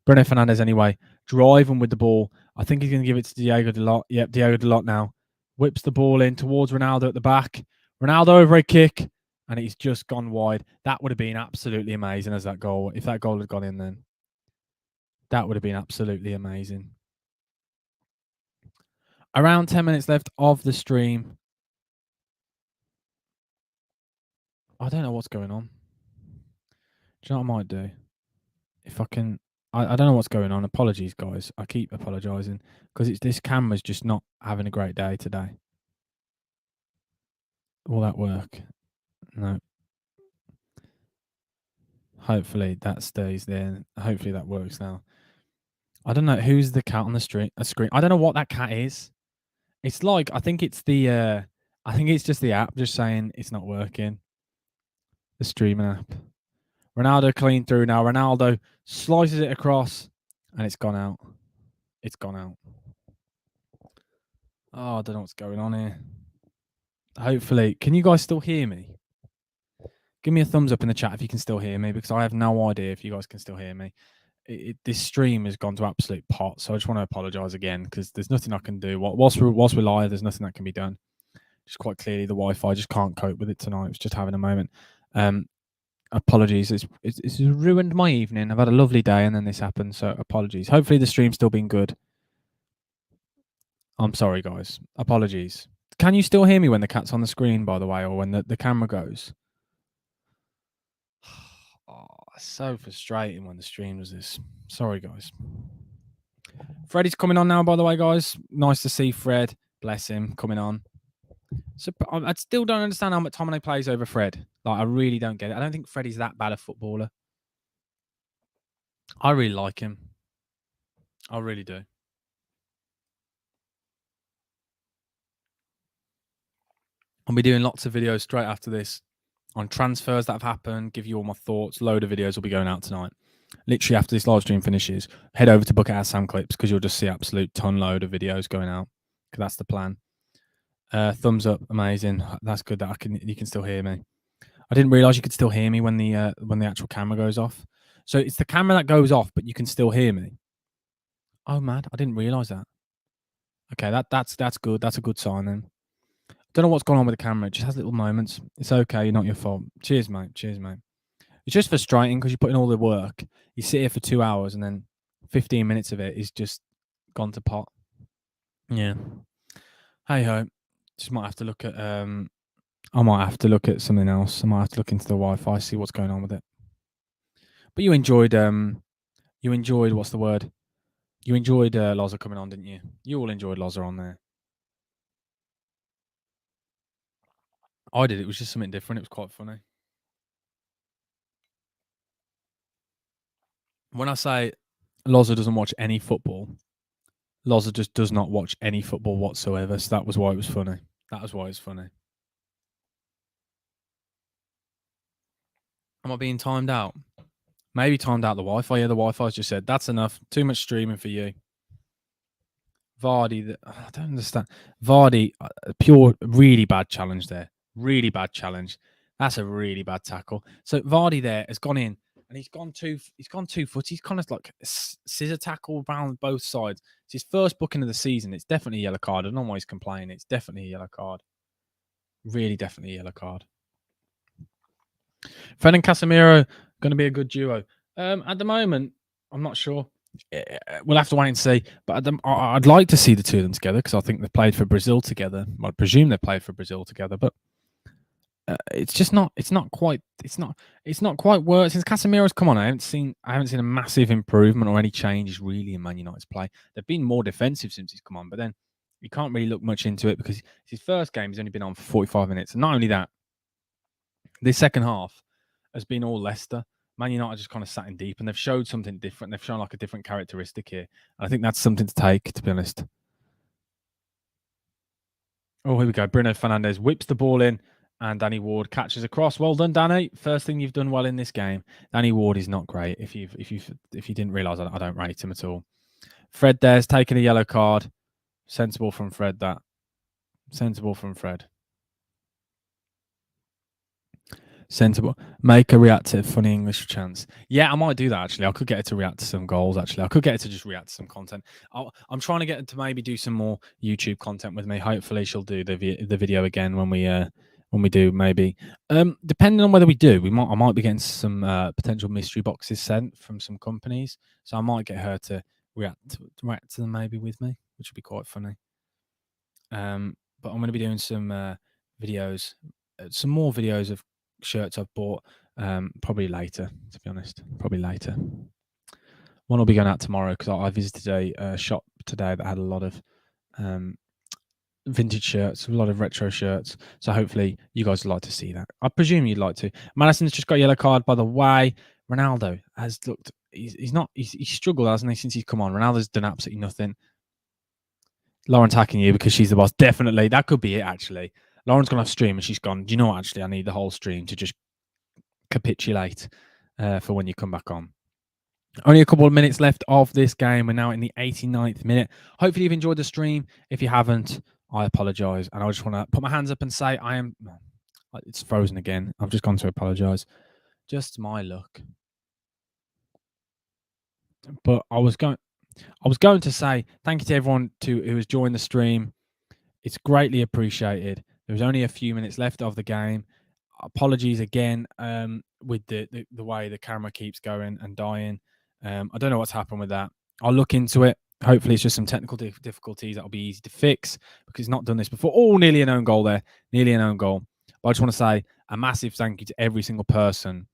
Bruno Fernandes anyway, driving with the ball. I think he's going to give it to Diego Dalot. Yep, Diego Dalot now. Whips the ball in towards Ronaldo at the back. Ronaldo over a kick. And he's just gone wide. That would have been absolutely amazing as that goal. If that goal had gone in then. That would have been absolutely amazing. Around 10 minutes left of the stream. I don't know what's going on. Do you know what I might do? If I can, I don't know what's going on. Apologies, guys. I keep apologising because this camera's just not having a great day today. Will that work? No. Hopefully that stays there. Hopefully that works now. I don't know who's the cat on the screen. I don't know what that cat is. It's like I think it's just the app just saying it's not working. The streaming app. Ronaldo clean through now. Ronaldo slices it across and it's gone out. It's gone out. Oh, I don't know what's going on here. Hopefully, can you guys still hear me? Give me a thumbs up in the chat if you can still hear me, because I have no idea if you guys can still hear me. This stream has gone to absolute pot, so I just want to apologise again because there's nothing I can do. Whilst we're live, there's nothing that can be done. Just quite clearly, the Wi-Fi just can't cope with it tonight. It's just having a moment. Apologies. It's ruined my evening. I've had a lovely day, and then this happened, so apologies. Hopefully, the stream's still been good. I'm sorry, guys. Apologies. Can you still hear me when the cat's on the screen, by the way, or when the camera goes? Oh, so frustrating when the stream does this. Sorry, guys. Freddie's coming on now, by the way, guys. Nice to see Fred. Bless him, coming on. So I still don't understand how McTominay plays over Fred. Like, I really don't get it. I don't think Freddie's that bad a footballer. I really like him. I really do. I'll be doing lots of videos straight after this on transfers that have happened, give you all my thoughts. Load of videos will be going out tonight. Literally after this live stream finishes, head over to Bucket House Sam Clips because you'll just see absolute ton load of videos going out. Because that's the plan. Thumbs up, amazing. That's good that you can still hear me. I didn't realize you could still hear me when the actual camera goes off. So it's the camera that goes off, but you can still hear me. Oh man, I didn't realize that. Okay, that's good. That's a good sign then. Don't know what's going on with the camera. It just has little moments. It's okay. Not your fault. Cheers, mate. Cheers, mate. It's just frustrating because you put in all the work. You sit here for 2 hours and then 15 minutes of it is just gone to pot. Yeah. Hey ho. Just might have to look at I might have to look at something else. I might have to look into the Wi-Fi, see what's going on with it. But you enjoyed what's the word? You enjoyed Loza coming on, didn't you? You all enjoyed Loza on there. I did. It was just something different. It was quite funny. When I say Loza doesn't watch any football, Loza just does not watch any football whatsoever. So that was why it was funny. That was why it's funny. Am I being timed out? Maybe timed out the Wi-Fi. Yeah, the Wi-Fi's just said, that's enough. Too much streaming for you. Vardy, I don't understand. Vardy, pure, really bad challenge there. Really bad challenge. That's a really bad tackle. So Vardy there has gone in and he's gone 2 foot. He's kind of like scissor tackle around both sides. It's his first booking of the season. It's definitely a yellow card. I don't know why he's complaining. It's definitely a yellow card. Really, definitely a yellow card. Fred and Casemiro going to be a good duo. At the moment, I'm not sure. We'll have to wait and see. But I'd like to see the two of them together because I think they've played for Brazil together. I presume they've played for Brazil together, but it's just not. It's not quite worked since Casemiro's come on. I haven't seen a massive improvement or any changes really in Man United's play. They've been more defensive since he's come on, but then you can't really look much into it because it's his first game. He's only been on for 45 minutes, and not only that, this second half has been all Leicester. Man United just kind of sat in deep and they've showed something different. They've shown like a different characteristic here. And I think that's something to take, to be honest. Oh, here we go. Bruno Fernandes whips the ball in and Danny Ward catches across. Well done, Danny. First thing you've done well in this game. Danny Ward is not great. If you didn't realise, I don't rate him at all. Fred there's taken a yellow card. Sensible from Fred, that. Sensible from Fred. Sensible. Make a reactive funny English chance. Yeah, I might do that actually. I could get it to react to some goals actually. I could get it to just react to some content. I'm trying to get it to maybe do some more YouTube content with me. Hopefully she'll do the video again when we when we do, maybe. Depending on whether we do, I might be getting some potential mystery boxes sent from some companies, so I might get her to react to them maybe with me, which would be quite funny. But I'm going to be doing some videos, some more videos of shirts I've bought. Probably later, to be honest. Probably later. One will be going out tomorrow because I visited a shop today that had a lot of vintage shirts, a lot of retro shirts. So hopefully you guys would like to see that. I presume you'd like to. Madison's just got a yellow card, by the way. Ronaldo has looked. He's struggled, hasn't he, since he's come on? Ronaldo's done absolutely nothing. Lauren's hacking you because she's the boss. Definitely, that could be it. Actually, Lauren's gonna have stream and she's gone. Do you know what? Actually, I need the whole stream to just capitulate for when you come back on. Only a couple of minutes left of this game. We're now in the 89th minute. Hopefully you've enjoyed the stream. If you haven't, I apologise. And I just want to put my hands up and say I am... It's frozen again. I've just gone to apologise. Just my luck. But I was going to say thank you to everyone who has joined the stream. It's greatly appreciated. There's only a few minutes left of the game. Apologies again with the way the camera keeps going and dying. I don't know what's happened with that. I'll look into it. Hopefully it's just some technical difficulties that'll be easy to fix because it's not done this before. Oh, nearly an own goal there. Nearly an own goal. But I just want to say a massive thank you to every single person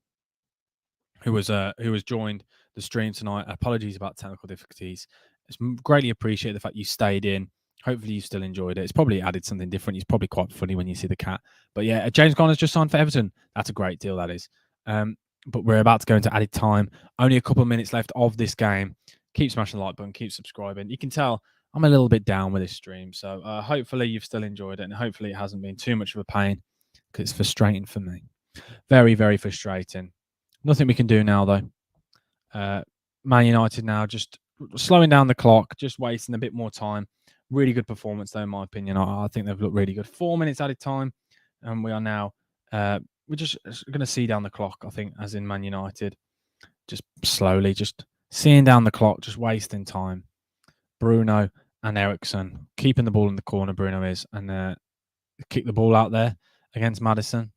who has joined the stream tonight. Apologies about technical difficulties. It's greatly appreciated the fact you stayed in. Hopefully you still enjoyed it. It's probably added something different. It's probably quite funny when you see the cat. But yeah, James Connor's just signed for Everton. That's a great deal, that is. But we're about to go into added time. Only a couple of minutes left of this game. Keep smashing the like button. Keep subscribing. You can tell I'm a little bit down with this stream. So hopefully you've still enjoyed it. And hopefully it hasn't been too much of a pain because it's frustrating for me. Very, very frustrating. Nothing we can do now, though. Man United now just slowing down the clock, just wasting a bit more time. Really good performance, though, in my opinion. I think they've looked really good. 4 minutes added time, and we are now we're just going to see down the clock, I think, as in Man United. Just slowly, just seeing down the clock, just wasting time. Bruno and Ericsson keeping the ball in the corner, Bruno is, and kick the ball out there against Madison.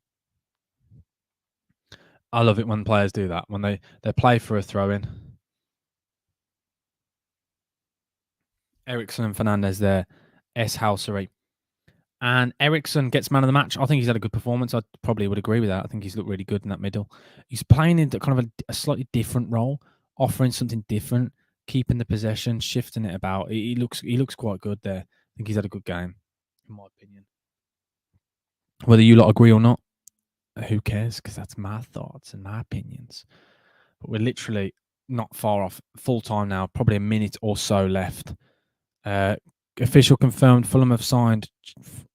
I love it when players do that, when they play for a throw-in. Ericsson and Fernandez there, S-Housery. And Ericsson gets man of the match. I think he's had a good performance. I probably would agree with that. I think he's looked really good in that middle. He's playing in kind of a slightly different role, offering something different, keeping the possession, shifting it about. He looks quite good there. I think he's had a good game, in my opinion. Whether you lot agree or not, who cares? Because that's my thoughts and my opinions. But we're literally not far off full time now. Probably a minute or so left. Official confirmed. Fulham have signed.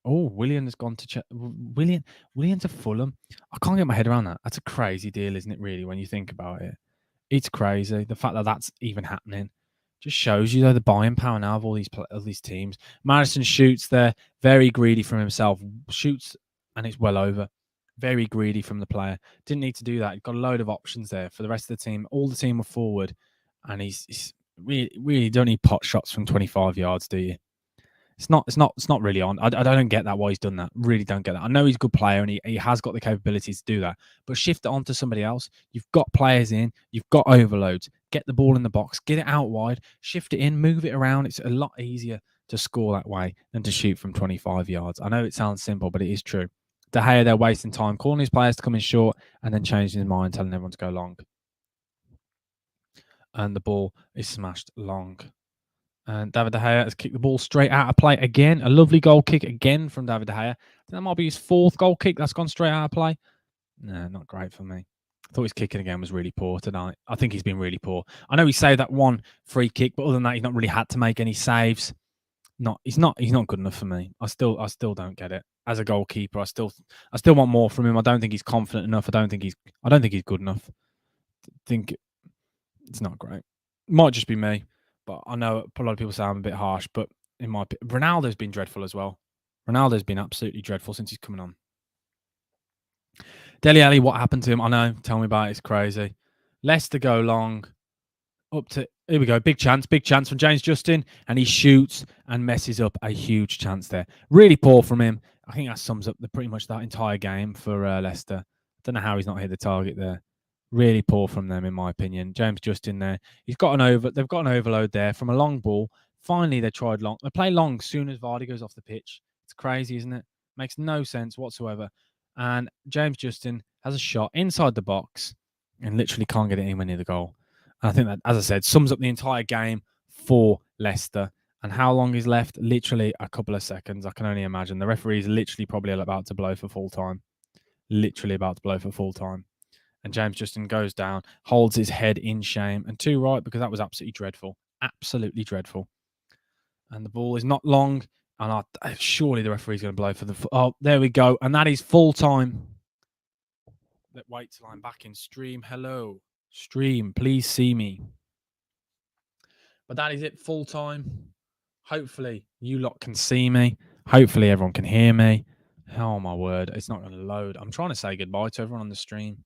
Oh, Willian has gone to Willian to Fulham. I can't get my head around that. That's a crazy deal, isn't it? Really, when you think about it, it's crazy. The fact that that's even happening just shows you, though, the buying power now of all these teams. Madison shoots there, very greedy from himself. Shoots and it's well over. Very greedy from the player. Didn't need to do that. He's got a load of options there for the rest of the team. All the team were forward, and he's really don't need pot shots from 25 yards, do you? It's not really on. I don't get that why he's done that. Really don't get that. I know he's a good player and he has got the capabilities to do that, but shift it on to somebody else. You've got players in, you've got overloads. Get the ball in the box, get it out wide, shift it in, move it around. It's a lot easier to score that way than to shoot from 25 yards. I know it sounds simple, but it is true. De Gea, they're wasting time calling his players to come in short and then changing his mind, telling everyone to go long. And the ball is smashed long. And David De Gea has kicked the ball straight out of play again. A lovely goal kick again from David De Gea. That might be his fourth goal kick that's gone straight out of play. No, not great for me. I thought his kicking again was really poor tonight. I think he's been really poor. I know he saved that one free kick, but other than that, he's not really had to make any saves. He's not good enough for me. I still don't get it. As a goalkeeper, I still want more from him. I don't think he's confident enough. I don't think he's good enough. I think it's not great. Might just be me. But I know a lot of people say I'm a bit harsh, but in my opinion, Ronaldo's been dreadful as well. Ronaldo's been absolutely dreadful since he's coming on. Dele Alli, what happened to him? I know. Tell me about it. It's crazy. Leicester go long. Up to, here we go. Big chance from James Justin. And he shoots and messes up a huge chance there. Really poor from him. I think that sums up pretty much that entire game for Leicester. I don't know how he's not hit the target there. Really poor from them, in my opinion. James Justin there. They've got an overload there from a long ball. Finally, they tried long. They play long as soon as Vardy goes off the pitch. It's crazy, isn't it? Makes no sense whatsoever. And James Justin has a shot inside the box and literally can't get it anywhere near the goal. And I think that, as I said, sums up the entire game for Leicester. And how long is left? Literally a couple of seconds. I can only imagine. The referee's literally probably about to blow for full time. Literally about to blow for full time. And James Justin goes down, holds his head in shame, and too right, because that was absolutely dreadful. Absolutely dreadful. And the ball is not long. And surely the referee's going to blow for the... Oh, there we go. And that is full time. Let's wait till I'm back in stream. Hello. Stream, please see me. But that is it, full time. Hopefully you lot can see me. Hopefully everyone can hear me. Oh my word, it's not going to load. I'm trying to say goodbye to everyone on the stream.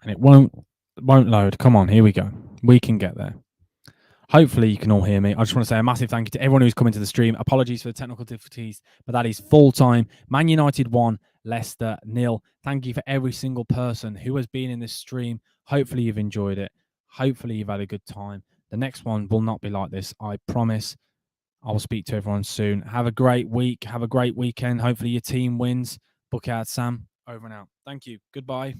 And it won't load. Come on, here we go. We can get there. Hopefully you can all hear me. I just want to say a massive thank you to everyone who's coming to the stream. Apologies for the technical difficulties, but that is full time. Man United 1, Leicester 0. Thank you for every single person who has been in this stream. Hopefully you've enjoyed it. Hopefully you've had a good time. The next one will not be like this, I promise. I will speak to everyone soon. Have a great week. Have a great weekend. Hopefully your team wins. Book out, Sam. Over and out. Thank you. Goodbye.